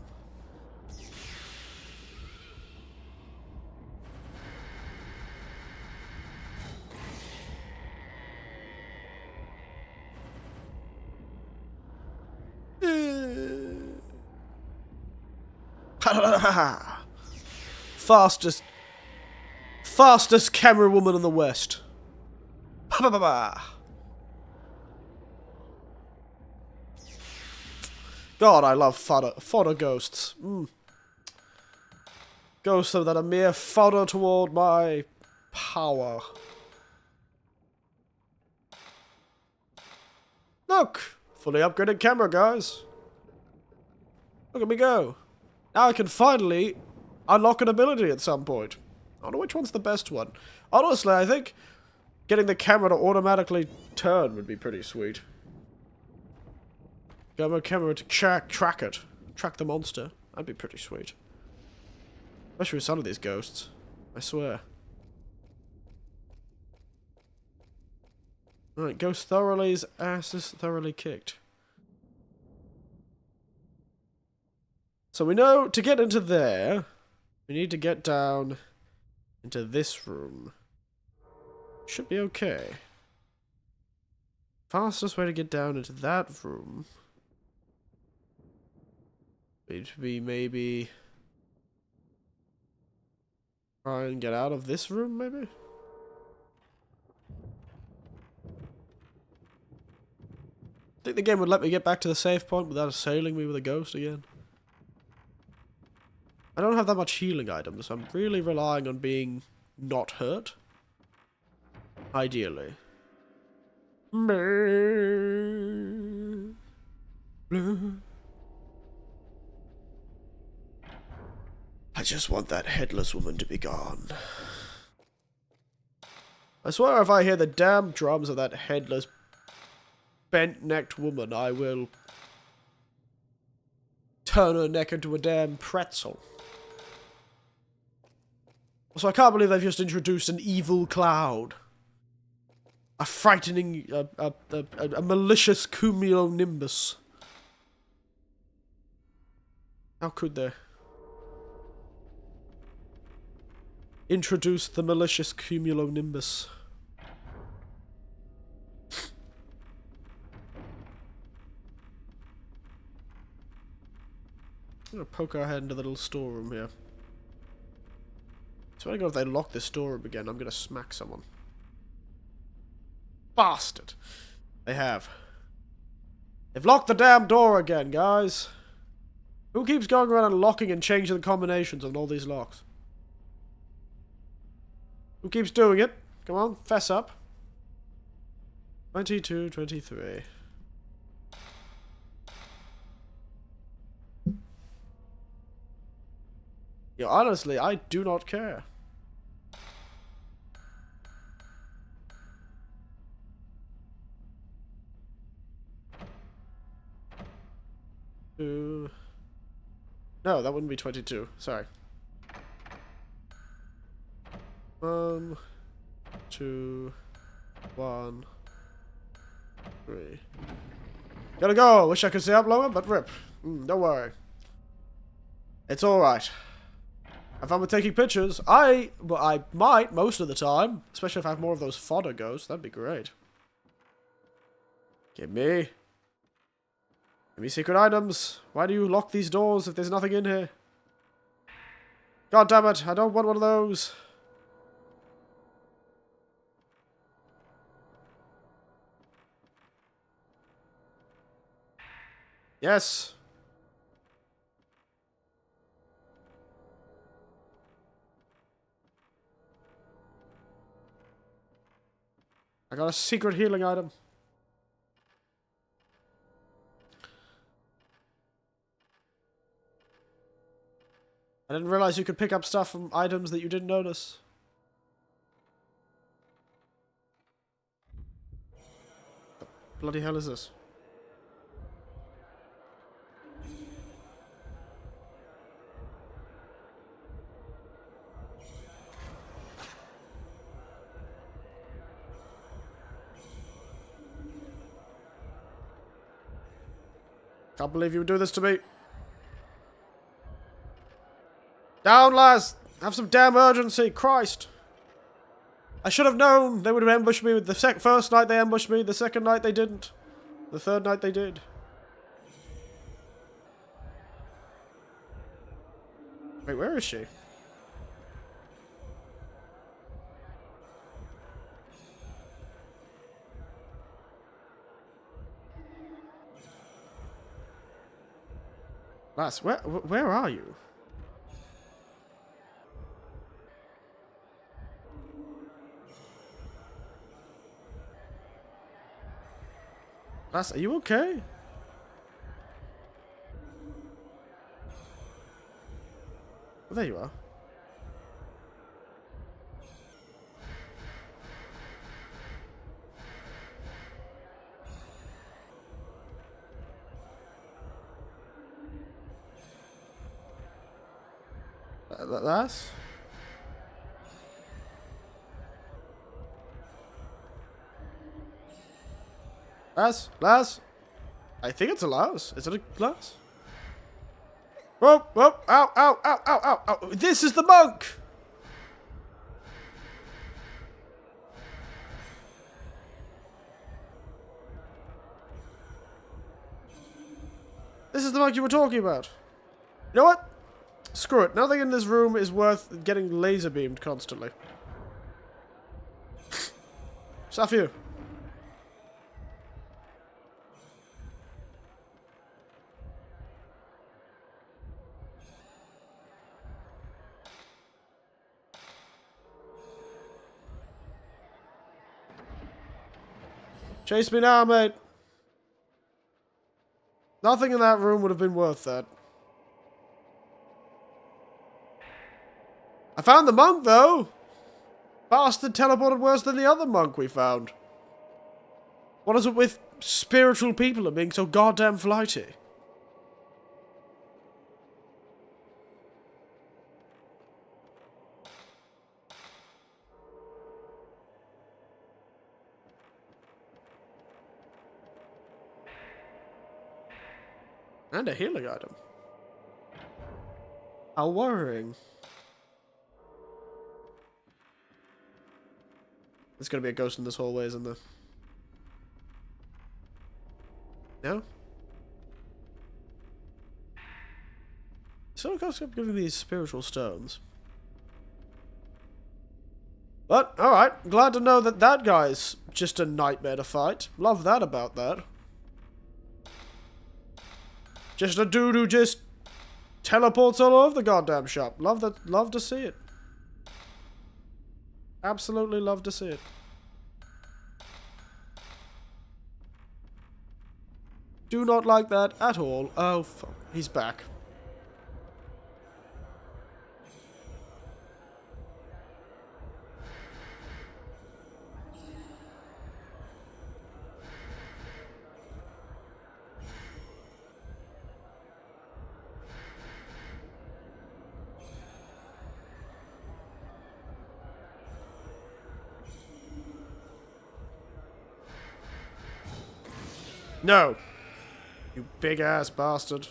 Fastest camera woman in the West. God, I love fodder ghosts. Ghosts that are mere fodder toward my power. Look! Fully upgraded camera, guys. Look at me go. Now I can finally unlock an ability at some point. I don't know which one's the best one. Honestly, I think getting the camera to automatically turn would be pretty sweet. Get my camera to track it. Track the monster. That'd be pretty sweet. Especially with some of these ghosts. I swear. Alright, ghost thoroughly's ass is thoroughly kicked. So we know to get into there, we need to get down into this room. Should be okay. Fastest way to get down into that room would be maybe try and get out of this room, maybe? I think the game would let me get back to the save point without assailing me with a ghost again. I don't have that much healing items, so I'm really relying on being not hurt. Ideally. I just want that headless woman to be gone. I swear if I hear the damn drums of that headless, bent-necked woman, I will turn her neck into a damn pretzel. Also, I can't believe they've just introduced an evil cloud. A frightening, a malicious cumulonimbus. How could they introduce the malicious cumulonimbus? I'm gonna poke our head into the little storeroom here. So I go if they lock this storeroom again, I'm gonna smack someone. Bastard! They have. They've locked the damn door again, guys. Who keeps going around and locking and changing the combinations on all these locks? Who keeps doing it? Come on, fess up. 22, 23. Yeah, honestly, I do not care. No, that wouldn't be 22. Sorry. 1, 2, 1, 3. Gotta go. Wish I could stay up longer, but rip. Don't worry. It's alright. If I'm taking pictures, I might most of the time. Especially if I have more of those fodder ghosts. That'd be great. Give me secret items. Why do you lock these doors if there's nothing in here? God damn it. I don't want one of those. Yes. I got a secret healing item. I didn't realize you could pick up stuff from items that you didn't notice. What the bloody hell is this? Can't believe you would do this to me. Down, lads! Have some damn urgency, Christ! I should have known they would have ambushed me with the first night they ambushed me, the second night they didn't. The third night they did. Wait, where is she? Lass, where are you? Lass, are you okay? Oh, there you are. Lass? Lass? I think it's a Lass. Is it a Lass? Whoa, whoa, ow, ow, ow, ow, ow, ow. This is the monk! This is the monk you were talking about. You know what? Screw it. Nothing in this room is worth getting laser beamed constantly. Stuff you. Chase me now, mate. Nothing in that room would have been worth that. I found the monk, though. Bastard teleported worse than the other monk we found. What is it with spiritual people and being so goddamn flighty? And a healing item. How worrying. There's gonna be a ghost in this hallway, isn't there? No? So ghosts kept giving me these spiritual stones. But, alright. Glad to know that that guy's just a nightmare to fight. Love that about that. Just a dude who just teleports all over the goddamn shop. Love that. Love to see it. Absolutely love to see it. Do not like that at all. Oh, fuck. He's back. No. You big ass bastard.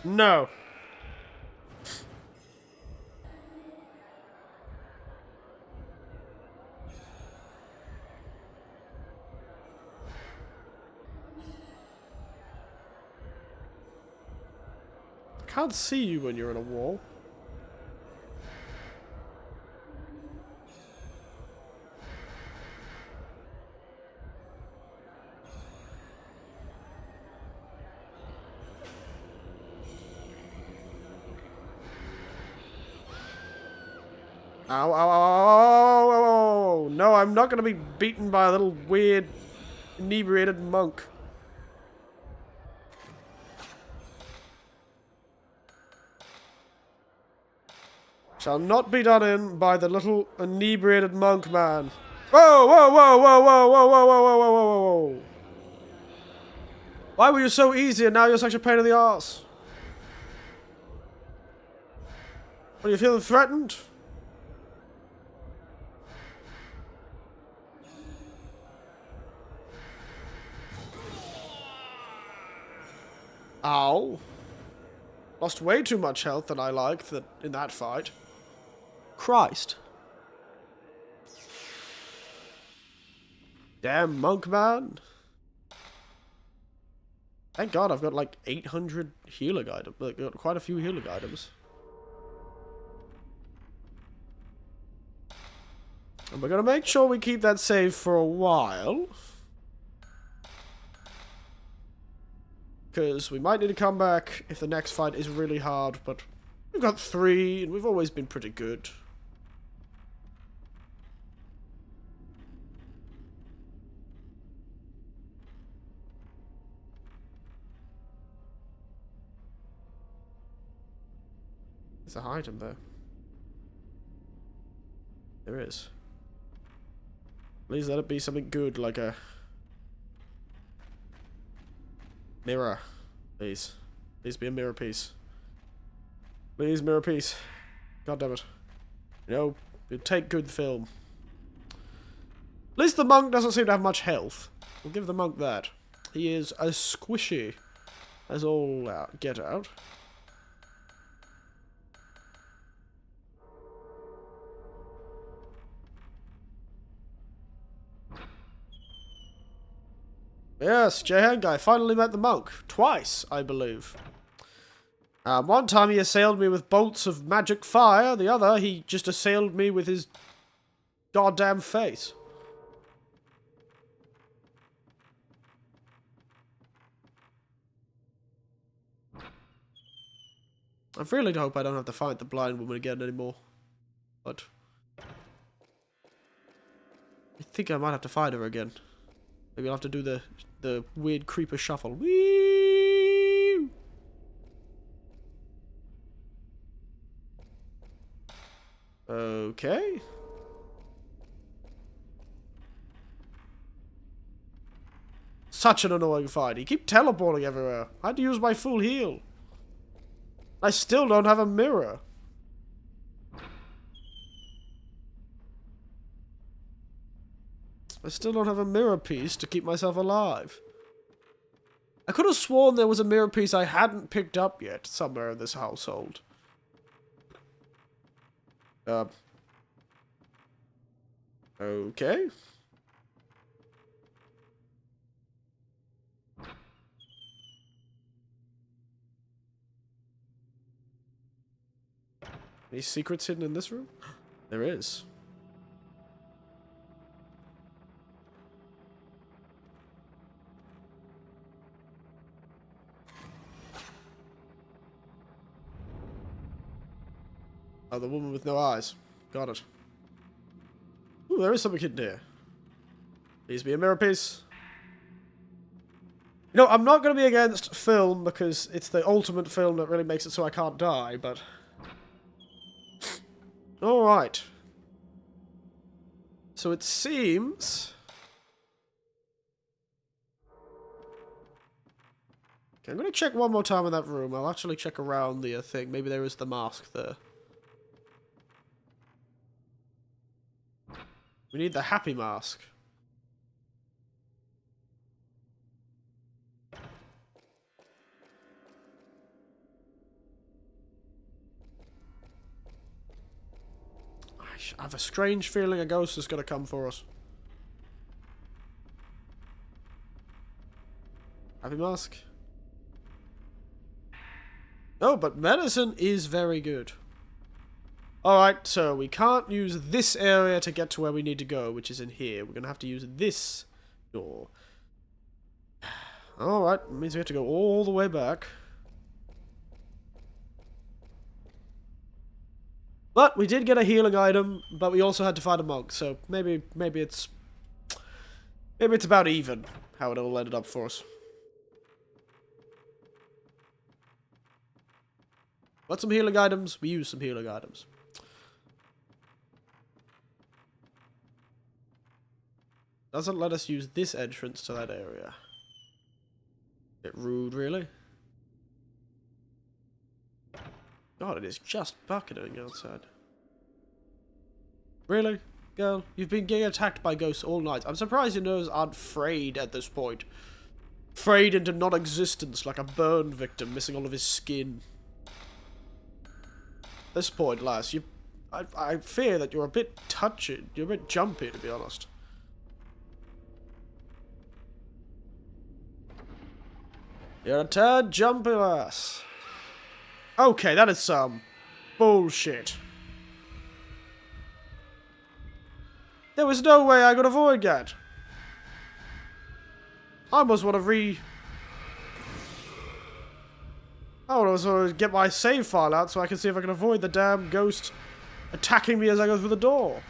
No. Can't see you when you're in a wall. Ow, ow, ow, ow, ow, ow, ow. No, I'm not gonna be beaten by a little weird, inebriated monk. Shall not be done in by the little inebriated monk man. Whoa, whoa, whoa, whoa, whoa, whoa, whoa, whoa, whoa, whoa, whoa, whoa. Why were you so easy and now you're such a pain in the arse? Are you feeling threatened? Ow. Lost way too much health than I liked in that fight. Christ. Damn monk man. Thank God I've got like 800 healing items. Like, got quite a few healing items. And we're gonna make sure we keep that save for a while. Because we might need to come back if the next fight is really hard, but we've got 3 and we've always been pretty good. There's an item there. There is. Please let it be something good, like a mirror. Please. Please be a mirror piece. Please, mirror piece. God damn it. You know, you take good film. At least the monk doesn't seem to have much health. We'll give the monk that. He is as squishy as all out. Get out. Yes, Jahan guy finally met the monk. Twice, I believe. One time he assailed me with bolts of magic fire. The other, he just assailed me with his goddamn face. I really hope I don't have to fight the blind woman again anymore. But I think I might have to fight her again. Maybe I'll have to do the weird creeper shuffle. Whee! Okay. Such an annoying fight. He keep teleporting everywhere. I had to use my full heal. I still don't have a mirror. I still don't have a mirror piece to keep myself alive. I could have sworn there was a mirror piece I hadn't picked up yet somewhere in this household. Okay. Any secrets hidden in this room? There is. Oh, the woman with no eyes. Got it. Ooh, there is something hidden here. Please be a mirror piece. You know, I'm not going to be against film because it's the ultimate film that really makes it so I can't die, but... Alright. So it seems... Okay, I'm going to check one more time in that room. I'll actually check around the thing. Maybe there is the mask there. We need the happy mask. I have a strange feeling a ghost is going to come for us. Happy mask. Oh, but medicine is very good. Alright, so we can't use this area to get to where we need to go, which is in here. We're going to have to use this door. Alright, means we have to go all the way back. But we did get a healing item, but we also had to fight a monk, so maybe it's about even how it all ended up for us. Got some healing items, we use some healing items. Doesn't let us use this entrance to that area. Bit rude, really. God, it is just bucketing outside. Really? Girl, you've been getting attacked by ghosts all night. I'm surprised your nerves aren't frayed at this point. Frayed into non-existence like a burn victim missing all of his skin. At this point, lass, I fear that you're a bit touchy. You're a bit jumpy, to be honest. You're a tad jumpy, lass. Okay, that is some bullshit. There was no way I could avoid that. I almost want to I want to sort of get my save file out so I can see if I can avoid the damn ghost attacking me as I go through the door.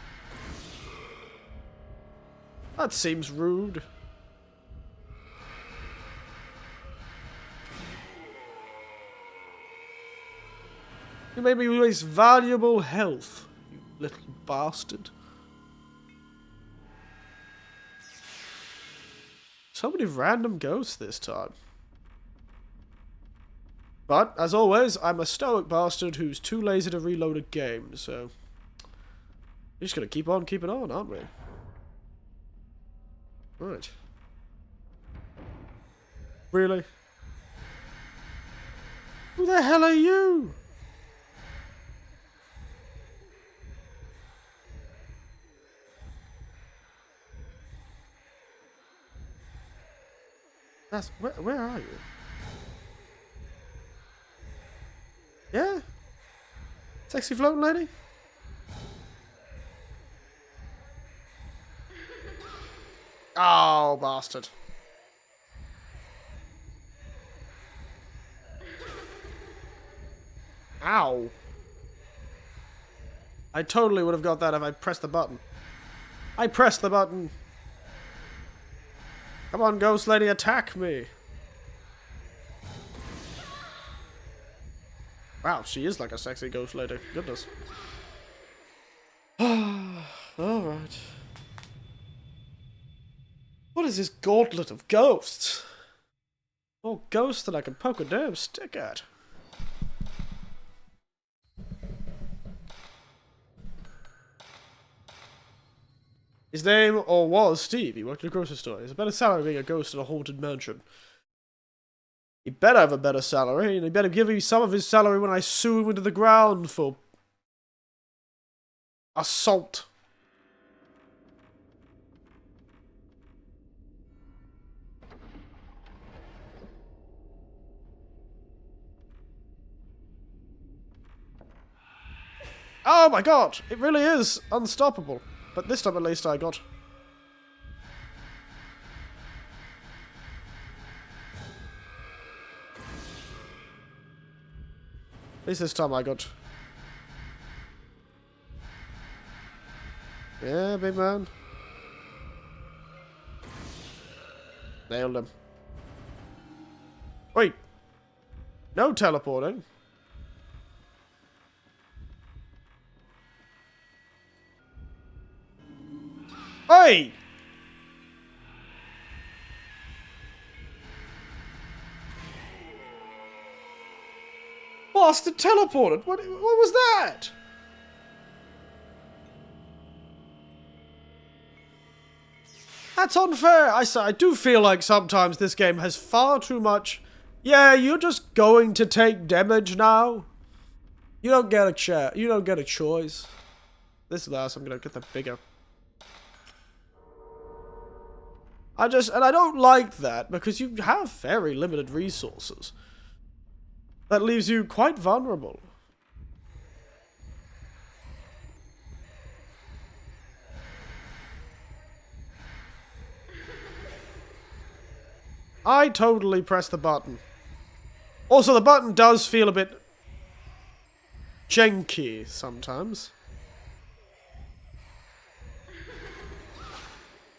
That seems rude. You made me waste valuable health, you little bastard. So many random ghosts this time. But, as always, I'm a stoic bastard who's too lazy to reload a game, so... we're just gonna keep on keeping on, aren't we? Right. Really? Who the hell are you? That's where are you? Yeah? Sexy floating lady? Oh, bastard. Ow. I totally would have got that if I pressed the button. I pressed the button. Come on, Ghost Lady, attack me. Wow, she is like a sexy Ghost Lady. Goodness. Alright. What is this gauntlet of ghosts? More ghosts than I can poke a damn stick at. His name, or was, Steve. He worked at a grocery store. He has a better salary being a ghost in a haunted mansion. He better have a better salary, and he better give me some of his salary when I sue him into the ground for assault. Oh my god! It really is unstoppable. But this time at least I got... At least this time I got... Yeah, big man. Nailed him. Wait. No teleporting. Hey! Bastard teleported! What was that? That's unfair! I do feel like sometimes this game has far too much... Yeah, you're just going to take damage now. You don't get a You don't get a choice. This last, I'm gonna get the bigger... And I don't like that, because you have very limited resources. That leaves you quite vulnerable. I totally pressed the button. Also, the button does feel a bit janky sometimes.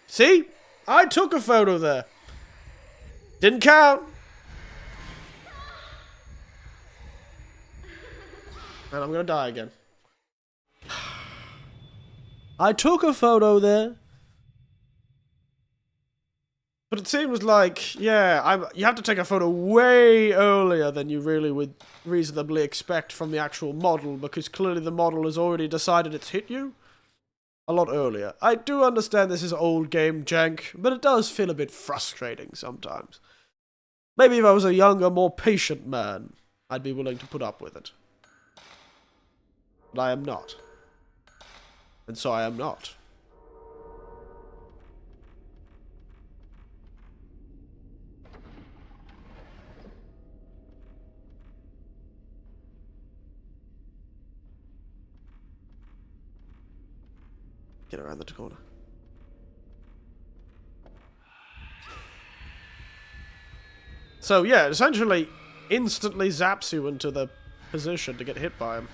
See? I took a photo there. Didn't count. And I'm gonna die again. I took a photo there. But it seems like, yeah, you have to take a photo way earlier than you really would reasonably expect from the actual model, because clearly the model has already decided it's hit you. A lot earlier. I do understand this is old game jank, but it does feel a bit frustrating sometimes. Maybe if I was a younger, more patient man, I'd be willing to put up with it. But I am not. And so I am not. Get around the corner. So yeah, essentially instantly zaps you into the position to get hit by him.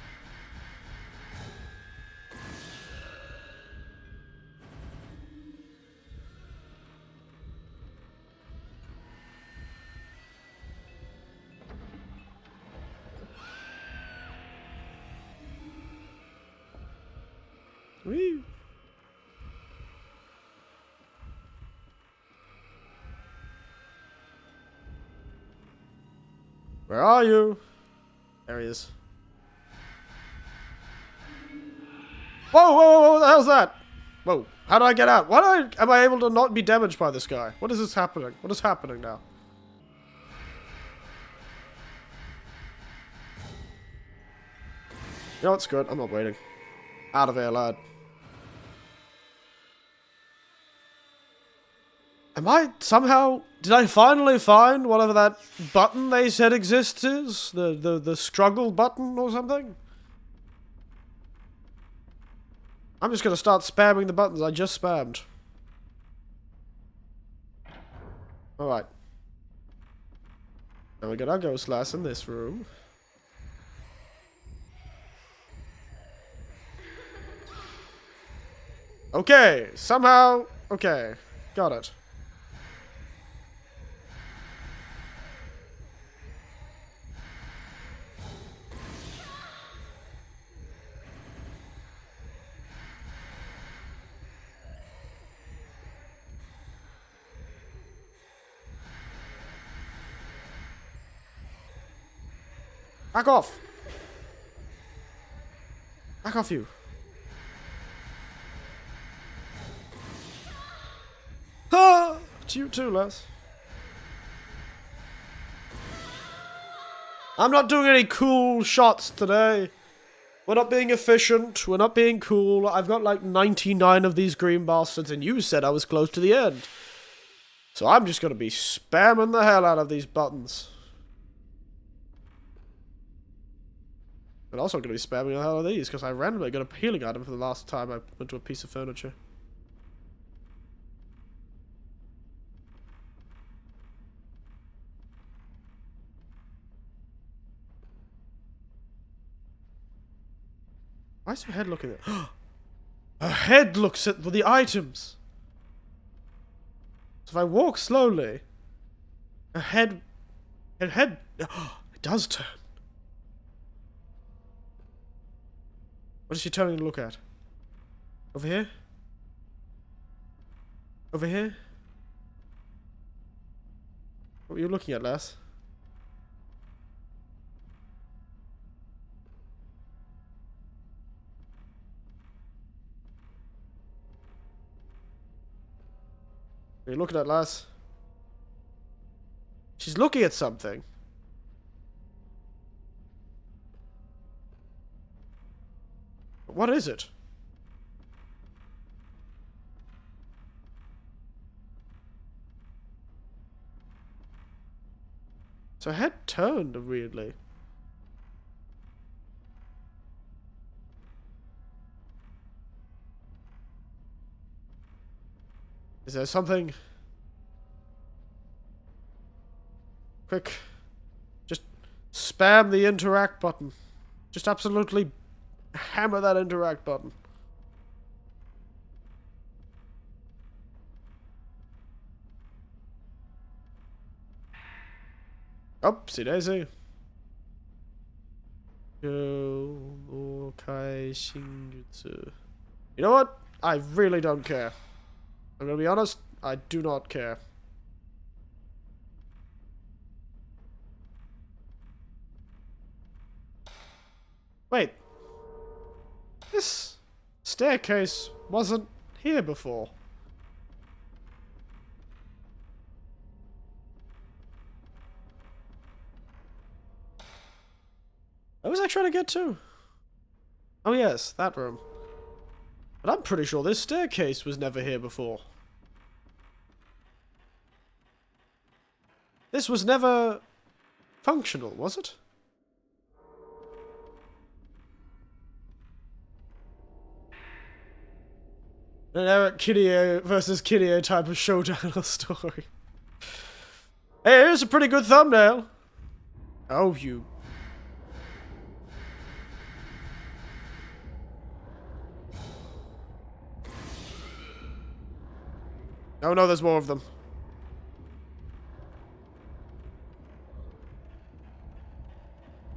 Whee! Where are you? There he is. Whoa, whoa, whoa, what the hell's that? Whoa, how do I get out? Am I able to not be damaged by this guy? What is this happening? What is happening now? You know what's good? I'm not waiting. Out of here, lad. Did I finally find whatever that button they said exists is? The struggle button or something? I'm just gonna start spamming the buttons I just spammed. Alright. Now we got our ghost lass in this room. Okay, somehow... Okay, got it. Back off! Back off, you. Ah! It's you too, Les. I'm not doing any cool shots today. We're not being efficient. We're not being cool. I've got like 99 of these green bastards, and you said I was close to the end. So I'm just going to be spamming the hell out of these buttons. And also going to be spamming the hell out of these, because I randomly got a healing item for the last time I went to a piece of furniture. Why is her head looking at... Her head looks at the items! So if I walk slowly... Her head... Her head... It does turn. What is she turning to look at? Over here? Over here? What were you looking at, lass? What are you looking at, lass? She's looking at something. What is it? So her head turned weirdly. Is there something? Quick. Just spam the interact button. Just absolutely hammer that interact button. Oopsie daisy. You know what? I really don't care. I'm gonna be honest, I do not care. Wait. This staircase wasn't here before. Where was I trying to get to? Oh yes, that room. But I'm pretty sure this staircase was never here before. This was never functional, was it? An Eric Kiddie versus Kiddie type of showdown or story. Hey, here's a pretty good thumbnail. Oh, you. Oh no, there's more of them.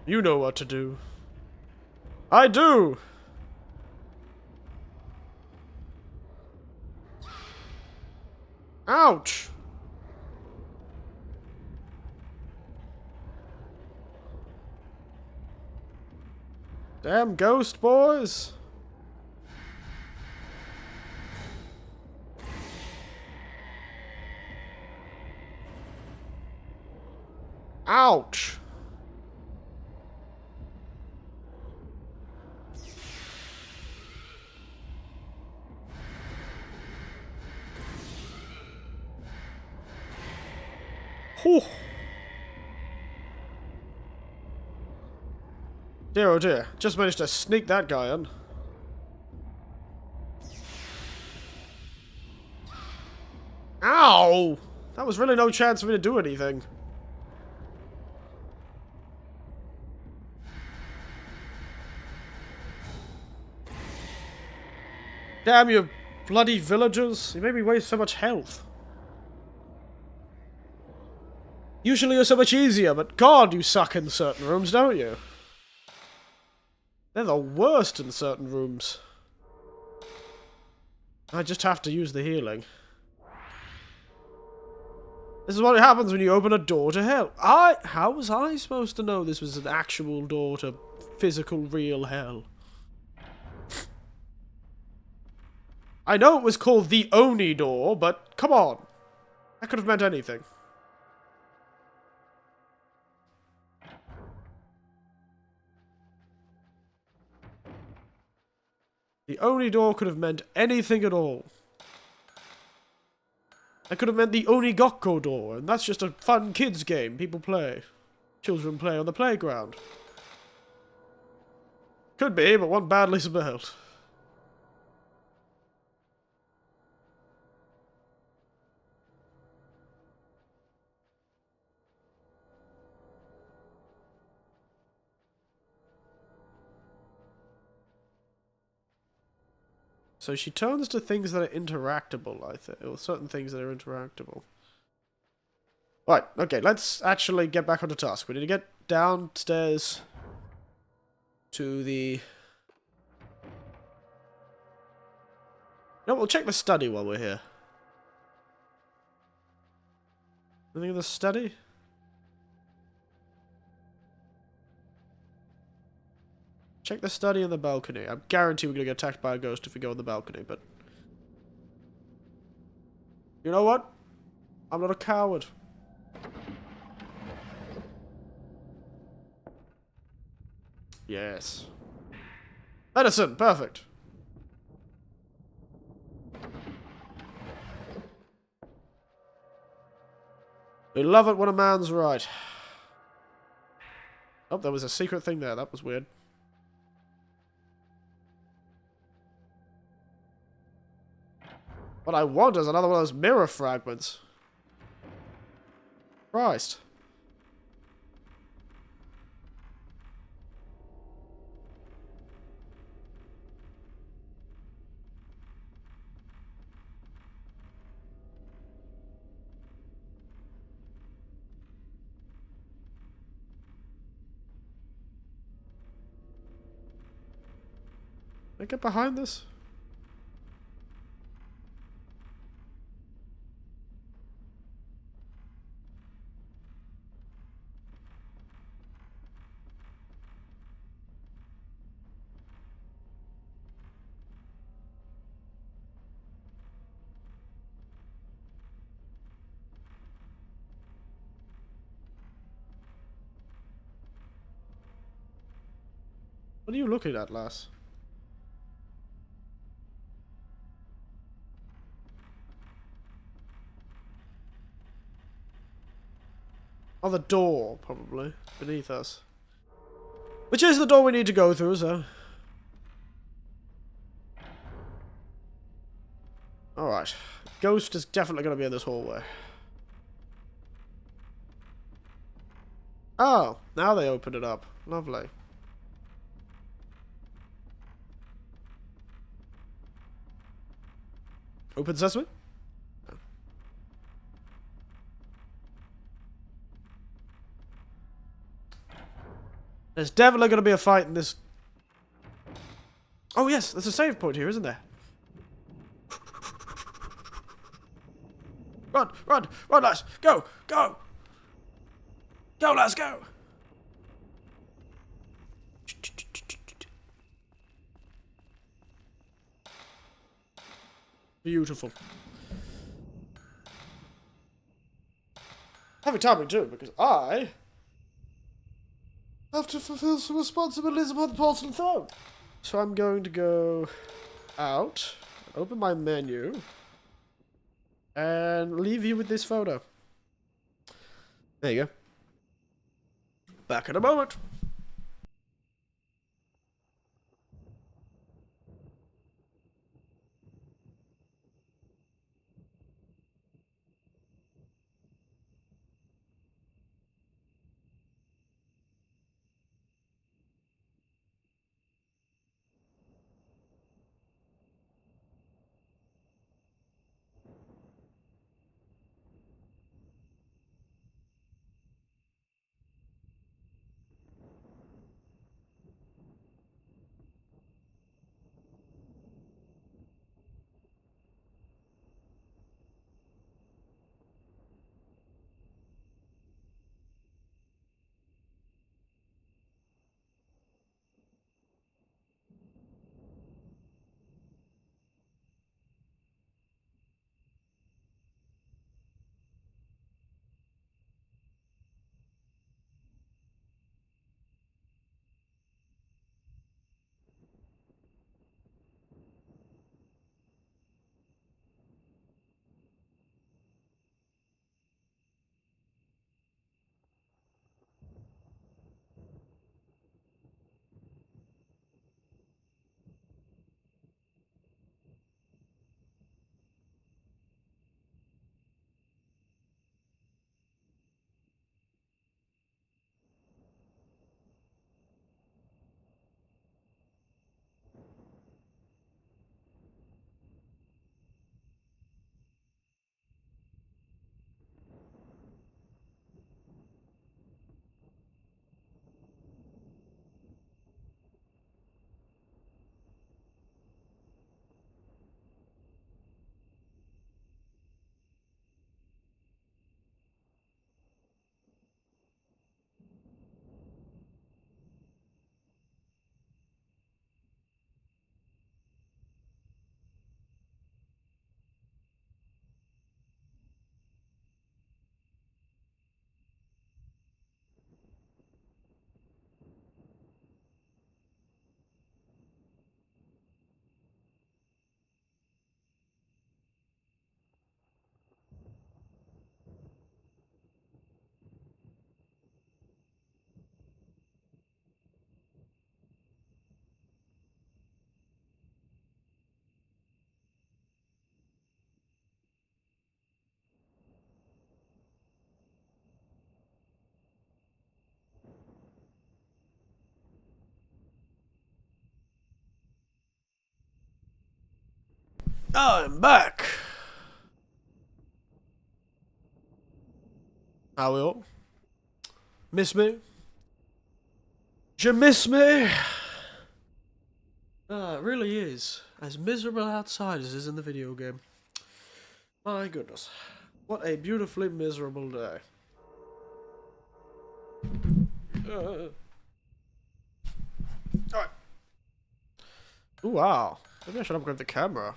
You know what to do. I do! Ouch! Damn ghost boys! Ouch! Whew. Dear oh dear, just managed to sneak that guy in. Ow! That was really no chance for me to do anything. Damn you, bloody villagers. You made me waste so much health. Usually you're so much easier, but God, you suck in certain rooms, don't you? They're the worst in certain rooms. I just have to use the healing. This is what happens when you open a door to hell. How was I supposed to know this was an actual door to physical, real hell? I know it was called the Oni door, but come on. That could have meant anything. The Oni door could have meant anything at all. That could have meant the Onigokko door, and that's just a fun kids game people play. Children play on the playground. Could be, but one badly spelled. So she turns to things that are interactable, I think. Or certain things that are interactable. Right, okay, let's actually get back onto task. We need to get downstairs to the... No, we'll check the study while we're here. Anything in the study? Check the study and the balcony. I guarantee we're gonna get attacked by a ghost if we go on the balcony, but... You know what? I'm not a coward. Yes. Medicine! Perfect! We love it when a man's right. Oh, there was a secret thing there. That was weird. What I want is another one of those mirror fragments. Christ. Can I get behind this? What are you looking at, lass? Oh, the door, probably. Beneath us. Which is the door we need to go through, so... Alright. Ghost is definitely going to be in this hallway. Oh, now they open it up. Lovely. Open sesame? No. There's definitely going to be a fight in this... Oh yes, there's a save point here, isn't there? Run, run, run, lads! Go, go! Go, lads, go! Beautiful. Heavy timing too, because I have to fulfill some responsibilities upon the porcelain throne. So I'm going to go out, open my menu, and leave you with this photo. There you go. Back in a moment. I'm back. How are we all? Miss me? Did you miss me? It really is as miserable outside as it is in the video game. My goodness. What a beautifully miserable day. Alright. Ooh, wow. Maybe I should upgrade the camera.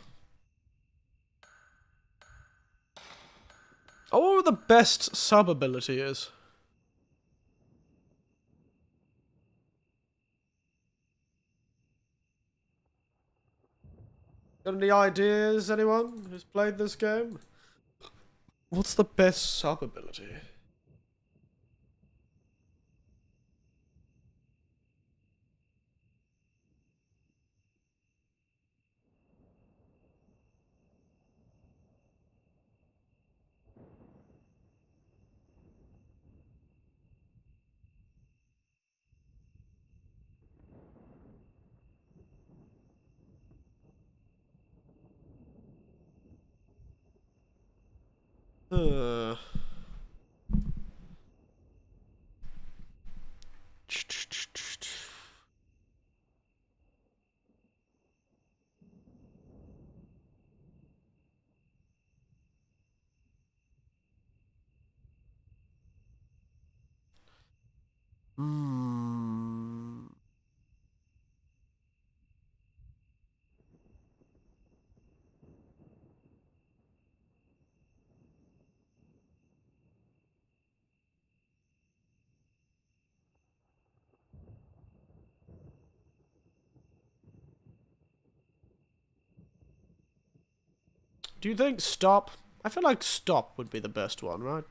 I wonder what the best sub ability is. Got any ideas, anyone who's played this game? What's the best sub ability? Uh... Hmm. Do you think stop? I feel like stop would be the best one, right?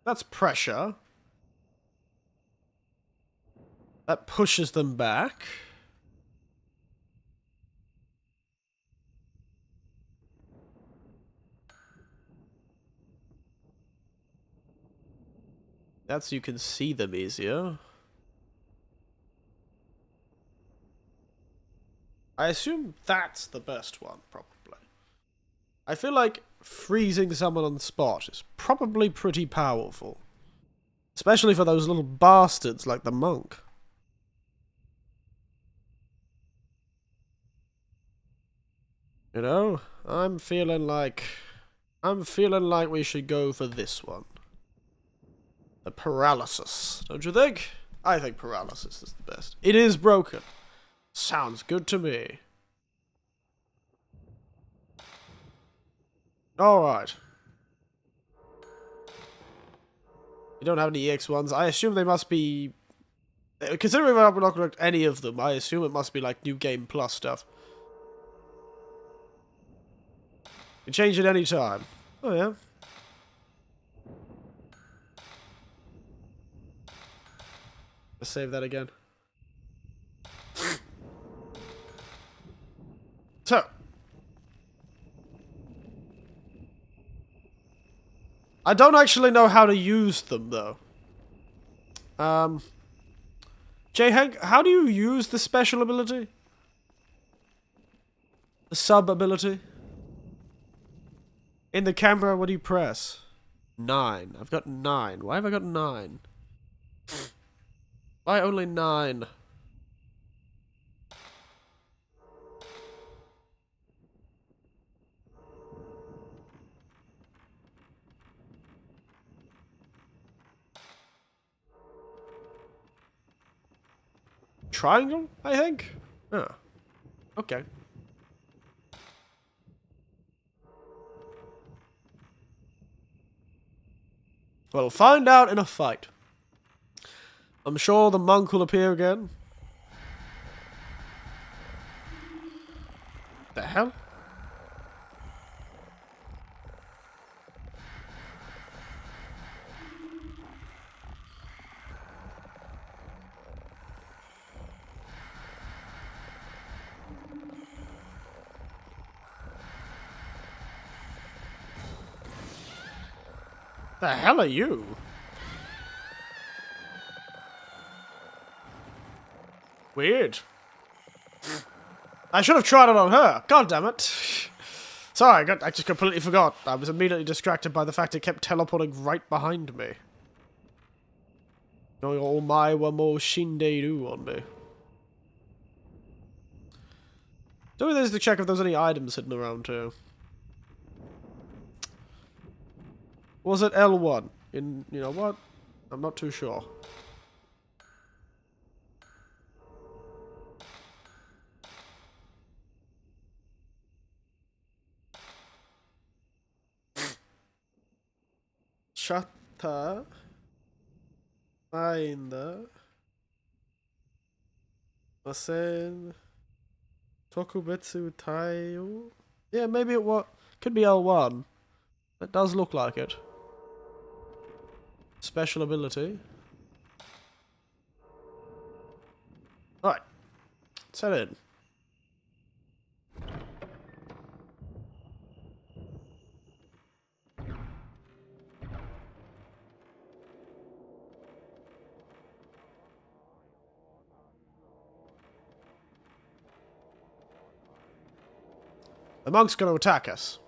That's pressure. That pushes them back. That's so you can see them easier. I assume that's the best one, probably. I feel like freezing someone on the spot is probably pretty powerful. Especially for those little bastards like the monk. You know, I'm feeling like we should go for this one. The paralysis, don't you think? I think paralysis is the best. It is broken. Sounds good to me. Alright. You don't have any EX ones. I assume they must be... Considering I've not looked at any of them, I assume it must be like New Game Plus stuff. You can change it any time. Oh yeah. Let's save that again. So. I don't actually know how to use them, though. J-Hank, how do you use the special ability? The sub ability? In the camera, what do you press? 9. I've got 9. Why have I got 9? Why only 9? Triangle, I think? Oh. Okay. We'll find out in a fight. I'm sure the monk will appear again. The hell? The hell are you? Weird. I should have tried it on her. God damn it. Sorry, I just completely forgot. I was immediately distracted by the fact it kept teleporting right behind me. Going all my one more shinderu on me. Do this to check if there's any items hidden around too. Was it L1? You know what? I'm not too sure. Shata. Finder. Asen. Tokubetsu Taiyo. Yeah, maybe it was. Could be L1. It does look like it. Special ability. Alright. Set in. The monk's gonna attack us.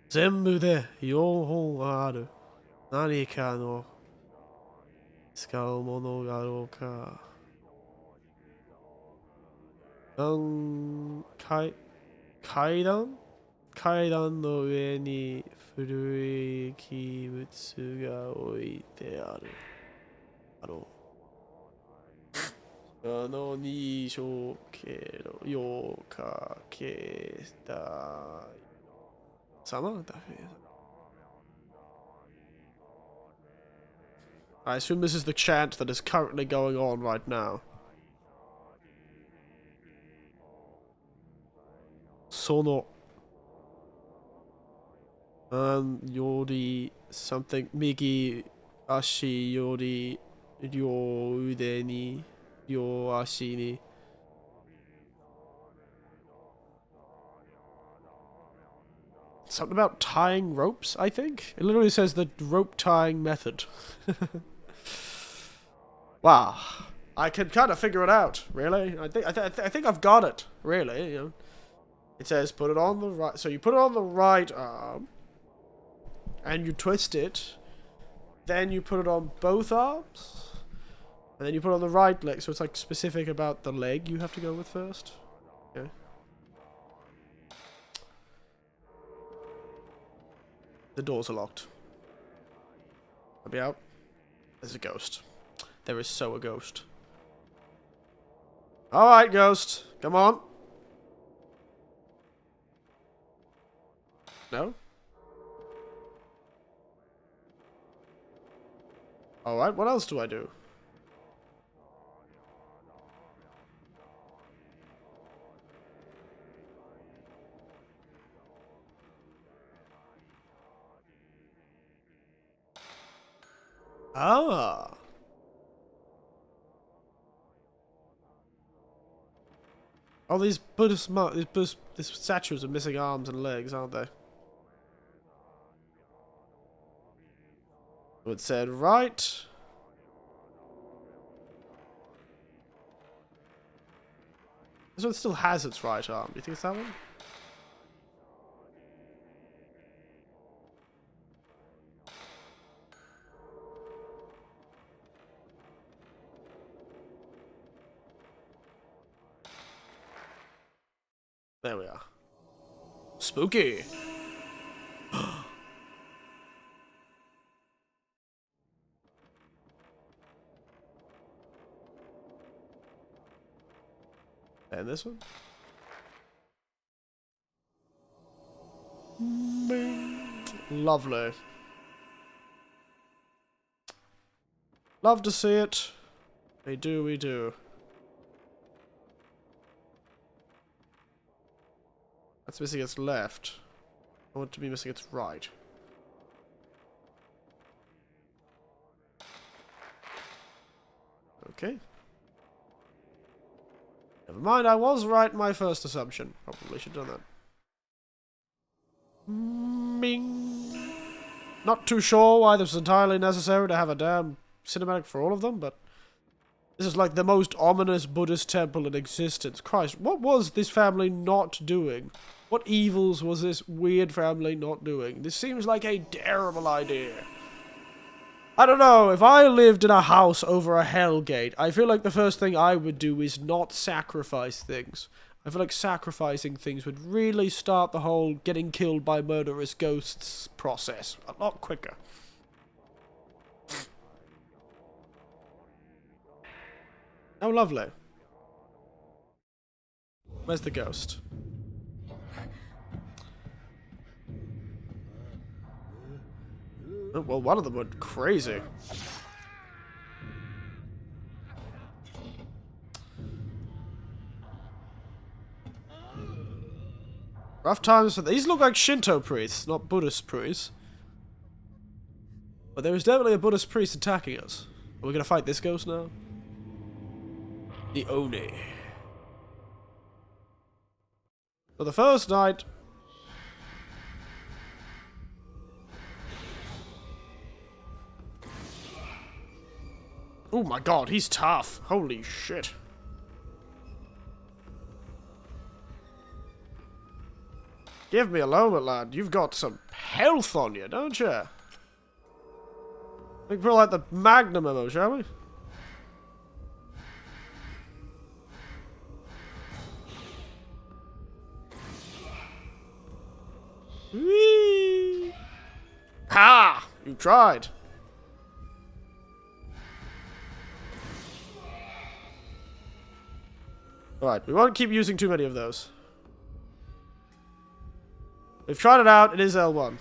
全部で4本ある。何かの使うものがあろうか。階段の上に古い器物が置いてある。あろう。にしょうけど、ようかけた。Summer? I assume this is the chant that is currently going on right now. Sono. Yori something. Migi ashi yori ryo ude ni ryo ashi ni. Something about tying ropes, I think? It literally says the rope tying method. Wow. I can kind of figure it out, really. I think I've got it, really. You know. It says put it on the right. So you put it on the right arm. And you twist it. Then you put it on both arms. And then you put it on the right leg. So it's like specific about the leg you have to go with first. Okay. The doors are locked. I'll be out. There's a ghost. There is so a ghost. Alright, ghost. Come on. No? Alright, what else do I do? Ah. Oh, these these statues are missing arms and legs, aren't they? It said right. This one still has its right arm. Do you think it's that one? There we are. Spooky. And this one? Lovely. Love to see it. We do, we do. That's missing its left. I want it to be missing its right. Okay. Never mind, I was right in my first assumption. Probably should have done that. Bing. Not too sure why this was entirely necessary to have a damn cinematic for all of them, but This is like the most ominous Buddhist temple in existence. Christ, what was this family not doing? What evils was this weird family not doing? This seems like a terrible idea. I don't know, if I lived in a house over a hell gate, I feel like the first thing I would do is not sacrifice things. I feel like sacrificing things would really start the whole getting killed by murderous ghosts process a lot quicker. Oh, lovely. Where's the ghost? Oh, well, one of them went crazy. Rough times for these look like Shinto priests, not Buddhist priests. But there is definitely a Buddhist priest attacking us. Are we gonna fight this ghost now? The Oni. For the first night. Oh my god, he's tough. Holy shit. Give me a moment, lad. You've got some health on you, don't you? We can pull out the magnum ammo, shall we? Whee! Ha! You tried. Alright, we won't keep using too many of those. We've tried it out, it is L1.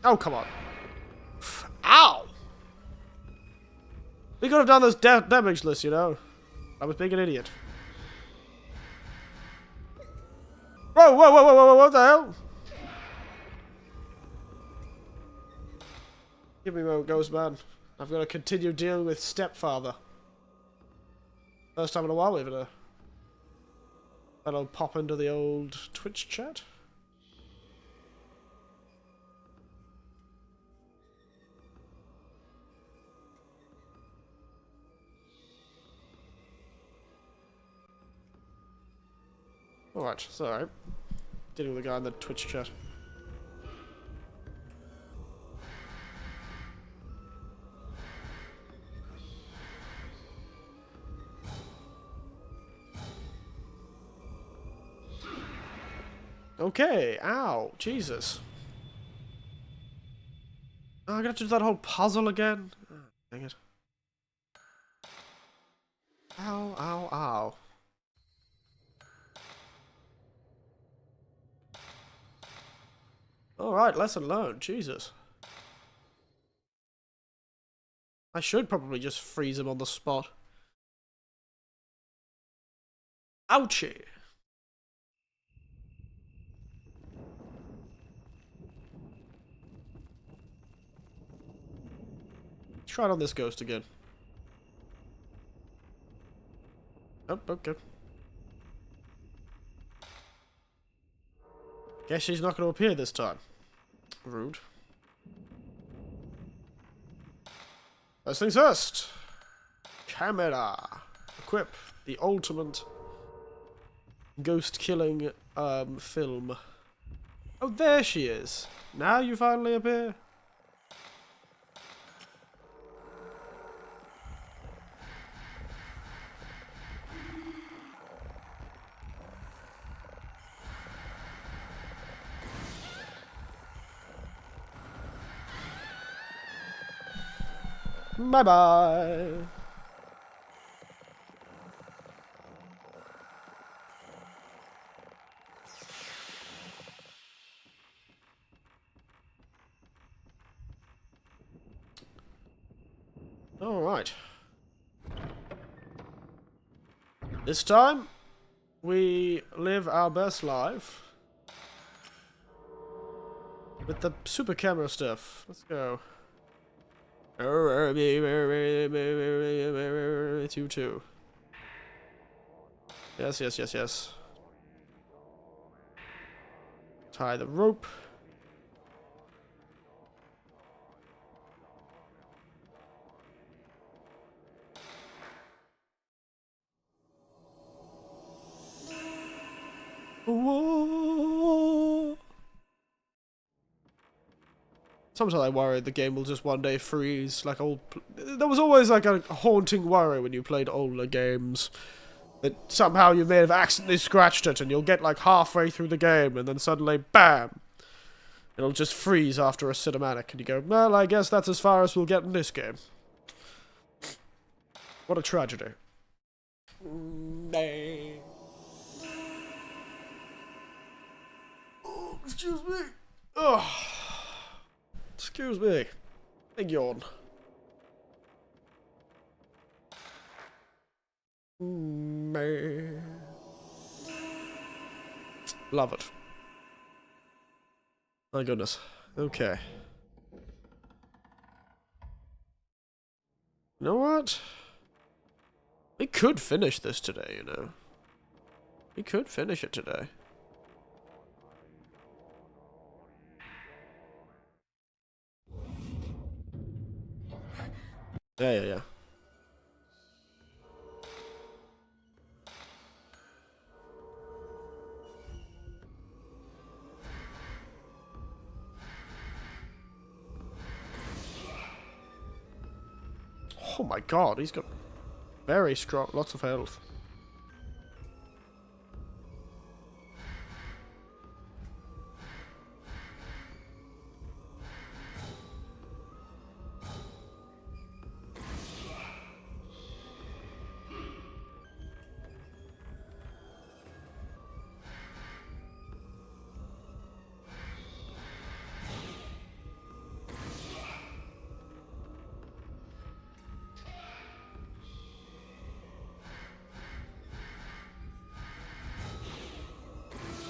Oh, come on. Ow! We could have done this damage list, you know. I was being an idiot. Whoa, whoa, whoa, whoa, whoa, what the hell? Give me a moment, ghost man. I've got to continue dealing with stepfather. First time in a while we've had a... That'll pop into the old Twitch chat. Alright, sorry. Dealing with the guy in the Twitch chat. Okay, ow, Jesus. Oh, I'm gonna have to do that whole puzzle again? Oh, dang it. Ow, ow, ow. Alright, lesson learned, Jesus. I should probably just freeze him on the spot. Ouchie! Try it on this ghost again. Oh, okay. Guess she's not going to appear this time. Rude. First things first. Camera. Equip the ultimate ghost killing film. Oh, there she is. Now you finally appear. Bye-bye. Alright. This time, we live our best life. With the super camera stuff. Let's go. It's you too. Yes, yes, yes, yes. Tie the rope. Sometimes I worry the game will just one day freeze. Like there was always like a haunting worry when you played older games that somehow you may have accidentally scratched it, and you'll get like halfway through the game, and then suddenly, bam, it'll just freeze after a cinematic, and you go, well, I guess that's as far as we'll get in this game. What a tragedy. Oh, excuse me. Oh. Excuse me. Big yawn. Love it. My goodness. Okay. You know what? We could finish this today, you know. We could finish it today. Yeah. Oh my god, he's got very strong, lots of health.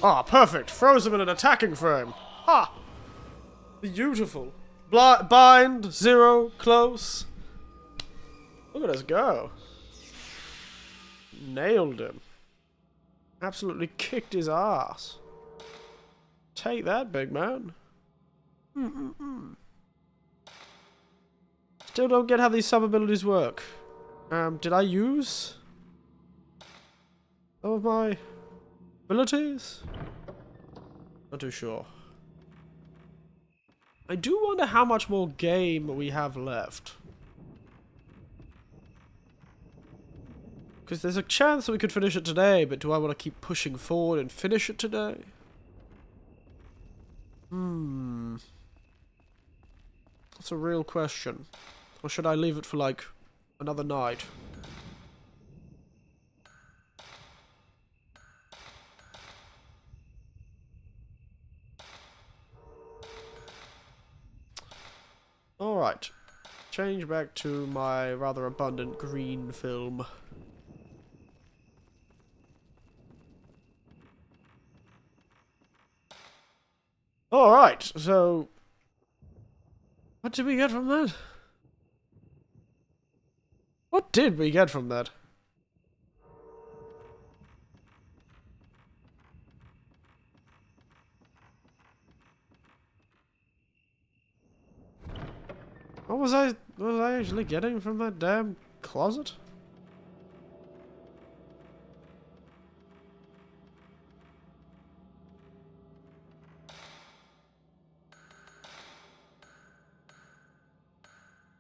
Ah, perfect. Froze him in an attacking frame. Ha! Beautiful. Bind, 0, close. Look at us go. Nailed him. Absolutely kicked his ass. Take that, big man. Still don't get how these sub-abilities work. Did I use some of my abilities? Not too sure. I do wonder how much more game we have left. Because there's a chance that we could finish it today, but do I want to keep pushing forward and finish it today? That's a real question. Or should I leave it for, like, another night? Alright. Change back to my rather abundant green film. Alright, so... what did we get from that? What did we get from that? What was I actually getting from that damn closet?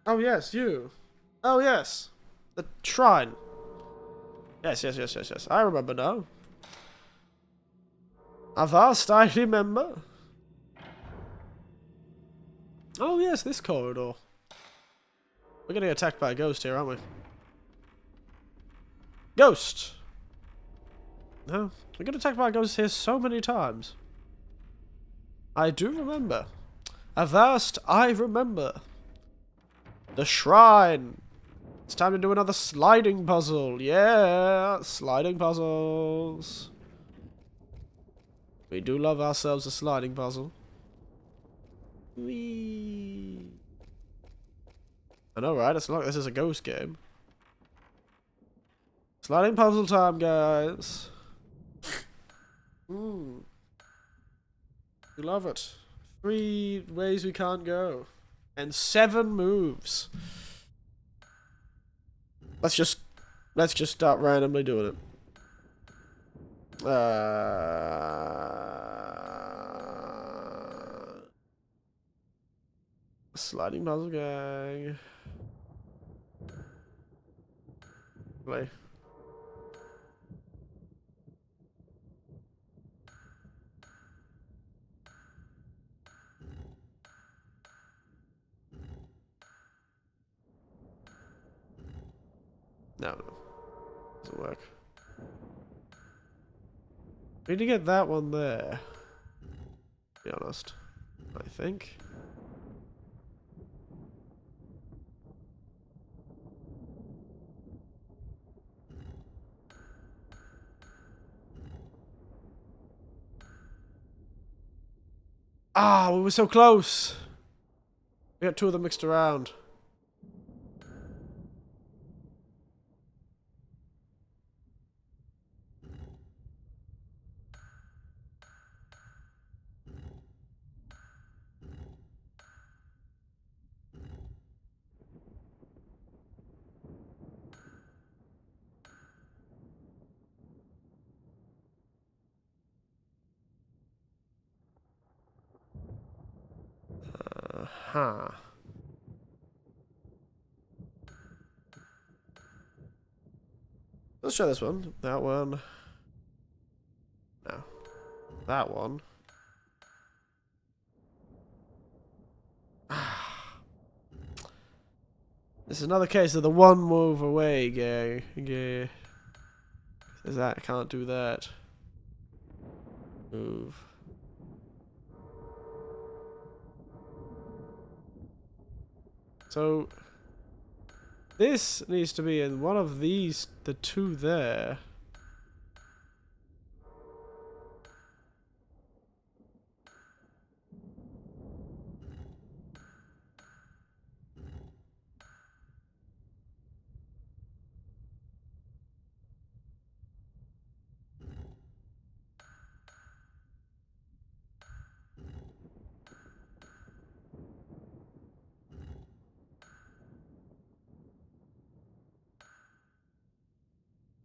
Oh yes, you. Oh yes. The shrine. Yes. I remember now. Avast, I remember. Oh yes, this corridor. We're getting attacked by a ghost here, aren't we? Ghost! No, we got attacked by a ghost here so many times. I do remember. Avast, I remember. The shrine. It's time to do another sliding puzzle. Yeah, sliding puzzles. We do love ourselves a sliding puzzle. Whee. I know, right? It's not like this is a ghost game. Sliding puzzle time, guys. We love it. 3 ways we can't go. And 7 moves. Let's just start randomly doing it. Sliding puzzle gang. Play. No, doesn't work. We need to get that one there. To be honest, I think. Ah, we were so close. We got two of them mixed around. Huh. Let's try this one. That one. No. That one. This is another case of the one move away, gay. Gay. Says that, I can't do that. Move. So, this needs to be in one of these, the two there.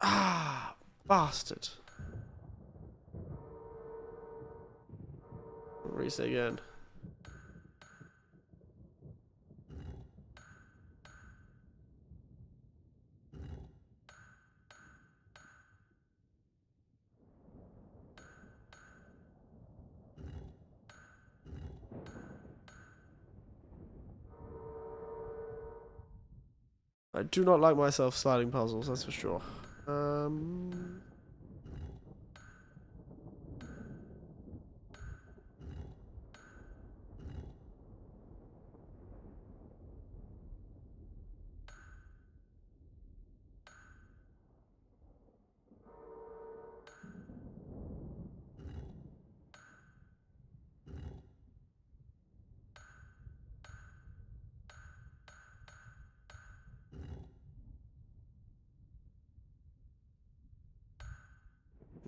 Ah, bastard. Reset again. I do not like myself sliding puzzles, that's for sure.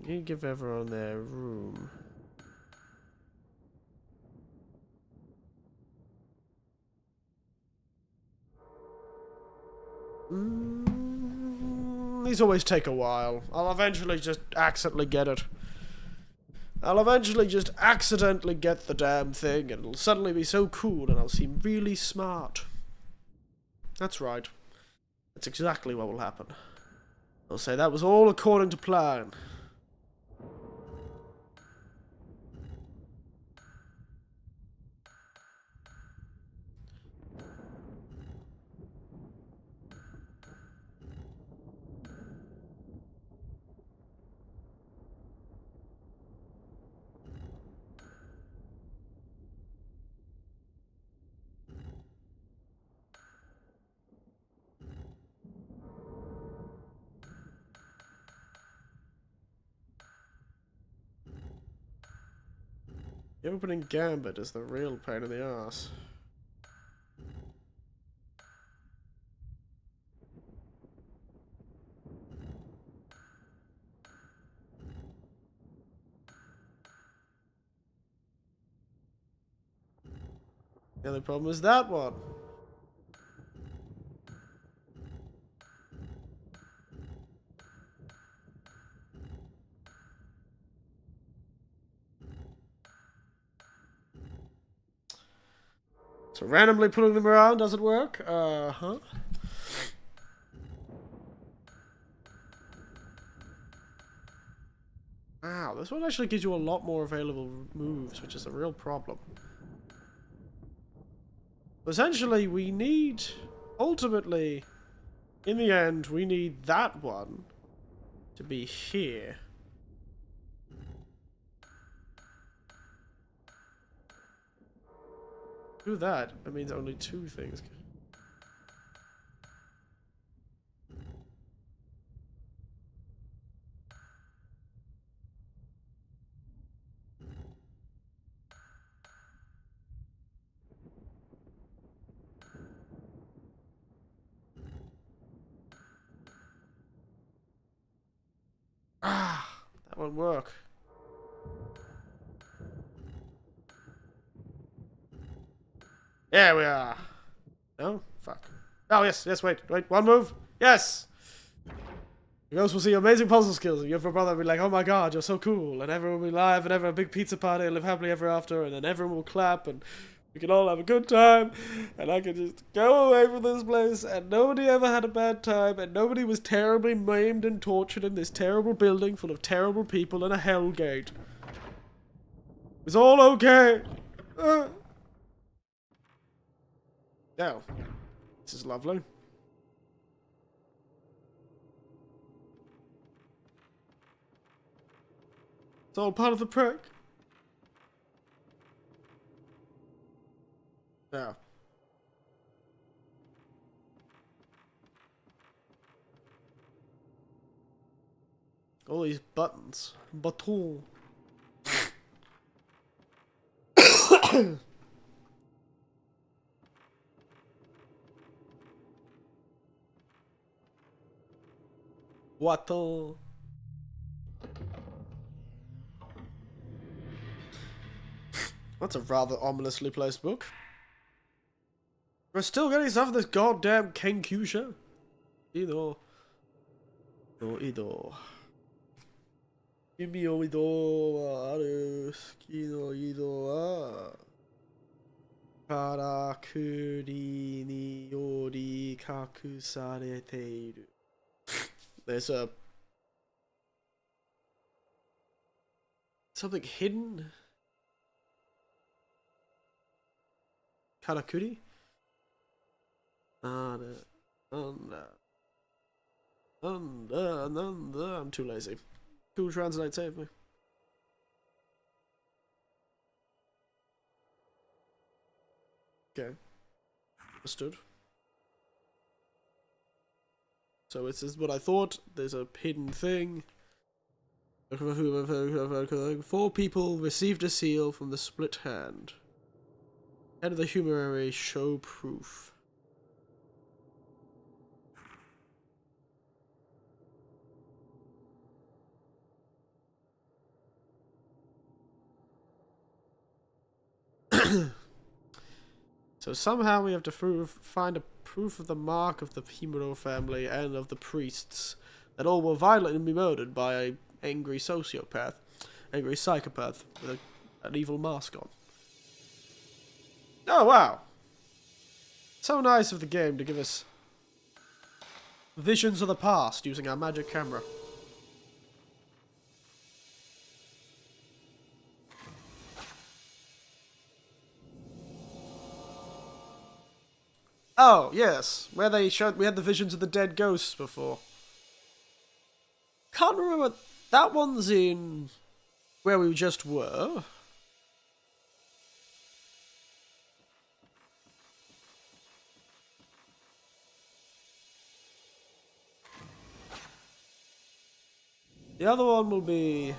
You give everyone their room. These always take a while. I'll eventually just accidentally get it. I'll eventually just accidentally get the damn thing, and it'll suddenly be so cool, and I'll seem really smart. That's right. That's exactly what will happen. I'll say that was all according to plan. The opening gambit is the real pain in the ass. The only problem is that one. So randomly pulling them around doesn't work? Huh? Wow, this one actually gives you a lot more available moves, which is a real problem. Essentially, we need... Ultimately, in the end, we need that one to be here. Do that. That means only 2 things. Ah, that won't work. There we are. No? Fuck. Oh, yes, yes, wait, one move. Yes! You guys will see amazing puzzle skills, and your brother will be like, oh my god, you're so cool, and everyone will be live, and have a big pizza party, and live happily ever after, and then everyone will clap, and we can all have a good time, and I can just go away from this place, and nobody ever had a bad time, and nobody was terribly maimed and tortured in this terrible building full of terrible people and a hell gate. It's all okay. Now, this is lovely. It's all part of the prank. Now. All these buttons. Button. What the... That's a rather ominously placed book. We're still getting stuff in this goddamn Kenkyusha. Ido. No, Ido. Kimi o Ido aru. Suki no Ido wa. Karakuri ni yori kakusarete iru. There's a... something hidden? Karakuri? I'm too lazy. Google Translate, save me. Okay. Understood. So this is what I thought. There's a hidden thing. 4 people received a seal from the split hand. Head of the Humanary show proof. So somehow we have to find a proof of the mark of the Himuro family and of the priests that all were violently murdered by an angry sociopath, angry psychopath with an evil mask on. Oh wow! So nice of the game to give us visions of the past using our magic camera. Oh, yes. Where they showed we had the visions of the dead ghosts before. Can't remember. That one's in where we just were. The other one will be...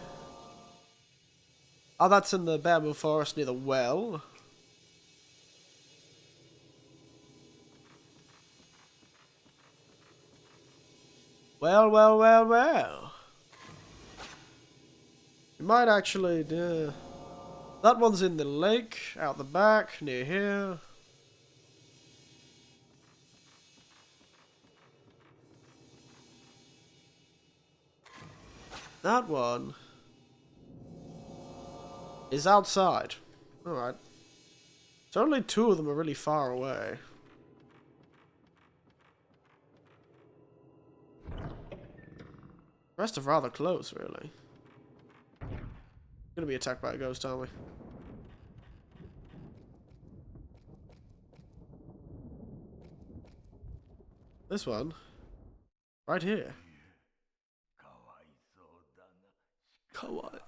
oh, that's in the bamboo forest near the well. Well, well, well, well. We might actually do... that one's in the lake, out the back, near here. That one is outside. Alright. So only 2 of them are really far away. The rest are rather close, really. Gonna be attacked by a ghost, aren't we? This one. Right here. Kawaii.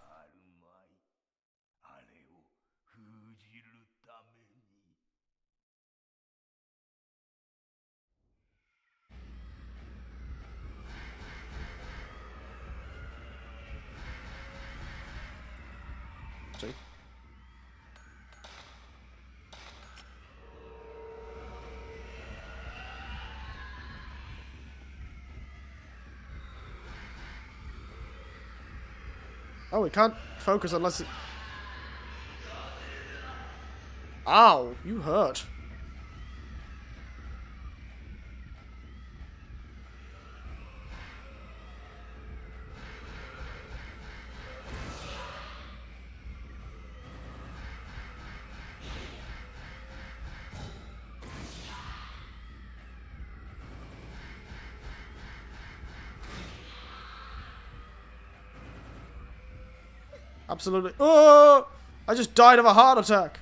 See? Oh, we can't focus unless it... Ow! You hurt. Absolutely. Oh! I just died of a heart attack.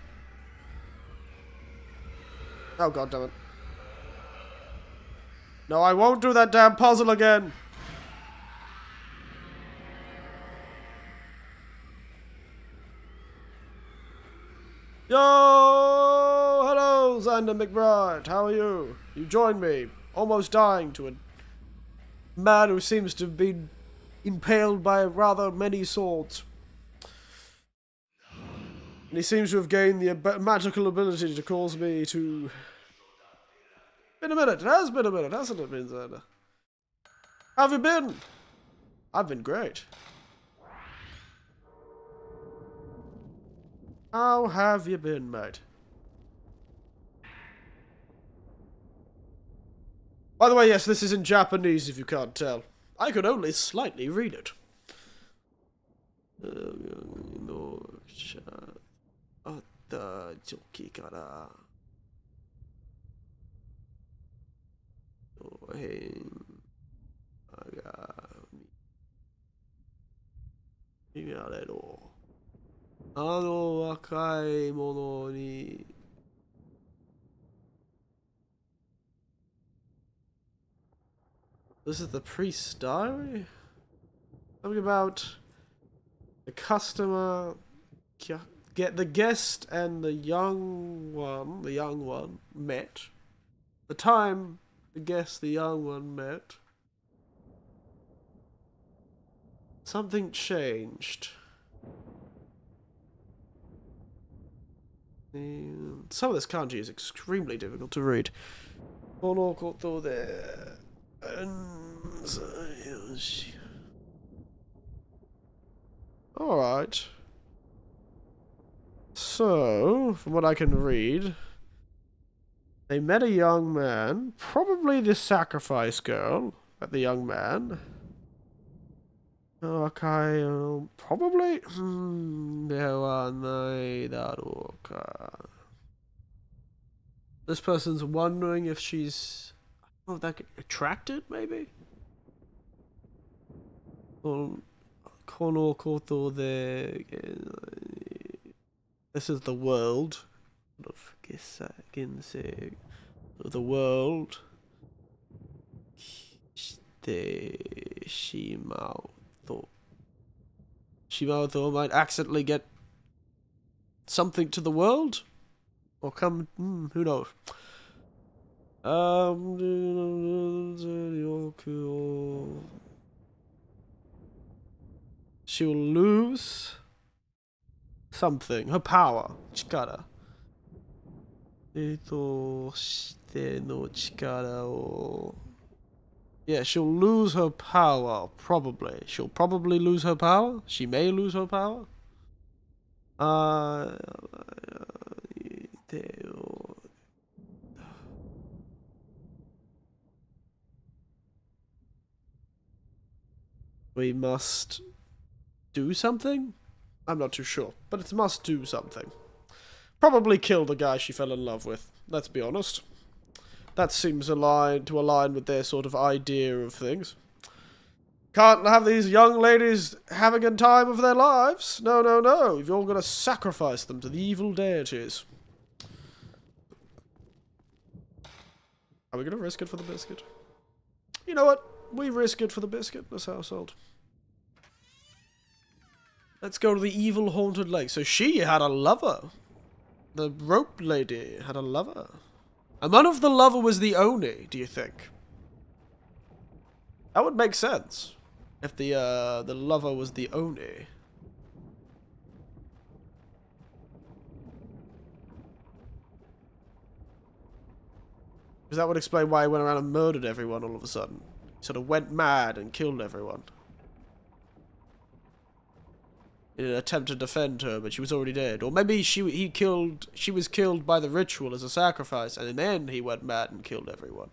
Oh, god damn it. No, I won't do that damn puzzle again. Yo! Hello, Xander McBride. How are you? You joined me. Almost dying to a man who seems to have been impaled by rather many swords. And he seems to have gained the magical ability to cause me to... Been a minute. It has been a minute, hasn't it, been, Xander? How have you been? I've been great. How have you been, mate? By the way, yes, this is in Japanese, if you can't tell. I could only slightly read it. This is the priest's diary? Something about the customer, get the guest and the young one met. The time the guest, the young one met. Something changed. Some of this kanji is extremely difficult to read. Alright. So, from what I can read, they met a young man, probably the sacrifice girl, at the young man. Okay, probably? This person's wondering if she's... Oh, that attracted, maybe? This is the world. The world. Shimao might accidentally get something to the world? Or come... who knows? She'll lose something. Her power. Chikara. Yeah, she'll lose her power, probably. She'll probably lose her power. She may lose her power. We must do something? I'm not too sure, but it must do something. probably killed the guy she fell in love with. Let's be honest. That seems to align with their sort of idea of things. Can't have these young ladies having a time of their lives. No, no, no. You're going to sacrifice them to the evil deities. Are we going to risk it for the biscuit? You know what? We risk it for the biscuit in this household. Let's go to the evil haunted lake. So she had a lover. The rope lady had a lover. And one of the lover was the Oni, do you think? That would make sense. If the lover was the Oni. Because that would explain why he went around and murdered everyone all of a sudden. He sort of went mad and killed everyone. In an attempt to defend her, but she was already dead. Or maybe she was killed by the ritual as a sacrifice, and then he went mad and killed everyone.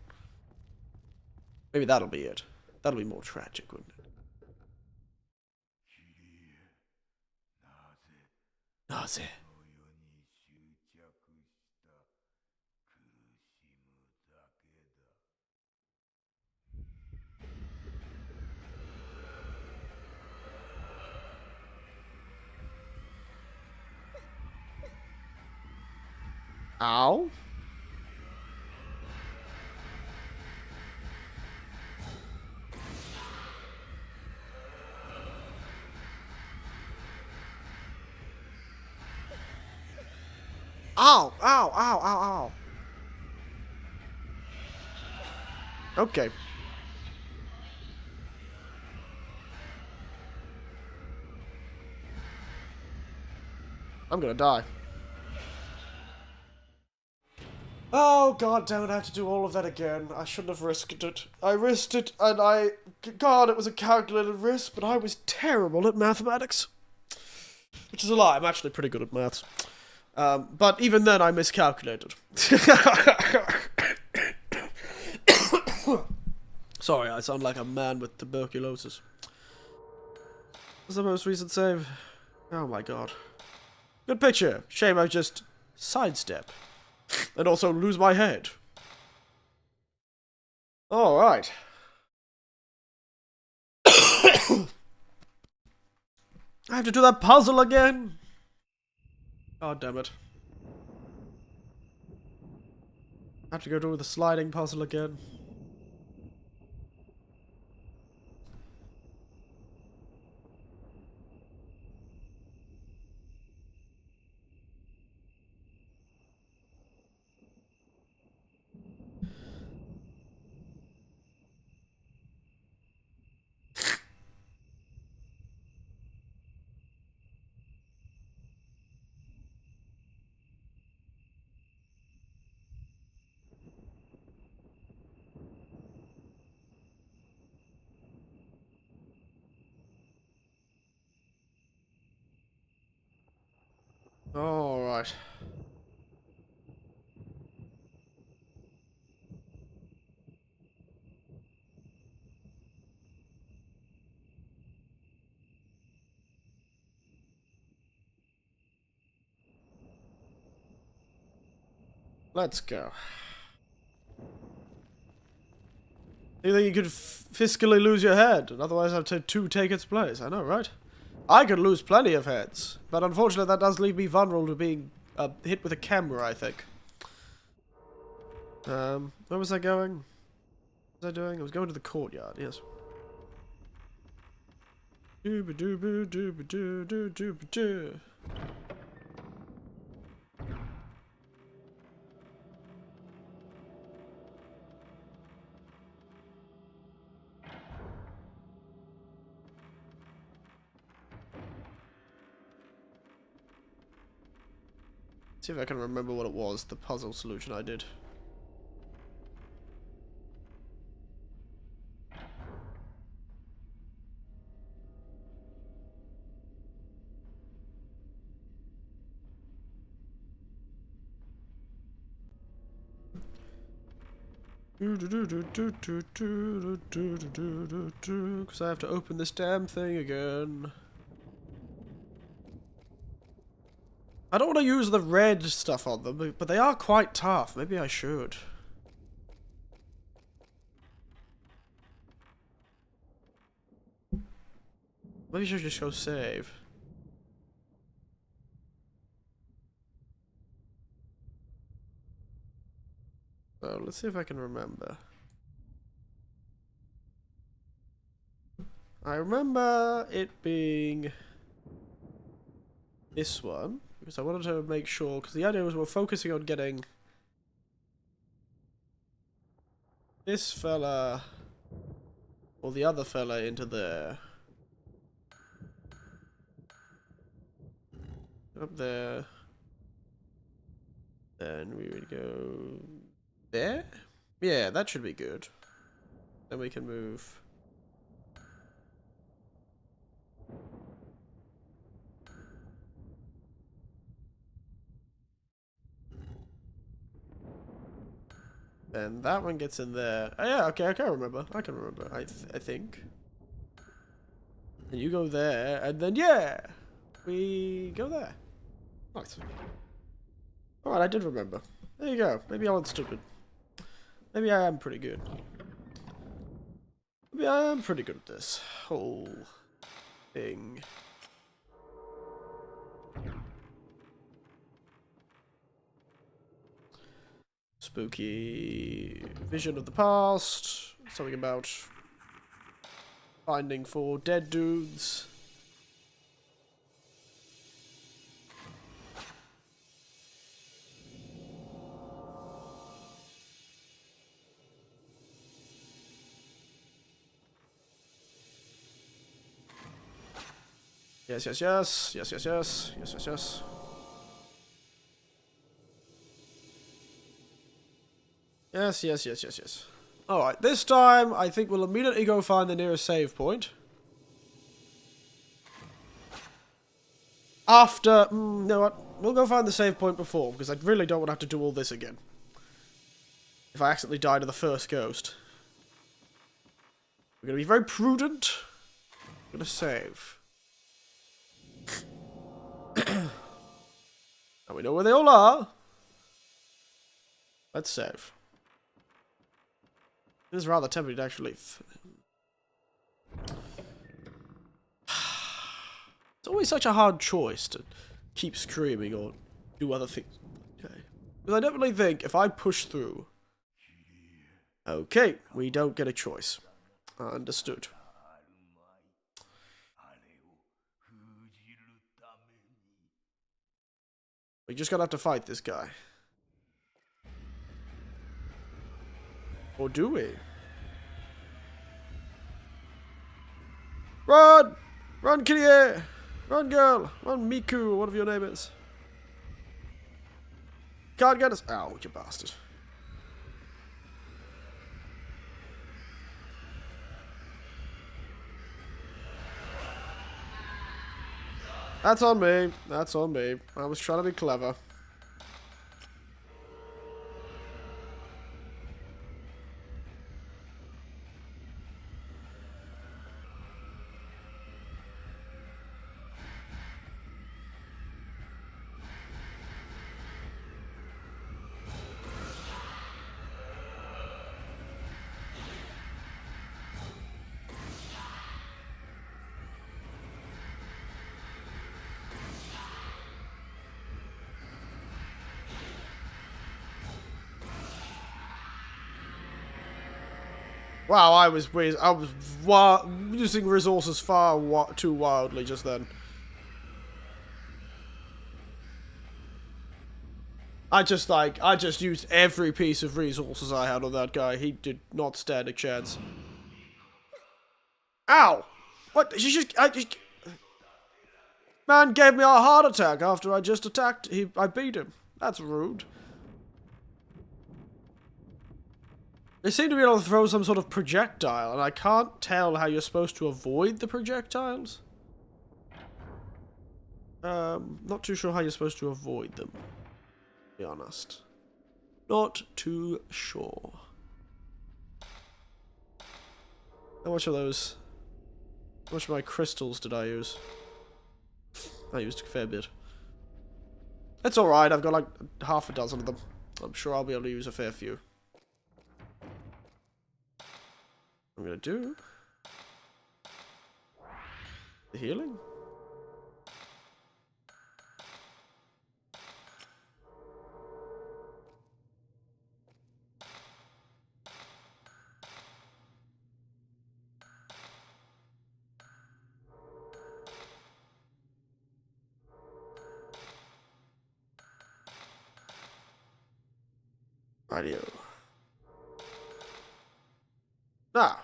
Maybe that'll be it. That'll be more tragic, wouldn't it? Naze. Ow. Ow, ow, ow, ow, ow. Okay. I'm gonna die. Oh, god damn it, I have to do all of that again. I shouldn't have risked it. I risked it, and God, it was a calculated risk, but I was terrible at mathematics. Which is a lie, I'm actually pretty good at maths. But even then, I miscalculated. Sorry, I sound like a man with tuberculosis. What's the most recent save? Oh my god. Good picture. Shame I just sidestep. And also lose my head. Alright. I have to do that puzzle again. God damn it. I have to go do the sliding puzzle again. Alright. Let's go. You think you could fiscally lose your head, and otherwise have to take its place? I know, right? I could lose plenty of heads, but unfortunately that does leave me vulnerable to being hit with a camera, I think. Where was I going? What was I doing? I was going to the courtyard, yes. Dooba-dooba-dooba-doo-dooba-doo. See if I can remember what it was, the puzzle solution I did. Because I have to open this damn thing again. I don't want to use the red stuff on them, but they are quite tough. Maybe I should. Maybe I should just go save. So let's see if I can remember. I remember it being this one, because I wanted to make sure, because the idea was we're focusing on getting this fella or the other fella into there. Up there. Then we would go there? Yeah, that should be good. Then we can move. Then that one gets in there. Oh, yeah, okay, I can remember. I can remember, I think. And you go there, and then, yeah! We go there. Nice. Alright, I did remember. There you go. Maybe I was stupid. Maybe I am pretty good. Maybe I am pretty good at this whole thing. Spooky vision of the past. Something about finding 4 dead dudes. Yes, yes, yes. Yes, yes, yes. Yes, yes, yes. Yes, yes, yes, yes, yes. Alright, this time I think we'll immediately go find the nearest save point. After... you know what? We'll go find the save point before, because I really don't want to have to do all this again. If I accidentally die to the first ghost. We're going to be very prudent. We're going to save. Now we know where they all are. Let's save. It is rather tempting to actually... It's always such a hard choice to keep screaming or do other things. Okay. Because I definitely think if I push through... Okay, we don't get a choice. Understood. We just gotta have to fight this guy. Or do we? Run! Run, Kirie! Run, girl! Run, Miku, or whatever your name is. Can't get us. Ow, you bastard. That's on me. That's on me. I was trying to be clever. Wow, I was using resources far too wildly just then. I just used every piece of resources I had on that guy. He did not stand a chance. Ow! What? Man gave me a heart attack after I just attacked. I beat him. That's rude. They seem to be able to throw some sort of projectile, and I can't tell how you're supposed to avoid the projectiles. Not too sure how you're supposed to avoid them, to be honest. Not too sure. How much of those... How much of my crystals did I use? I used a fair bit. It's alright, I've got like half a dozen of them. I'm sure I'll be able to use a fair few. I'm gonna do the healing. Rightio. Now,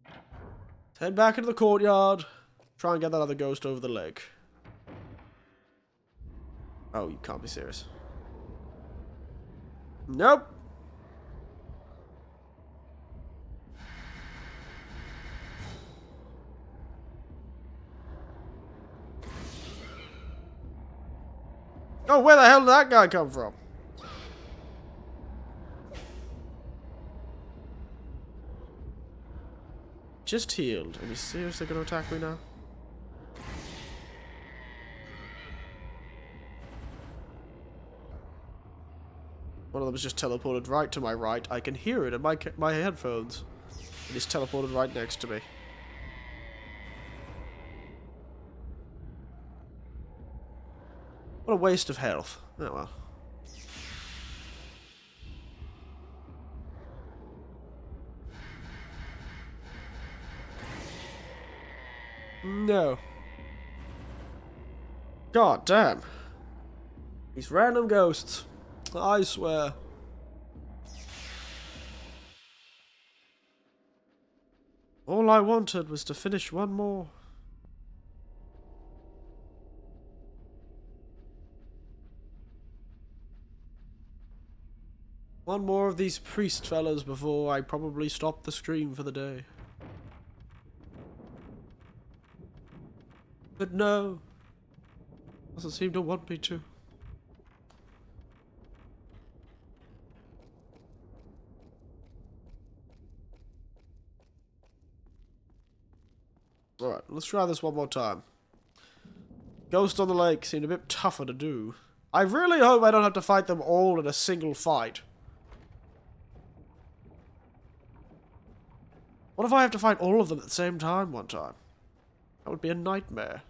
let's head back into the courtyard. Try and get that other ghost over the lake. Oh, you can't be serious. Nope. Oh, where the hell did that guy come from? Just healed. Are you seriously going to attack me now? One of them was just teleported right to my right. I can hear it in my headphones. And he's teleported right next to me. What a waste of health. Oh well. No. God damn. These random ghosts. I swear. All I wanted was to finish one more. One more of these priest fellas before I probably stop the stream for the day. But no. Doesn't seem to want me to. Alright, let's try this one more time. Ghost on the lake seemed a bit tougher to do. I really hope I don't have to fight them all in a single fight. What if I have to fight all of them at the same time one time? That would be a nightmare.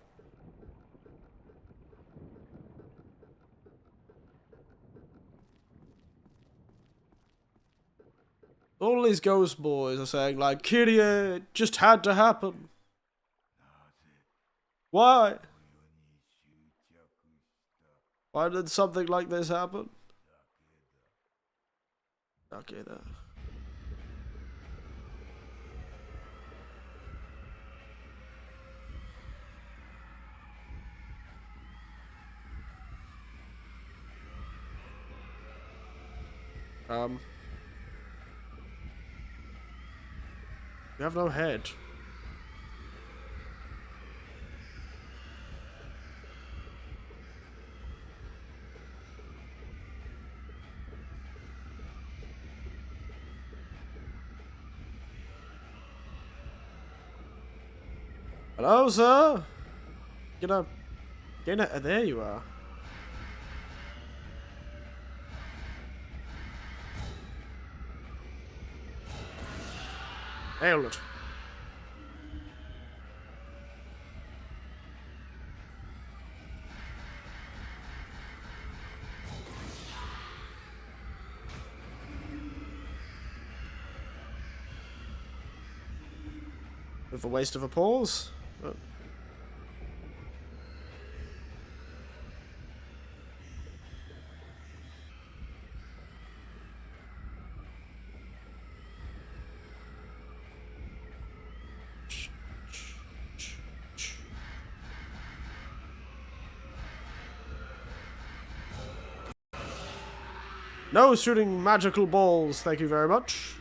All these ghost boys are saying like, Kyrie, it just had to happen. Why? Why did something like this happen? Okay, there. You have no head. Hello, sir? Get up. There you are. Nailed it. With a waste of a pause. Oh. No shooting magical balls, thank you very much.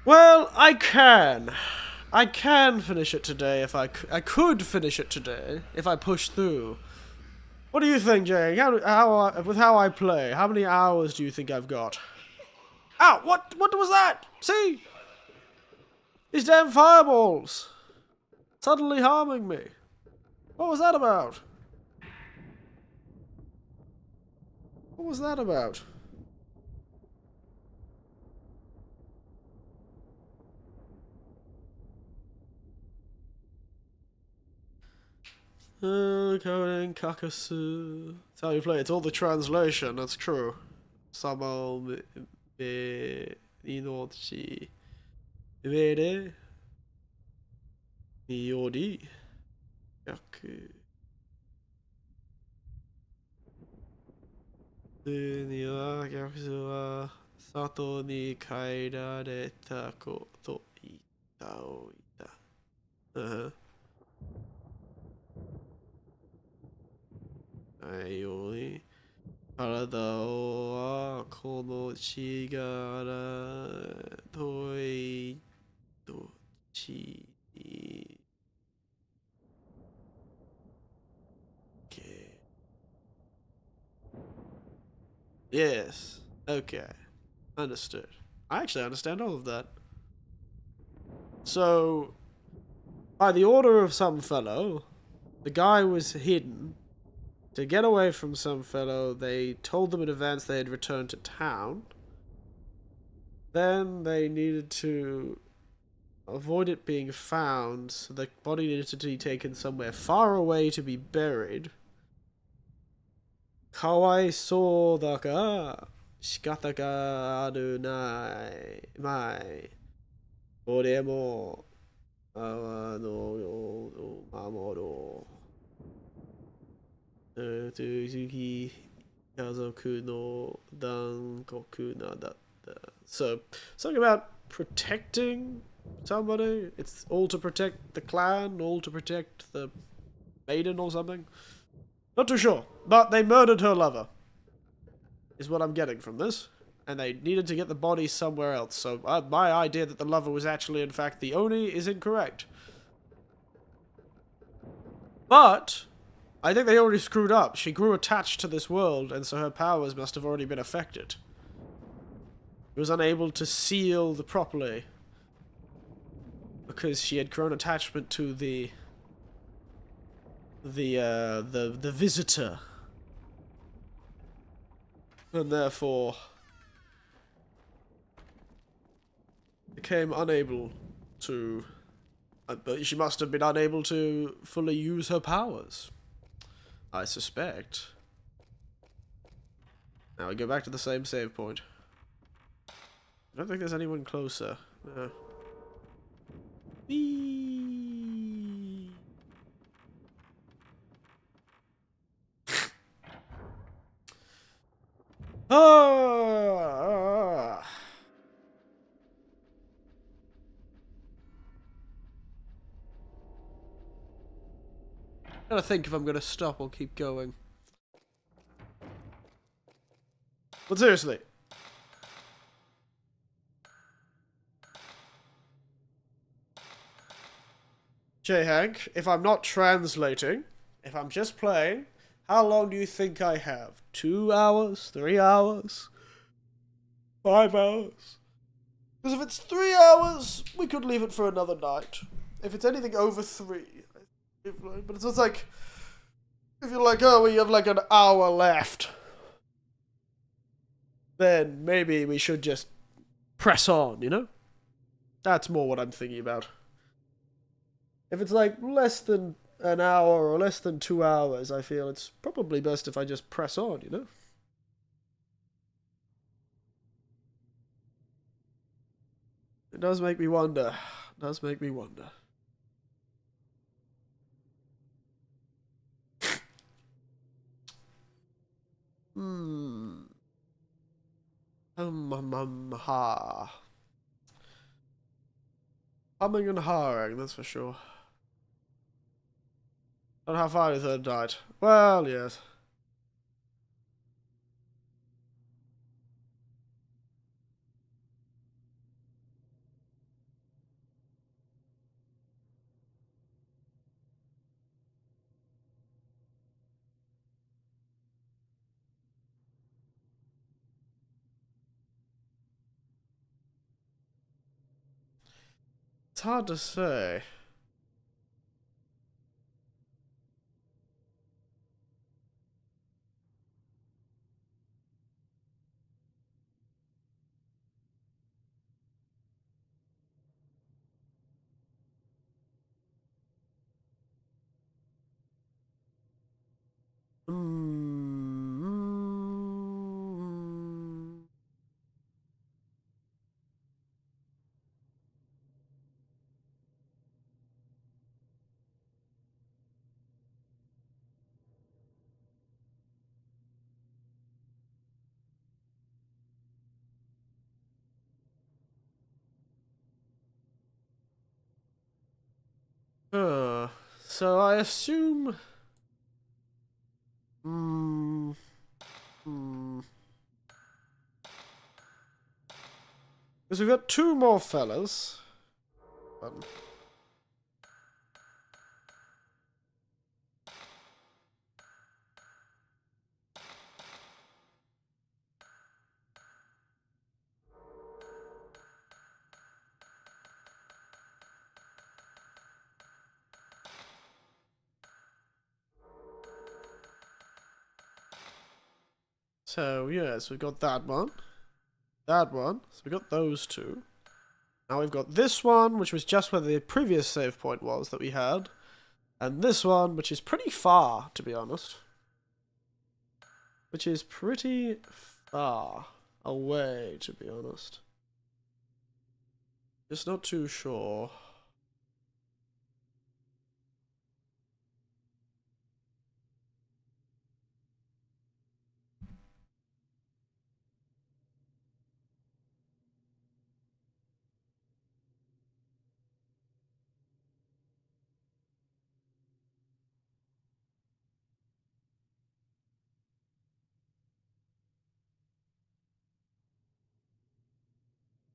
Well, I can finish it today if I could finish it today if I push through. What do you think, Jay? With how I play, how many hours do you think I've got? Ow! What was that? See? These damn fireballs. suddenly harming me. What was that about? What was that about? Coding Kakasu. That's how you play. It's all the translation. That's true. Samo me inochi vere miyori yaku ni wa gyakusu wa sato ni kairareta koto ita o ita. Uh-huh. ないように体はこの血から遠いと血に Okay. Yes. Okay. Understood. I actually understand all of that. So, by the order of some fellow, the guy was hidden. To get away from some fellow, they told them in advance they had returned to town. Then they needed to avoid it being found, so the body needed to be taken somewhere far away to be buried. Kawaiso da ga shikata ga aru nai mai. Ore mo awa no mamoru. Tsugi kazoku no dankoku nadatta. So, something about protecting somebody. It's all to protect the clan, all to protect the maiden or something. Not too sure, but they murdered her lover, is what I'm getting from this. And they needed to get the body somewhere else, so my idea that the lover was actually in fact the Oni is incorrect. But I think they already screwed up. She grew attached to this world, and so her powers must have already been affected. She was unable to seal properly because she had grown attachment to the visitor, and therefore became unable to. But she must have been unable to fully use her powers, I suspect. Now we go back to the same save point. I don't think there's anyone closer. Whee! Ah! I gotta think if I'm gonna stop or keep going. But seriously. J-Hank, if I'm not translating, if I'm just playing, how long do you think I have? 2 hours? 3 hours? 5 hours? Because if it's 3 hours, we could leave it for another night. If it's anything over 3, but it's like, if you're like, oh, we have like an hour left, then maybe we should just press on, you know? That's more what I'm thinking about. If it's like less than an hour or less than 2 hours, I feel it's probably best if I just press on, you know? It does make me wonder. It does make me wonder. Ha. Humming and hawing, that's for sure. And how far is third night? Well, yes. It's hard to say. So I assume... Hmm... Because we've got two more fellas. So, yes, we've got that one. That one. So we got those two. Now we've got this one, which was just where the previous save point was that we had. And this one, which is pretty far, to be honest. Which is pretty far away, to be honest. Just not too sure.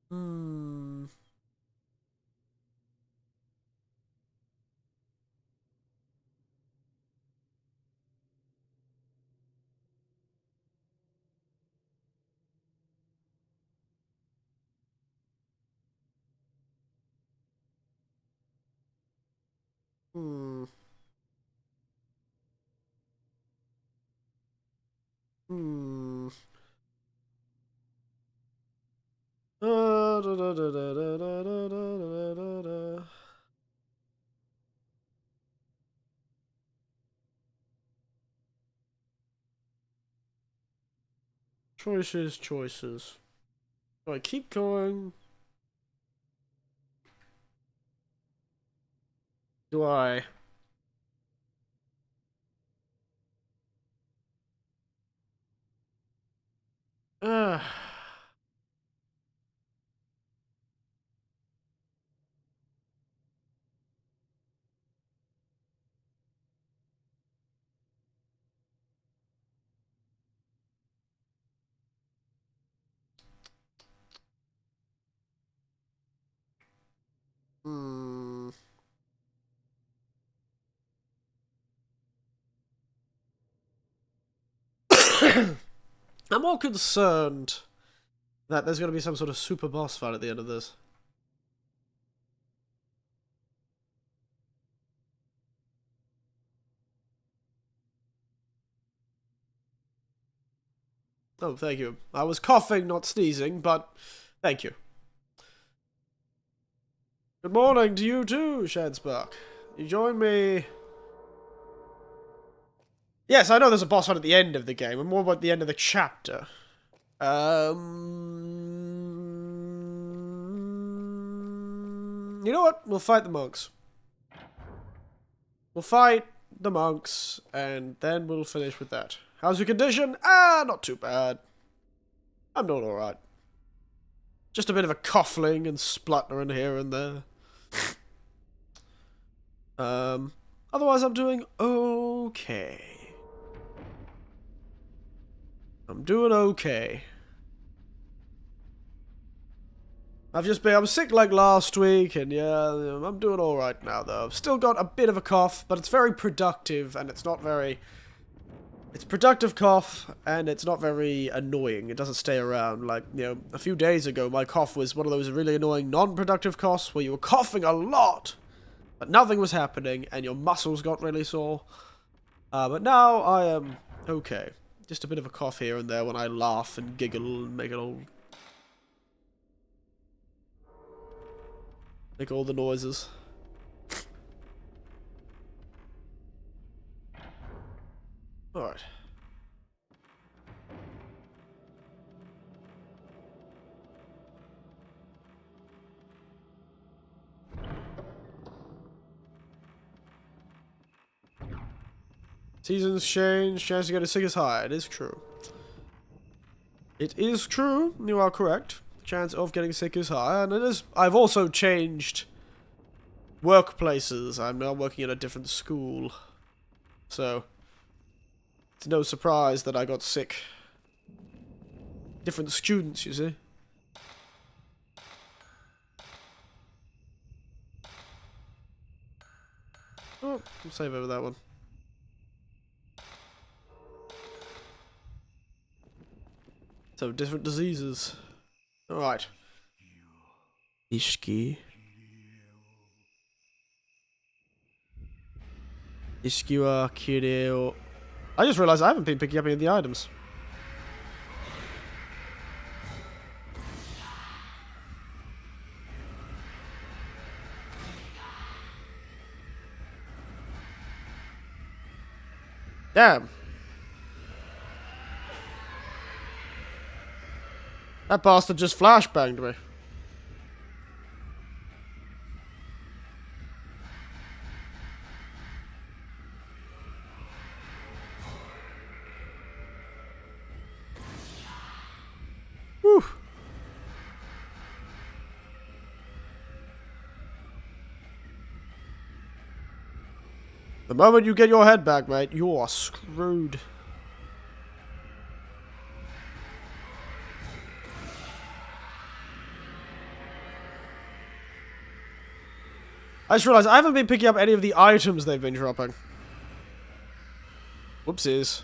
Hmm. Hmm. Hmm. Da, da, da, da, da, da, da, da, da, da. Choices, choices. Do I keep going? Do I? Uh, hmm. I'm more concerned that there's going to be some sort of super boss fight at the end of this. Oh, thank you. I was coughing, not sneezing, but thank you. Good morning to you too, Shadspark. You join me... Yes, I know there's a boss fight at the end of the game, and more about the end of the chapter. You know what? We'll fight the monks. We'll fight the monks, and then we'll finish with that. How's your condition? Ah, not too bad. I'm doing alright. Just a bit of a coughing and spluttering here and there. Otherwise I'm doing okay. I'm doing okay. I'm sick like last week, and yeah, I'm doing alright now though. I've still got a bit of a cough, but it's very productive, and it's not very... It's productive cough, and it's not very annoying. It doesn't stay around. Like, you know, a few days ago, my cough was one of those really annoying non-productive coughs where you were coughing a lot, but nothing was happening, and your muscles got really sore. But now I am okay. Just a bit of a cough here and there when I laugh and giggle and make all the noises. Alright. Seasons change, chance to get a sick is high. It is true. It is true. You are correct. The chance of getting sick is high, and it is... I've also changed workplaces. I'm now working at a different school. So, it's no surprise that I got sick. Different students, you see. Oh, I'll save over that one. So, different diseases. Alright. Ishiki. Ishiki wa kireo. I just realized I haven't been picking up any of the items. Damn. That bastard just flashbanged me. Whew. The moment you get your head back, mate, you are screwed. I just realized I haven't been picking up any of the items they've been dropping. Whoopsies.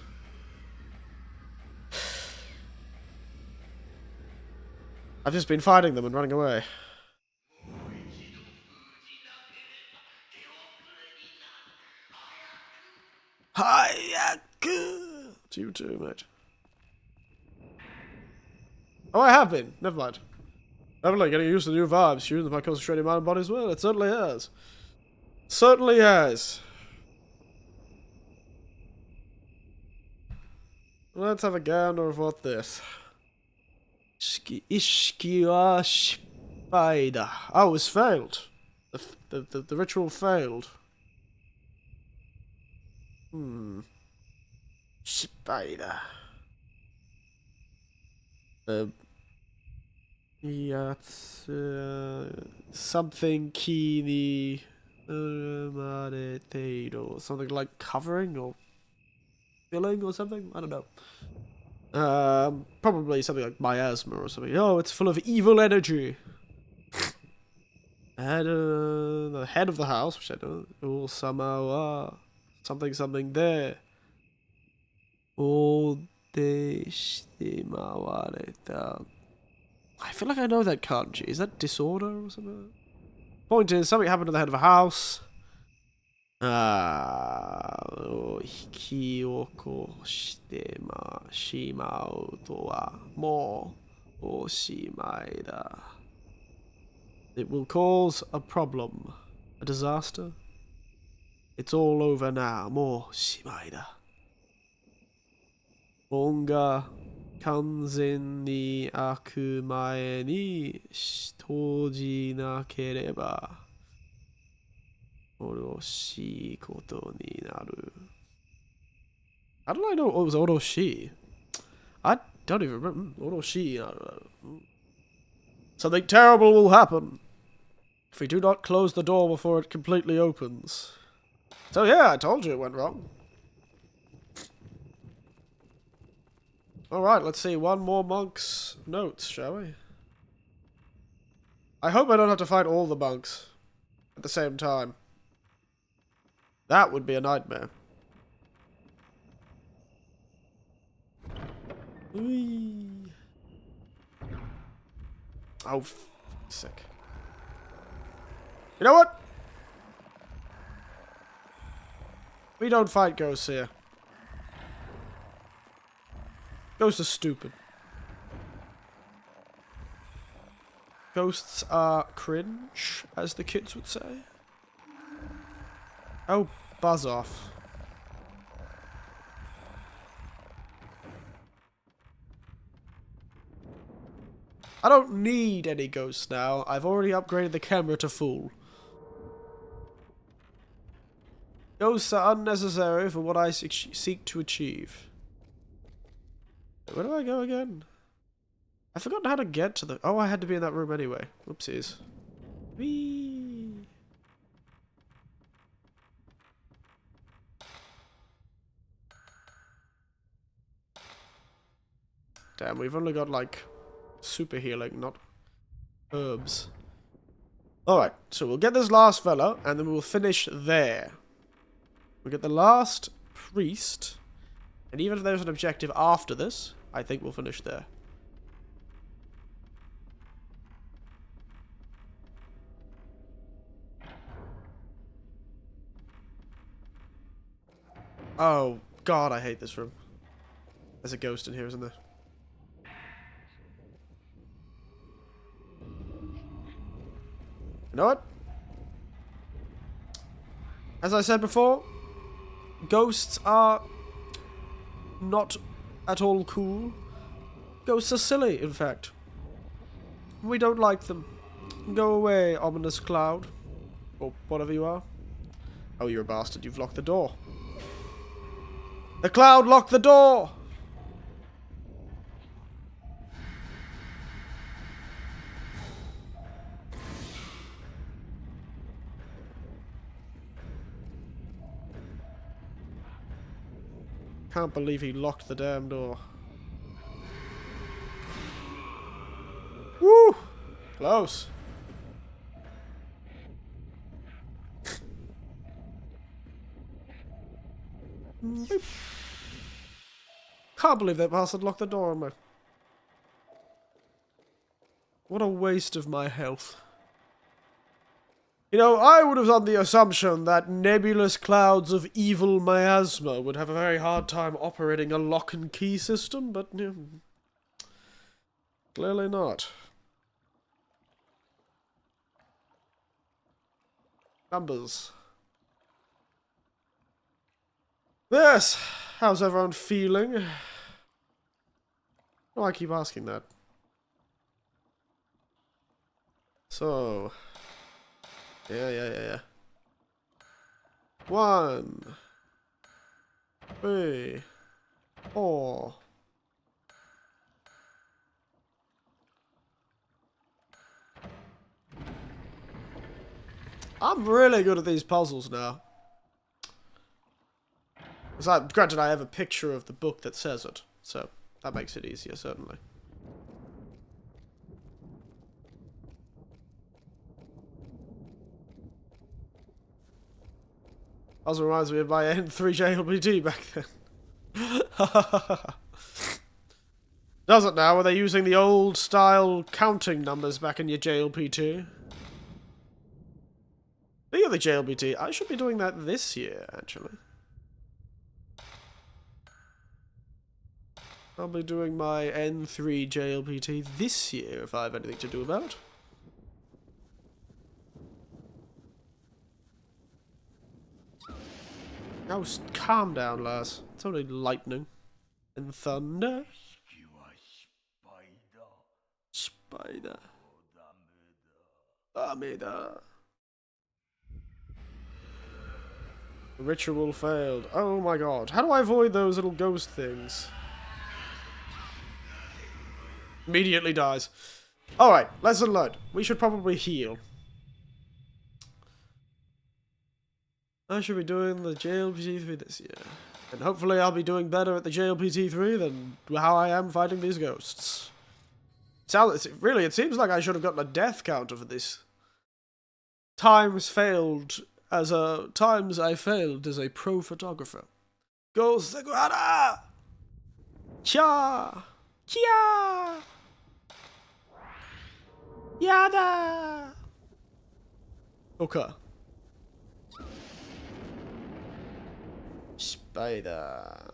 I've just been fighting them and running away. Hayaku! It's you too, mate. Oh, I have been. Never mind. Definitely getting used to the new vibes. Using my concentrated mind and body as well. It certainly has. Certainly has. Let's have a gander of what this. Ishiki wa shippai da. Oh, it's failed. The ritual failed. Shippai da. Something ki ni umareteiru. Something like covering or filling or something? I don't know. Probably something like miasma or something. Oh, it's full of evil energy. And the head of the house, which I don't know, somehow something there. I feel like I know that kanji. Is that disorder or something? Point is, something happened to the head of a house. Hikioko shite shimau to wa mo oshimai da. It will cause a problem. A disaster. It's all over now. Mo shimai da. Onga 完全に開く前に閉じなければよろしいことになる。How did I know it was Oroshi? I don't even remember. Oroshi. Something terrible will happen if we do not close the door before it completely opens. So yeah, I told you it went wrong. Alright, let's see. One more monk's notes, shall we? I hope I don't have to fight all the monks at the same time. That would be a nightmare. Whee. Oh, sick. You know what? We don't fight ghosts here. Ghosts are stupid. Ghosts are cringe, as the kids would say. Oh, buzz off. I don't need any ghosts now. I've already upgraded the camera to full. Ghosts are unnecessary for what I seek to achieve. Where do I go again? I've forgotten how to get to the... Oh, I had to be in that room anyway. Whoopsies. Whee! Damn, we've only got, like, super healing, not herbs. Alright, so we'll get this last fella, and then we'll finish there. We'll get the last priest, and even if there's an objective after this, I think we'll finish there. Oh, God, I hate this room. There's a ghost in here, isn't there? You know what? As I said before, ghosts are not at all cool. Ghosts are silly, in fact. We don't like them. Go away, ominous cloud. Or whatever you are. Oh, you're a bastard. You've locked the door. The cloud locked the door! Can't believe he locked the damn door. Woo! Close. Can't believe that bastard locked the door on me. What a waste of my health. You know, I would have done the assumption that nebulous clouds of evil miasma would have a very hard time operating a lock and key system, but clearly not. Numbers. Yes, how's everyone feeling? Oh, I keep asking that. So... Yeah. 1, 3, 4. I'm really good at these puzzles now. Granted, I have a picture of the book that says it, so that makes it easier, certainly. Also reminds me of my N3 JLPT back then. Does it now? Were they using the old style counting numbers back in your JLPT? Speaking of the JLPT, I should be doing that this year, actually. I'll be doing my N3 JLPT this year if I have anything to do about it. Now, calm down, lass. It's only lightning and thunder. Spider. Amida. Ritual failed. Oh my god. How do I avoid those little ghost things? Immediately dies. Alright, lesson learned. We should probably heal. I should be doing the JLPT3 this year. And hopefully I'll be doing better at the JLPT3 than how I am fighting these ghosts. It seems like I should have gotten a death counter for this. Times I failed as a pro photographer. Go Seguara! Cha! Kia! Yada! Okay. Spider.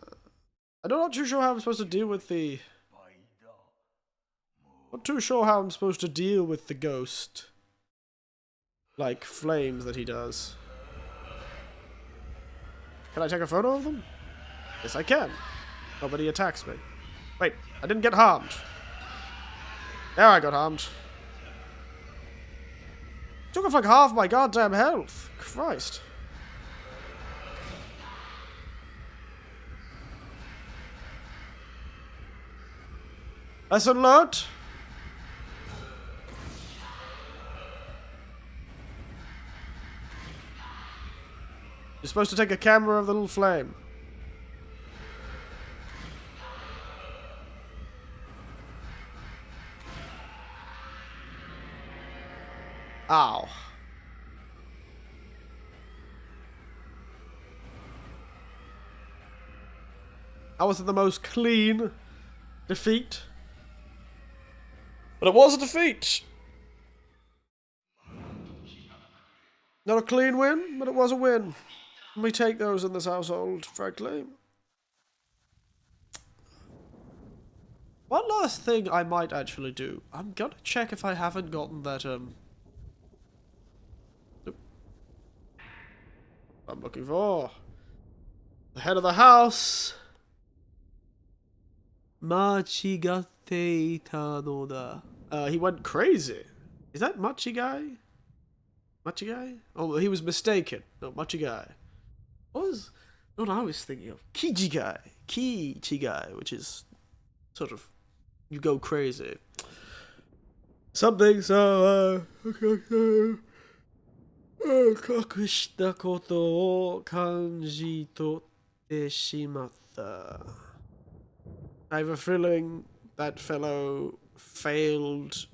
I'm not too sure how I'm supposed to deal with the... Not too sure how I'm supposed to deal with the ghost. Like, flames that he does. Can I take a photo of them? Yes, I can. Nobody attacks me. Wait, I didn't get harmed. There I got harmed. Took off like half my goddamn health. Christ. Lesson learned. You're supposed to take a camera of the little flame. Ow. That wasn't the most clean defeat. But it was a defeat. Not a clean win, but it was a win. We take those in this household, frankly. One last thing I might actually do. I'm gonna check if I haven't gotten that, I'm looking for the head of the house. Machigatte ita no da. He went crazy. Is that Machigai? Machigai? Oh, he was mistaken. No, Machigai. What was... No, I was thinking of Kijigai. Kichigai, which is sort of... You go crazy. Something so... 隠したことを感じ取ってしまった。I have a feeling that fellow failed...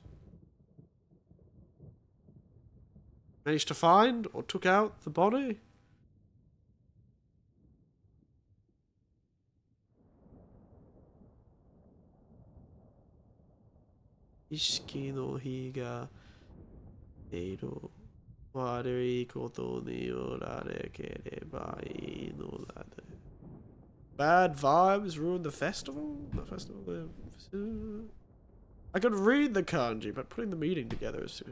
Managed to find or took out the body? Ishiki no hi ga eiru warui koto ni yorarekereba ii no da. Bad vibes ruin the festival? The festival. I could read the kanji, but putting the meaning together is...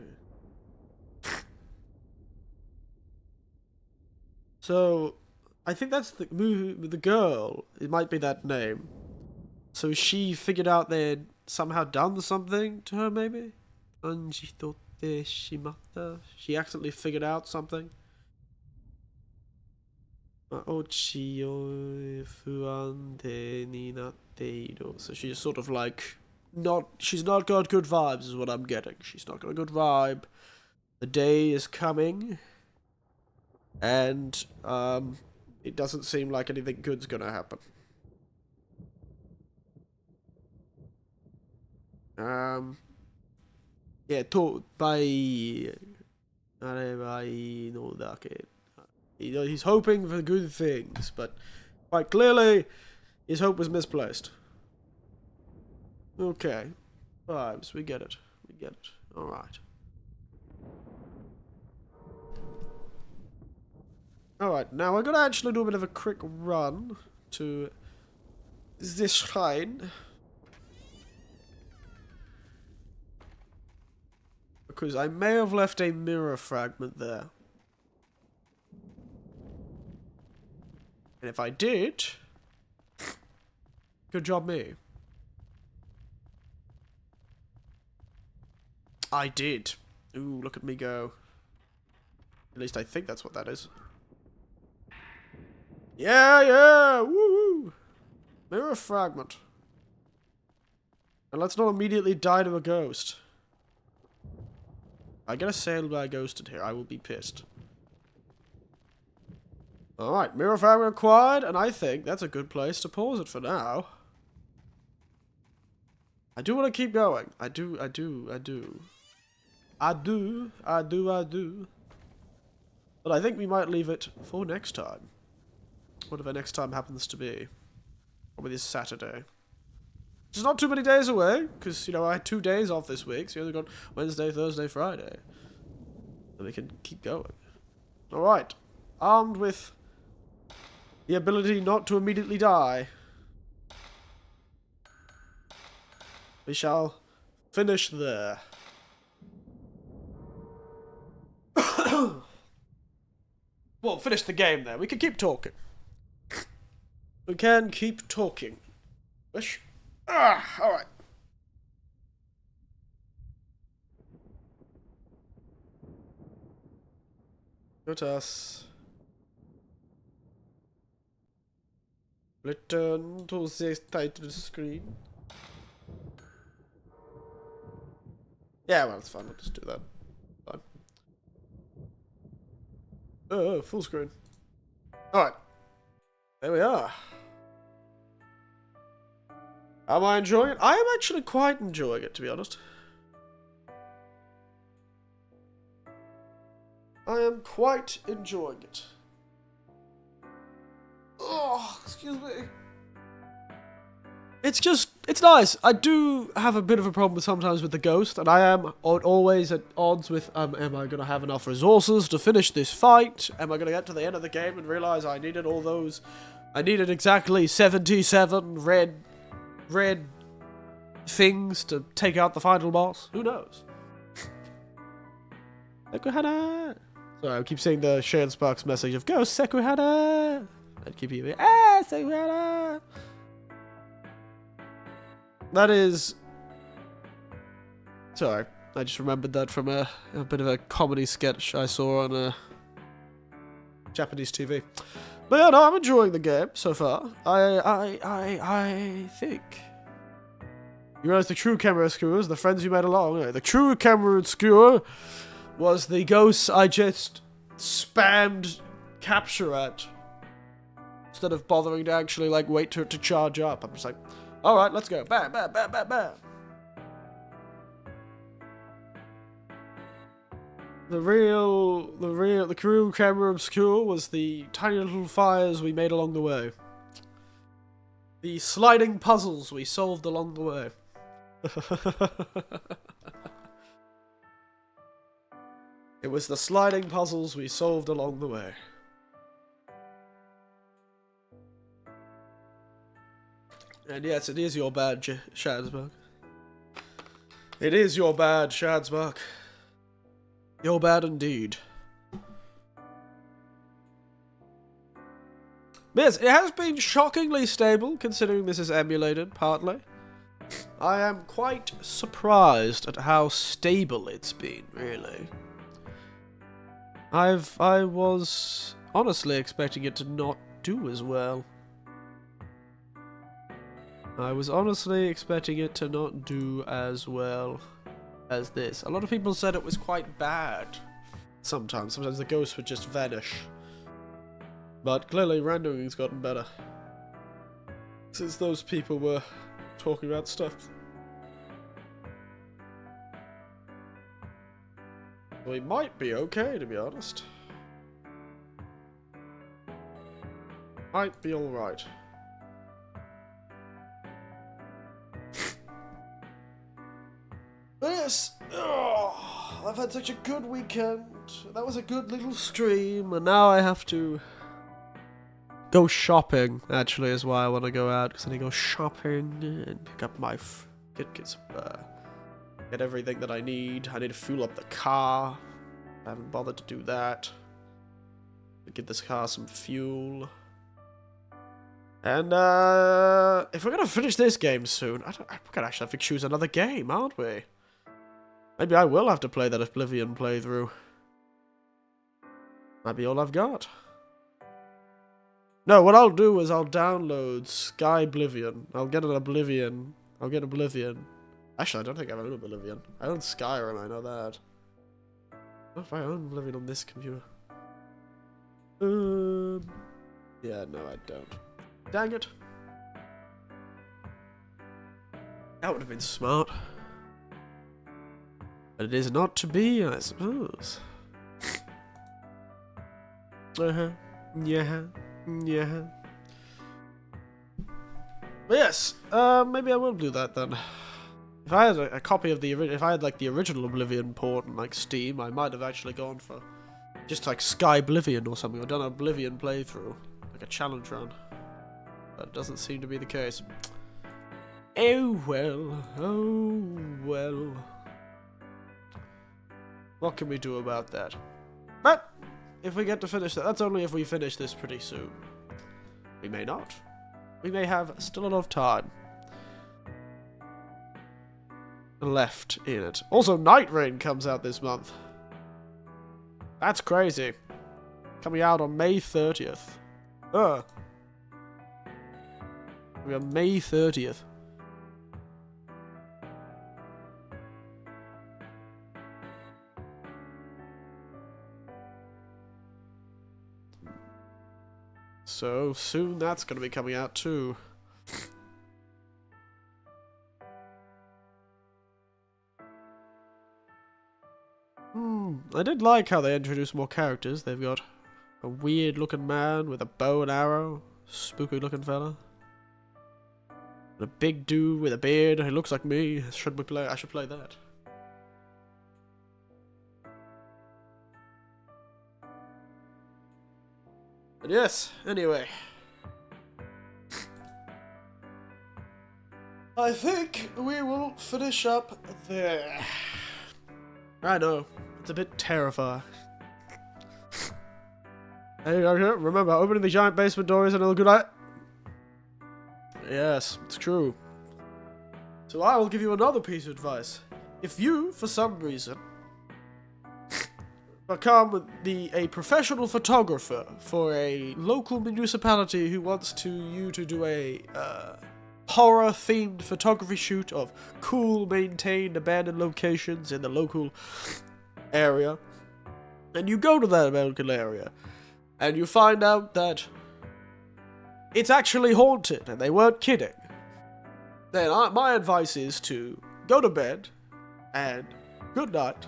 So, I think that's the girl. It might be that name. So she figured out they had somehow done something to her, maybe? She accidentally figured out something. So she's sort of like... She's not got good vibes is what I'm getting. She's not got a good vibe. The day is coming. And, it doesn't seem like anything good's gonna happen. Yeah, he's hoping for good things, but quite clearly, his hope was misplaced. Okay. Vibes, we get it. We get it. Alright. Alright, now I'm gonna actually do a bit of a quick run to this shrine. Because I may have left a mirror fragment there. And if I did, good job me. I did. Ooh, look at me go. At least I think that's what that is. Yeah! Woo! Mirror fragment. And let's not immediately die to a ghost. I get assailed by a ghost in here, I will be pissed. Alright, mirror fragment acquired, and I think that's a good place to pause it for now. I do want to keep going. I do. But I think we might leave it for next time. Whatever next time happens to be. Probably this Saturday. Which is not too many days away, because, you know, I had 2 days off this week, so you only got Wednesday, Thursday, Friday. And we can keep going. Alright. Armed with the ability not to immediately die, we shall finish there. Well, finish the game there. We can keep talking. We can keep talking. Wish. Alright. Let us return to the title screen. Yeah, well, it's fine. We'll just do that. Fine. Full screen. Alright. There we are. Am I enjoying it? I am actually quite enjoying it, to be honest. I am quite enjoying it. Oh, excuse me. It's nice. I do have a bit of a problem sometimes with the ghost, and I am always at odds with, am I going to have enough resources to finish this fight? Am I going to get to the end of the game and realize I needed all those... I needed exactly 77 red things to take out the final boss? Who knows? Sekuhana! Sorry, I keep seeing the Shared Sparks message of Ghost Sekuhana! I keep hearing, Sekuhana! That is... Sorry, I just remembered that from a bit of a comedy sketch I saw on Japanese TV. But yeah, no, I'm enjoying the game so far. I think... You realize the true camera skewers, the friends you made along. The true camera skewer was the ghosts I just spammed capture at. Instead of bothering to actually, like, wait to it to charge up. I'm just like, alright, let's go. Bam, bam, bam, bam, bam. The true camera obscure was the tiny little fires we made along the way. The sliding puzzles we solved along the way. It was the sliding puzzles we solved along the way. And yes, it is your bad, Shadsburg. It is your bad, Shadsburg. You're bad indeed. Yes, it has been shockingly stable, considering this is emulated, partly. I am quite surprised at how stable it's been, really. I was honestly expecting it to not do as well. I was honestly expecting it to not do as well as this. A lot of people said it was quite bad. Sometimes the ghosts would just vanish. But clearly rendering's gotten better. Since those people were talking about stuff. We might be okay, to be honest. Might be alright. Yes! Oh, I've had such a good weekend. That was a good little stream, and now I have to go shopping, actually, is why I want to go out, because I need to go shopping and pick up my... get everything that I need. I need to fuel up the car. I haven't bothered to do that. Give this car some fuel. And, if we're gonna finish this game soon, we're gonna actually have to choose another game, aren't we? Maybe I will have to play that Oblivion playthrough. Might be all I've got. No, what I'll do is I'll download Sky Oblivion. I'll get an Oblivion. I'll get Oblivion. Actually, I don't think I own Oblivion. I own Skyrim, I know that. I don't know if I own Oblivion on this computer. Yeah, no, I don't. Dang it. That would have been smart. But it is not to be, I suppose. Yeah. Yeah. But yes, maybe I will do that then. If I had a copy of the if I had like the original Oblivion port on like Steam, I might have actually gone for just like Sky Oblivion or something, or done an Oblivion playthrough, like a challenge run. That doesn't seem to be the case. Oh well, oh well. What can we do about that? But if we get to finish that, that's only if we finish this pretty soon. We may not. We may have still enough time left in it. Also, Night Rain comes out this month. That's crazy. Coming out on May 30th. We are May 30th. So soon that's going to be coming out too. I did like how they introduced more characters. They've got a weird looking man with a bow and arrow. Spooky looking fella. And a big dude with a beard who looks like me. I should play that. And yes, anyway. I think we will finish up there. I know, it's a bit terrifying. Hey, remember, opening the giant basement door is another good idea. Yes, it's true. So I will give you another piece of advice. If you, for some reason, become a professional photographer for a local municipality who wants you to do a horror-themed photography shoot of cool, maintained, abandoned locations in the local area, and you go to that local area, and you find out that it's actually haunted, and they weren't kidding, then my advice is to go to bed, and good night,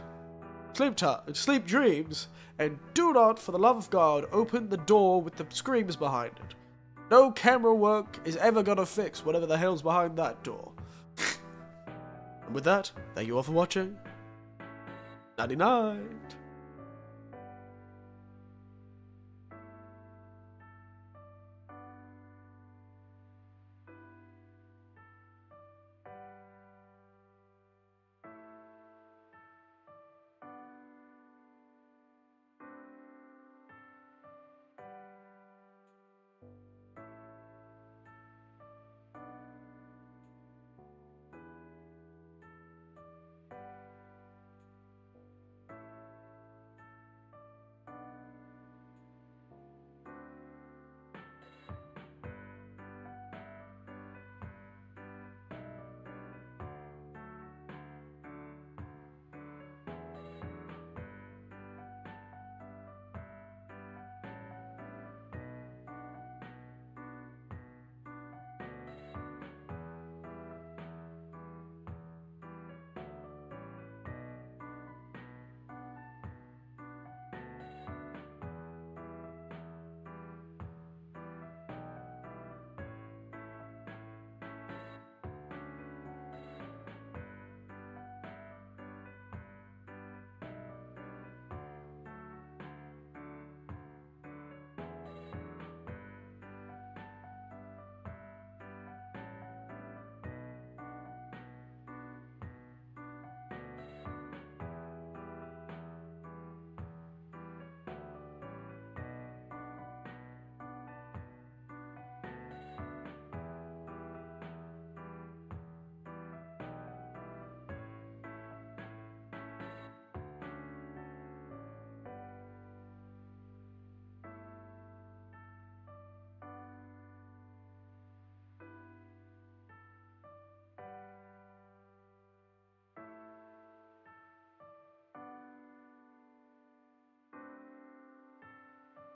sleep dreams, and do not, for the love of God, open the door with the screams behind it. No camera work is ever gonna fix whatever the hell's behind that door. And with that, thank you all for watching. Nighty night.